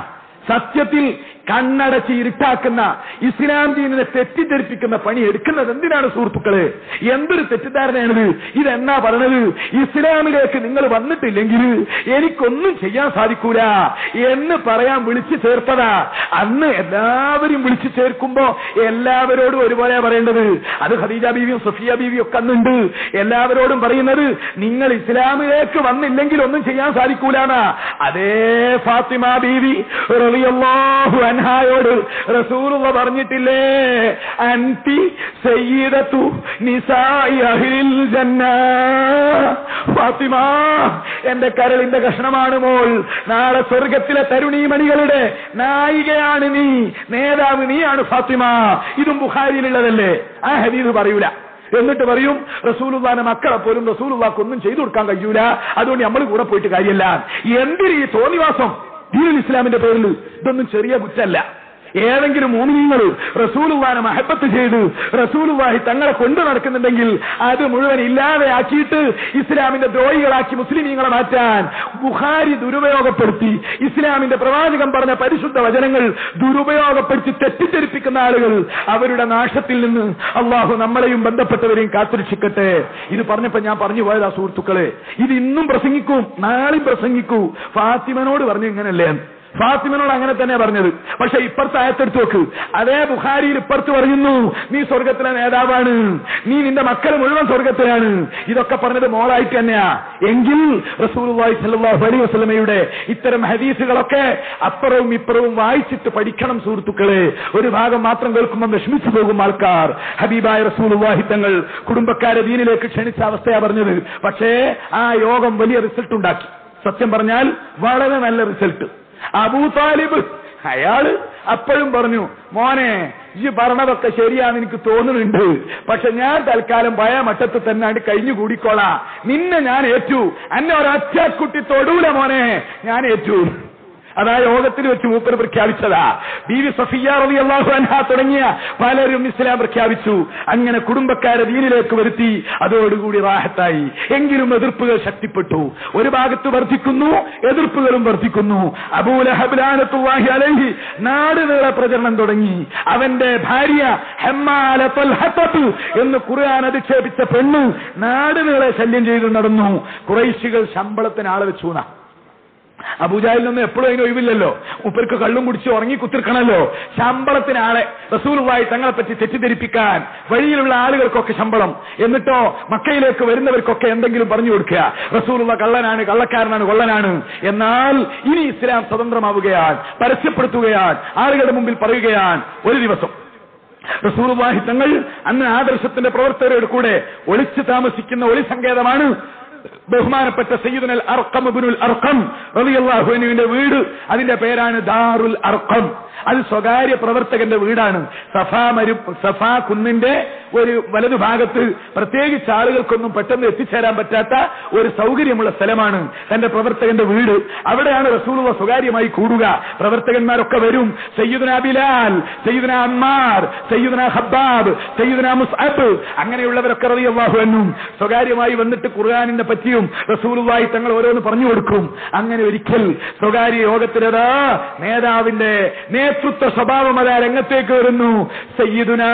സത്യത്തിൽ കണ്ണടച്ച് ഇരുട്ടാക്കുന്ന ഇസ്ലാം ദീനിനെ തെറ്റിദ്ധരിപ്പിക്കുന്ന പണി എടുക്കുന്നത് എന്തിനാണ് സുഹൃത്തുക്കളെ? എന്തൊരു തെറ്റിദ്ധാരണയാണിത്? ഇതെന്നാ പറയണത്? ഇസ്ലാമിലേക്ക് നിങ്ങൾ വന്നിട്ടില്ലെങ്കിൽ എനിക്കൊന്നും ചെയ്യാൻ സാധിക്കൂല എന്ന് പറയാൻ വിളിച്ചു ചേർത്തതാ. അന്ന് എല്ലാവരും വിളിച്ചു ചേർക്കുമ്പോ എല്ലാവരോടും ഒരുപോലെ പറയേണ്ടത്. അത് ഖദീജ ബീവിയും സഫിയ ബീവിയും ഒക്കെ അന്നുണ്ട്. എല്ലാവരോടും പറയുന്നത്, നിങ്ങൾ ഇസ്ലാമിലേക്ക് വന്നില്ലെങ്കിൽ ഒന്നും ചെയ്യാൻ സാധിക്കൂലാന്നാ. അതേ ഫാത്തിമ ബീവി റളിയല്ലാഹു അൻഹായോട് റസൂലുള്ളാഹി പറഞ്ഞിട്ടില്ലേ, അൻതി സയ്യിദത്തു നിസാഇ അഹ്ലിൽ ജന്ന. ഫാത്തിമ എന്റെ കരളിന്റെ കഷ്ണമാണ് മോൾ, നാളെ സ്വർഗത്തിലെ തരുണീമണികളുടെ നായികയാണ് നീ, നേതാവ് നീയാണ് ഫാത്തിമ. ഇതും ബുഖാരിയിലുള്ളതല്ലേ, ആ ഹദീസ് പറയൂല. എന്നിട്ട് പറയും റസൂലുള്ളാഹിന്റെ മക്കളെ പോലും റസൂലുള്ളാഹിക്ക് ഒന്നും ചെയ്തു കൊടുക്കാൻ കഴിയൂല, അതുകൊണ്ട് നമ്മൾ കൂടെ പോയിട്ട് കാര്യമല്ല. എന്തിന് ഈ തോന്നിവാസം ദീനുൽ ഇസ്ലാമിന്റെ പേരിൽ? ഇതൊന്നും ചെറിയ കുറ്റമല്ല. ഏതെങ്കിലും മുഅ്മിനീങ്ങൾ റസൂലുള്ളാഹിനെ മഹബത്ത് ചെയ്ത് റസൂലുള്ളാഹി തങ്ങളെ കൊണ്ടു നടക്കുന്നുണ്ടെങ്കിൽ അത് മുഴുവൻ ഇല്ലാതെയാക്കിയിട്ട് ഇസ്ലാമിന്റെ ദ്രോഹികളാക്കി മുസ്ലിമീങ്ങളെ മാറ്റാൻ ബുഖാരി ദുരുപയോഗപ്പെടുത്തി, ഇസ്ലാമിന്റെ പ്രവാചകൻ പറഞ്ഞ പരിശുദ്ധ വചനങ്ങൾ ദുരുപയോഗപ്പെടുത്തി തെറ്റിദ്ധരിപ്പിക്കുന്ന ആളുകൾ, അവരുടെ നാശത്തിൽ നിന്ന് അള്ളാഹു നമ്മളെയും ബന്ധപ്പെട്ടവരെയും കാത്തുരക്ഷിക്കട്ടെ. ഇത് പറഞ്ഞപ്പോ ഞാൻ പറഞ്ഞു പോയതാ സുഹൃത്തുക്കളെ, ഇത് ഇന്നും പ്രസംഗിക്കും, നാളെയും പ്രസംഗിക്കൂ. ഫാത്തിമനോട് പറഞ്ഞു ഇങ്ങനല്ലേ, ഫാത്തിമനോട് അങ്ങനെ തന്നെ പറഞ്ഞത്. പക്ഷെ ഇപ്പുറത്തെ ആയത്തെടുത്ത് നോക്ക്, അതേ ബുഖാരിയിൽ ഇപ്പുറത്ത് പറയുന്നു നീ സ്വർഗത്തിലെ നേതാവാണ്, നീ നിന്റെ മക്കൾ മുഴുവൻ സ്വർഗത്തിലാണ്. ഇതൊക്കെ പറഞ്ഞത് മോളായിട്ട് തന്നെയാ. എങ്കിൽ റസൂലുള്ളാഹി സ്വല്ലല്ലാഹു അലൈഹി വസല്ലമയുടെ ഇത്തരം ഹദീസുകളൊക്കെ അപ്പുറവും ഇപ്പുറവും വായിച്ചിട്ട് പഠിക്കണം സുഹൃത്തുക്കളെ. ഒരു ഭാഗം മാത്രം കേൾക്കുമ്പോൾ വിഷമിച്ചു പോകും ആൾക്കാർ. ഹബീബായ റസൂലുള്ളാഹി തങ്ങൾ കുടുംബക്കാരെ ദീനിലേക്ക് ക്ഷണിച്ച അവസ്ഥയാ പറഞ്ഞത്. പക്ഷേ ആ യോഗം വലിയ റിസൾട്ട് ഉണ്ടാക്കി. സത്യം പറഞ്ഞാൽ വളരെ നല്ല റിസൾട്ട്. അബൂ താലിബ് അയാള് അപ്പോഴും പറഞ്ഞു, മോനെ ഈ പറഞ്ഞതൊക്കെ ശരിയാന്ന് എനിക്ക് തോന്നുന്നുണ്ട്, പക്ഷെ ഞാൻ തൽക്കാലം പഴയ മട്ടത്ത് തന്നെ കഴിഞ്ഞു കൂടിക്കോളാ, നിന്നെ ഞാൻ ഏറ്റു, എന്നെ ഒരൊറ്റക്കുട്ടി തൊടൂല മോനെ, ഞാൻ ഏറ്റു. അതാ യോഗത്തിൽ വെച്ച് മൂപ്പർ പ്രഖ്യാപിച്ചതാ. ബീവി സഫിയ്യ റളിയല്ലാഹു അൻഹാ തുടങ്ങിയ പലരും ഇസ്ലാം പ്രഖ്യാപിച്ചു. അങ്ങനെ കുടുംബക്കാരെ ദീനിലേക്ക് വരുത്തി. അതോടുകൂടി റാഹത്തായി. എങ്കിലും എതിർപ്പുകൾ ശക്തിപ്പെട്ടു. ഒരു ഭാഗത്ത് വർദ്ധിക്കുന്നു, എതിർപ്പുകളും വർദ്ധിക്കുന്നു. അബൂ ലഹബ് ലഅനത്തുല്ലാഹി അലൈഹി നാടുനീള പ്രചരണം തുടങ്ങി. അവന്റെ ഭാര്യ ഹമ്മാലത്തുൽ ഹതബ് എന്ന് ഖുർആൻ അധിക്ഷേപിച്ച പെണ്ണ് നാടുനീളെ ശല്യം ചെയ്ത് നടന്നു. ഖുറൈശികൾ ശമ്പളത്തിന് ആളെ വെച്ചു. അബൂജാഹിലിനൊന്നും എപ്പോഴും അതിന് ഒഴിവില്ലല്ലോ, മൂപ്പർക്ക് കള്ളും കുടിച്ച് ഉറങ്ങി കുത്തിർക്കണല്ലോ. ശമ്പളത്തിന് ആളെ, റസൂലുള്ളാഹി തങ്ങളെ പറ്റി തെറ്റിദ്ധരിപ്പിക്കാൻ വഴിയിലുള്ള ആളുകൾക്കൊക്കെ ശമ്പളം. എന്നിട്ടോ മക്കയിലേക്ക് വരുന്നവർക്കൊക്കെ എന്തെങ്കിലും പറഞ്ഞു കൊടുക്കുക, റസൂലുള്ള കള്ളനാണ്, കള്ളക്കാരനാണ്, കൊള്ളനാണ്. എന്നാൽ ഇനി ഇസ്ലാം സ്വതന്ത്രമാവുകയാണ്, പരസ്യപ്പെടുത്തുകയാണ്, ആളുകളുടെ മുമ്പിൽ പറയുകയാണ്. ഒരു ദിവസം റസൂലുള്ളാഹി തങ്ങൾ അന്ന് ആദർശത്തിന്റെ പ്രവർത്തകരുടെ കൂടെ ഒളിച്ചു താമസിക്കുന്ന ഒളി സങ്കേതമാണ് ബഹുമാനപ്പെട്ട സയ്യിദുൽ അർഖം ഇബ്നുൽ അർഖം റളിയല്ലാഹു അൻഹുവിന്റെ വീട്. അതിന്റെ പേരാണ് ദാറുൽ അർഖം. അത് സ്വകാര്യ പ്രവർത്തകന്റെ വീടാണ്. സഫാ കുന്നിന്റെ ഒരു വലതുഭാഗത്ത് പ്രത്യേകിച്ച് ആളുകൾക്കൊന്നും പെട്ടെന്ന് എത്തിച്ചേരാൻ പറ്റാത്ത ഒരു സൗകര്യമുള്ള സ്ഥലമാണ് തന്റെ പ്രവർത്തകന്റെ വീട്. അവിടെയാണ് റസൂലുള്ളാഹി സ്വകാര്യമായി കൂടുക. പ്രവർത്തകന്മാരൊക്കെ വരും. സയ്യിദുനാ ബിലാൽ, സയ്യിദുനാ അമ്മാർ, സയ്യിദുനാ ഖബ്ബാബ്, സയ്യിദുനാ മുസ്അബ്, അങ്ങനെയുള്ളവരൊക്കെ റളിയല്ലാഹു അൻഹും സ്വകാര്യമായി വന്നിട്ട് ഖുർആനിനെ പറ്റിയും റസൂലുള്ളാഹി തങ്ങൾ ഓരോന്ന് പറഞ്ഞു കൊടുക്കും. അങ്ങനെ ഒരിക്കൽ സ്വകാര്യ യോഗത്തിലതാ നേതാവിന്റെ നേതൃത്വ സ്വഭാവം അതാ രംഗത്തേക്ക് വരുന്നു. സയ്യിദുനാ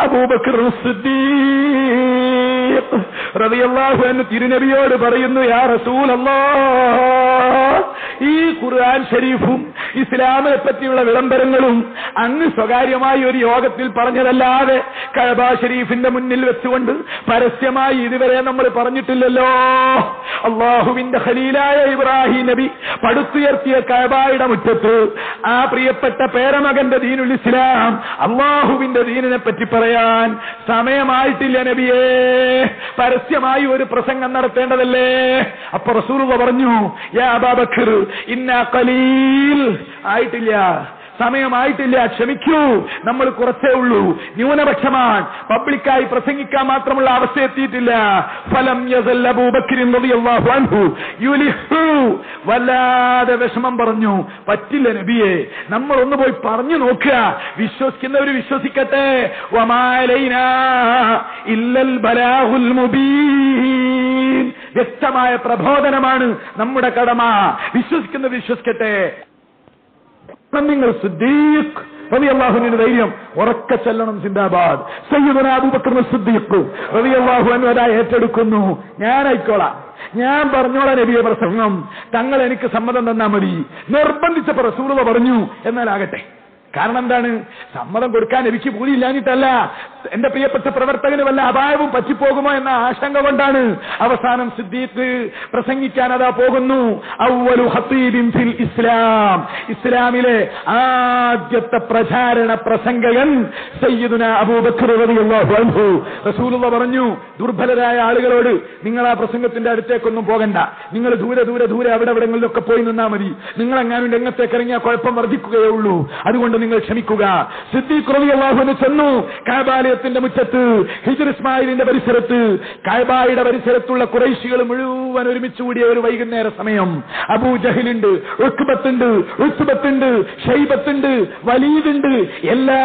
അബൂബക്കർ സിദ്ദീഖ് റളിയല്ലാഹു അൻഹു തിരുനബിയോട് പറയുന്നു, യാ റസൂലല്ലാഹ്, ഈ ഖുർആൻ ഷരീഫും ഇസ്ലാമിനെ പറ്റിയുള്ള വിളംബരങ്ങളും അങ്ങ് സ്വകാര്യമായി ഒരു യോഗത്തിൽ പറഞ്ഞതല്ലാതെ കഅബ ഷരീഫിന്റെ മുന്നിൽ വെച്ചുകൊണ്ട് പരസ്യമായി ഇതുവരെ നമ്മൾ പറഞ്ഞിട്ടില്ലല്ലോ. അള്ളാഹുവിന്റെ ഖലീലായ ഇബ്രാഹിം നബി പടുത്തുയർത്തിയ കഅബയുടെ മുറ്റത്ത് ആ പ്രിയപ്പെട്ട പേരമകന്റെ ദീനുൽ ഇസ്ലാം, അള്ളാഹുവിന്റെ ദീനിനെ പറ്റി പറയാൻ സമയമായിട്ടില്ല നബിയേ, പരസ്യമായി ഒരു പ്രസംഗം നടത്തേണ്ടതല്ലേ. അപ്പൊ റസൂലുള്ളാഹി പറഞ്ഞു, യാ അബൂബക്കർ ഇന്നാ ഖലീൽ, ആയിട്ടില്ല, സമയമായിട്ടില്ല, ക്ഷമിക്കൂ, നമ്മൾ കുറച്ചേ ഉള്ളൂ, ന്യൂനപക്ഷമാണ്, പബ്ലിക്കായി പ്രസംഗിക്കാൻ മാത്രമുള്ള അവസ്ഥ എത്തിയിട്ടില്ല. ഫലം യസൽ അബൂബക്കർ റളിയല്ലാഹു അൻഹു യുലിഹു, വല്ലാതെ വിഷമം പറഞ്ഞു, പറ്റില്ല നബിയെ, നമ്മൾ ഒന്ന് പോയി പറഞ്ഞു നോക്കുക, വിശ്വസിക്കുന്നവർ വിശ്വസിക്കട്ടെ. വമാ അലൈനാ ഇല്ലൽ ബലാഗുൽ മുബീൻ, വ്യക്തമായ പ്രബോധനമാണ് നമ്മുടെ കടമ, വിശ്വസിക്കുന്നവർ വിശ്വസിക്കട്ടെ. നിങ്ങൾ സിദ്ദീഖ് റളിയല്ലാഹുവിന്റെ ധൈര്യം ഉറക്കെ ചെല്ലണം, സിന്ദാബാദ്. സയ്യിദുനാ അബൂബക്കർ സിദ്ദീഖ് റളിയല്ലാഹു അൻഹു അതാ ഏറ്റെടുക്കുന്നു, ഞാനായിക്കോളാം, ഞാൻ പറഞ്ഞോളാം നബിയെ പ്രസംഗം, തങ്ങൾ എനിക്ക് സമ്മതം തന്നാ മതി. നിർബന്ധിച്ചപ്പോൾ റസൂലുള്ളാഹി പറഞ്ഞു, എന്നാലാകട്ടെ. കാരണം എന്താണ്? സമ്മതം കൊടുക്കാൻ എനിക്ക് പൂതിയില്ലാഞ്ഞിട്ടല്ല, എന്റെ പ്രിയപ്പെട്ട പ്രവർത്തകന് വല്ല അപായവും പറ്റിപ്പോകുമോ എന്ന ആശങ്ക കൊണ്ടാണ്. അവസാനം സിദ്ദീഖ് പ്രസംഗിക്കാൻ അതാ പോകുന്നു. അവ്വലു ഖതീബിൻ ഫിൽ ഇസ്ലാം, ഇസ്ലാമിലെ ആദ്യത്തെ പ്രചാരണ പ്രസംഗകൻ സയ്യിദുനാ അബൂബക്കർ റളിയല്ലാഹു അൻഹു. റസൂലുള്ളാഹി പറഞ്ഞു, ദുർബലരായ ആളുകളോട് നിങ്ങൾ ആ പ്രസംഗത്തിന്റെ അടുത്തേക്കൊന്നും പോകണ്ട, നിങ്ങൾ ദൂരെ ദൂരെ ദൂരെ അവിടെ എവിടെങ്ങളിലൊക്കെ പോയി നിന്നാ മതി, നിങ്ങൾ എങ്ങാനും രംഗത്തേക്ക് ഇറങ്ങിയാൽ കുഴപ്പം വർദ്ധിക്കുകയേ ഉള്ളൂ, അതുകൊണ്ട് നിങ്ങൾ ക്ഷമിക്കുക. സിദ്ദീഖ് റളിയല്ലാഹു അൻഹു ചെന്നു കഅബാലയത്തിന്റെ മുറ്റത്ത്, ഹിജ്ർ ഇസ്മായിലിന്റെ പരിസരത്ത്, കഅബായുടെ പരിസരത്തുള്ള ഖുറൈശികൾ മുഴുവൻ ഒരുമിച്ച് കൂടിയ ഒരു വൈകുന്നേര സമയം. അബൂജഹലുണ്ട്, ഉഖ്ബത്തുണ്ട്, ഉത്ബത്തുണ്ട്, ഷൈബത്തുണ്ട്, വലീദുണ്ട്, എല്ലാ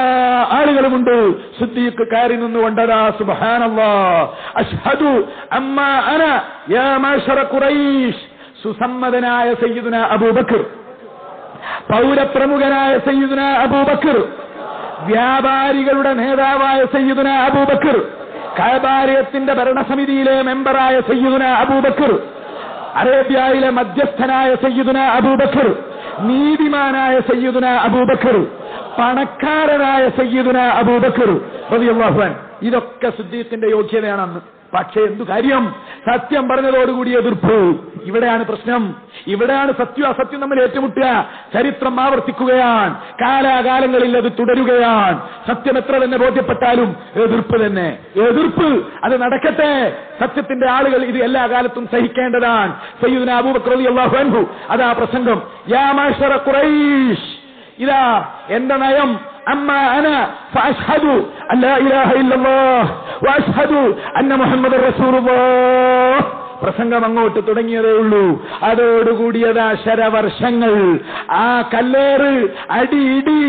ആളുകളുമുണ്ട്. സിദ്ദീഖ് കയറി നിന്നുകൊണ്ടതാ സുബ്ഹാനല്ലാഹ് അശ്ഹദു അമ്മാ അന യാ മാശറ ഖുറൈശ്. സുസമ്മതനായ സയ്യിദുനാ അബൂബക്കർ, പൗരപ്രമുഖനായ സയ്യിദുനാ അബൂബക്കർ, വ്യാപാരികളുടെ നേതാവായ സയ്യിദുനാ അബൂബക്കർ, കഅബാലയത്തിന്റെ ഭരണസമിതിയിലെ മെമ്പറായ സയ്യിദുനാ അബൂബക്കർ, അറേബ്യയിലെ മധ്യസ്ഥനായ സയ്യിദുനാ അബൂബക്കർ, നീതിമാനായ സയ്യിദുനാ അബൂബക്കർ, പണക്കാരനായ സയ്യിദുനാ അബൂബക്കർ റളിയല്ലാഹു അൻഹു. ഇതൊക്കെ സിദ്ദീഖിന്റെ യോഗ്യതയാണെന്ന്. പക്ഷേ എന്തു കാര്യം? സത്യം പറഞ്ഞതോടുകൂടി എതിർപ്പ്. ഇവിടെയാണ് പ്രശ്നം, ഇവിടെയാണ് സത്യം അസത്യം നമ്മൾ ഏറ്റുമുട്ടുക. ചരിത്രം ആവർത്തിക്കുകയാണ്, കാലാകാലങ്ങളിൽ അത് തുടരുകയാണ്. സത്യം എത്ര തന്നെ ബോധ്യപ്പെട്ടാലും എതിർപ്പ് തന്നെ, എതിർപ്പ്. അത് നടക്കട്ടെ. സത്യത്തിന്റെ ആളുകൾ ഇത് എല്ലാ കാലത്തും സഹിക്കേണ്ടതാണ്. സയ്യിദുനാ അബൂബക്കർ റളിയല്ലാഹു അൻഹു അതാ പ്രസംഗം. യാ മാശറ ഖുറൈശ്, ഇതാ എന്റെ നയം. അമ്മാ അന ഫഅശ്ഹദു അല്ലാ ഇലാഹ ഇല്ലല്ലാഹ് വഅശ്ഹദു അന്ന മുഹമ്മദർ റസൂലുള്ളാഹ്. പ്രസംഗം അങ്ങോട്ട് തുടങ്ങിയതേ ഉള്ളൂ. അതോടുകൂടിയതാ ശരവർഷങ്ങൾ, ആ കല്ലേറ്, അടിയിടി,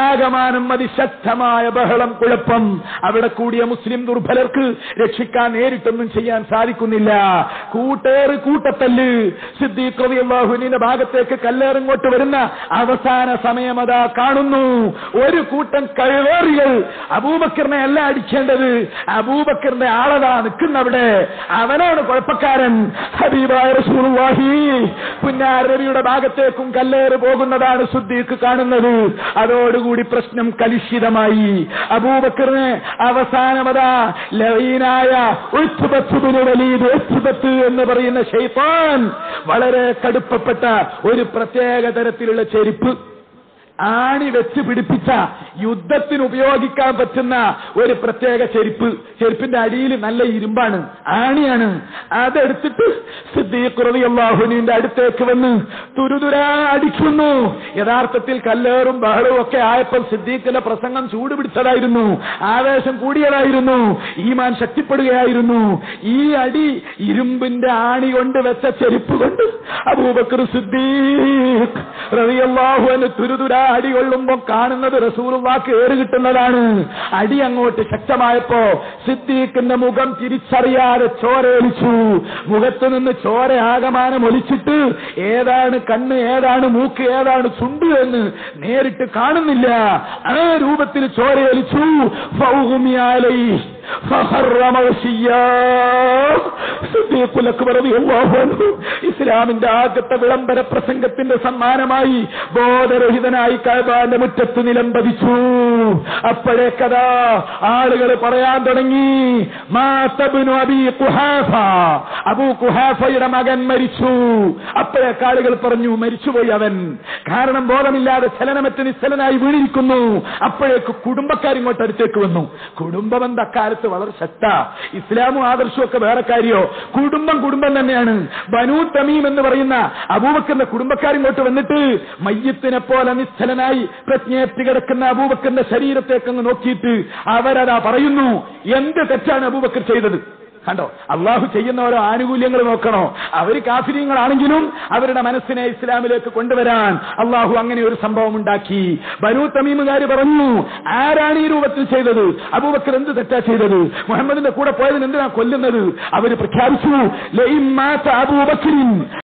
ആകമാനം അതിശക്തമായ ബഹളം, കുഴപ്പം. അവിടെ കൂടിയ മുസ്ലിം ദുർബലർക്ക് രക്ഷിക്കാൻ നേരിട്ടൊന്നും ചെയ്യാൻ സാധിക്കുന്നില്ല. കൂട്ടേറ്, കൂട്ടത്തല്ല്. സിദ്ദീഖ് റളിയല്ലാഹു അൻഹുവിന്റെ ഭാഗത്തേക്ക് കല്ലേറിങ്ങോട്ട് വരുന്ന അവസാന സമയം അതാ കാണുന്നു. ഒരു കൂട്ടം കഴിവേറികൾ അബൂബക്കറിനെ അല്ല അടിക്കേണ്ടത്, അബൂബക്കറിന്റെ ആളതാ നിൽക്കുന്നവിടെ, അവനാണ് കുഴപ്പക്കാരൻ. ഹബീബായ റസൂലുള്ളാഹി പുന്നാരയുടെ ഭാഗത്തേക്കും കല്ലേറ് പോകുന്നതാണ് സിദ്ദീഖ് കാണുന്നത്. അതോടുകൂടി പ്രശ്നം കലുഷിതമായി. അബൂബക്കറിന് അവസാനമതാ ലഈനായ ഉത്ബത്ത് ബിൻ വലീദ്, ഉത്ബത്ത് എന്ന് പറയുന്ന ശൈത്താൻ, വളരെ കടുപ്പപ്പെട്ട ഒരു പ്രത്യേക തരത്തിലുള്ള ചെരുപ്പ്, ആണി വെച്ച് പിടിപ്പിച്ച യുദ്ധത്തിന് ഉപയോഗിക്കാൻ പറ്റുന്ന ഒരു പ്രത്യേക ചെരുപ്പ്. ചെരുപ്പിന്റെ അടിയിൽ നല്ല ഇരുമ്പാണ്, ആണിയാണ്. അതെടുത്തിട്ട് സിദ്ദീഖ് റളിയല്ലാഹു അൻഹുവിന്റെ അടുത്തേക്ക് വന്ന് തുരുതുരാ അടിക്കുന്നു. യഥാർത്ഥത്തിൽ കല്ലേറും ബഹളവും ഒക്കെ ആയപ്പോൾ സിദ്ദീഖിന്റെ പ്രസംഗം ചൂടുപിടിച്ചതായിരുന്നു, ആവേശം കൂടിയതായിരുന്നു, ഈമാൻ ശക്തിപ്പെടുകയായിരുന്നു. ഈ അടി ഇരുമ്പിന്റെ ആണി കൊണ്ട് വെച്ച ചെരുപ്പ് കൊണ്ട് അബൂബക്കർ സിദ്ദീഖ് റളിയല്ലാഹു അൻഹു തുരുതുരാ അടി കൊള്ളുമ്പോ കാണുന്നത് റസൂലുള്ളാഹിക്ക് ഏറ് കിട്ടുന്നതാണ്. അടി അങ്ങോട്ട് ശക്തമായപ്പോ സിദ്ദീഖിന്റെ മുഖം തിരിച്ചറിയാതെ ചോരയൊലിച്ചു. മുഖത്ത് നിന്ന് ചോര ആകമാനം ഒലിച്ചിട്ട് ഏതാണ് കണ്ണ്, ഏതാണ് മൂക്ക്, ഏതാണ് ചുണ്ട് എന്ന് നേരിട്ട് കാണുന്നില്ല. ആ രൂപത്തിൽ ചോരയൊലിച്ചു. ഇസ്ലാമിന്റെ ആദ്യത്തെ വിളംബര പ്രസംഗത്തിന്റെ സമ്മാനമായി ബോധരഹിതനായി കഅബയുടെ മുറ്റത്ത് നിലംപതിച്ചു. അപ്പോഴേക്കതാ ആളുകൾ പറയാൻ തുടങ്ങി, മാതബ്നു അബീ ഖുഹാഫ, അബൂ ഖുഹാഫയുടെ മകൻ മരിച്ചു. അപ്പോഴേക്ക് ആളുകൾ പറഞ്ഞു, മരിച്ചുപോയി അവൻ, കാരണം ബോധമില്ലാതെ ചലനമറ്റ് നിശ്ചലനായി വീണിരിക്കുന്നു. അപ്പോഴേക്ക് കുടുംബക്കാരിങ്ങോട്ട് അടുത്തേക്ക് വന്നു. കുടുംബബന്ധ അക്കാലത്ത് വളരെ ശക്ത. ഇസ്ലാമും ആദർശവും ഒക്കെ വേറെ കാര്യോ, കുടുംബം കുടുംബം തന്നെയാണ്. ബനൂ തമീം എന്ന് പറയുന്ന അബൂബക്കറിന്റെ കുടുംബക്കാരിങ്ങോട്ട് വന്നിട്ട് മയ്യത്തിനെ പോലെ നിശ്ചലനായി പ്രജ്ഞേറ്റി കിടക്കുന്ന അബൂബക്കറിന്റെ ശരീരത്തേക്ക് അങ്ങ് നോക്കിയിട്ട് അവരതാ പറയുന്നു, എന്ത് തെറ്റാണ് അബൂബക്കർ ചെയ്തത്? കണ്ടോ, അള്ളാഹു ചെയ്യുന്ന ഓരോ ആനുകൂല്യങ്ങൾ നോക്കണോ. അവര് കാഫിരീങ്ങളാണെങ്കിലും അവരുടെ മനസ്സിനെ ഇസ്ലാമിലേക്ക് കൊണ്ടുവരാൻ അള്ളാഹു അങ്ങനെ ഒരു സംഭവം ഉണ്ടാക്കി. ബനൂ തമീമുകാര് പറഞ്ഞു, ആരാണ് ഈ രൂപത്തിൽ ചെയ്തത്? അബൂബക്കർ എന്ത് തെറ്റാ ചെയ്തത്? മുഹമ്മദിന്റെ കൂടെ പോയതിന് എന്തിനാ കൊല്ലുന്നത്? അവര് പ്രഖ്യാപിച്ചു, ലഇൻ മാത അബൂബക്കറിൻ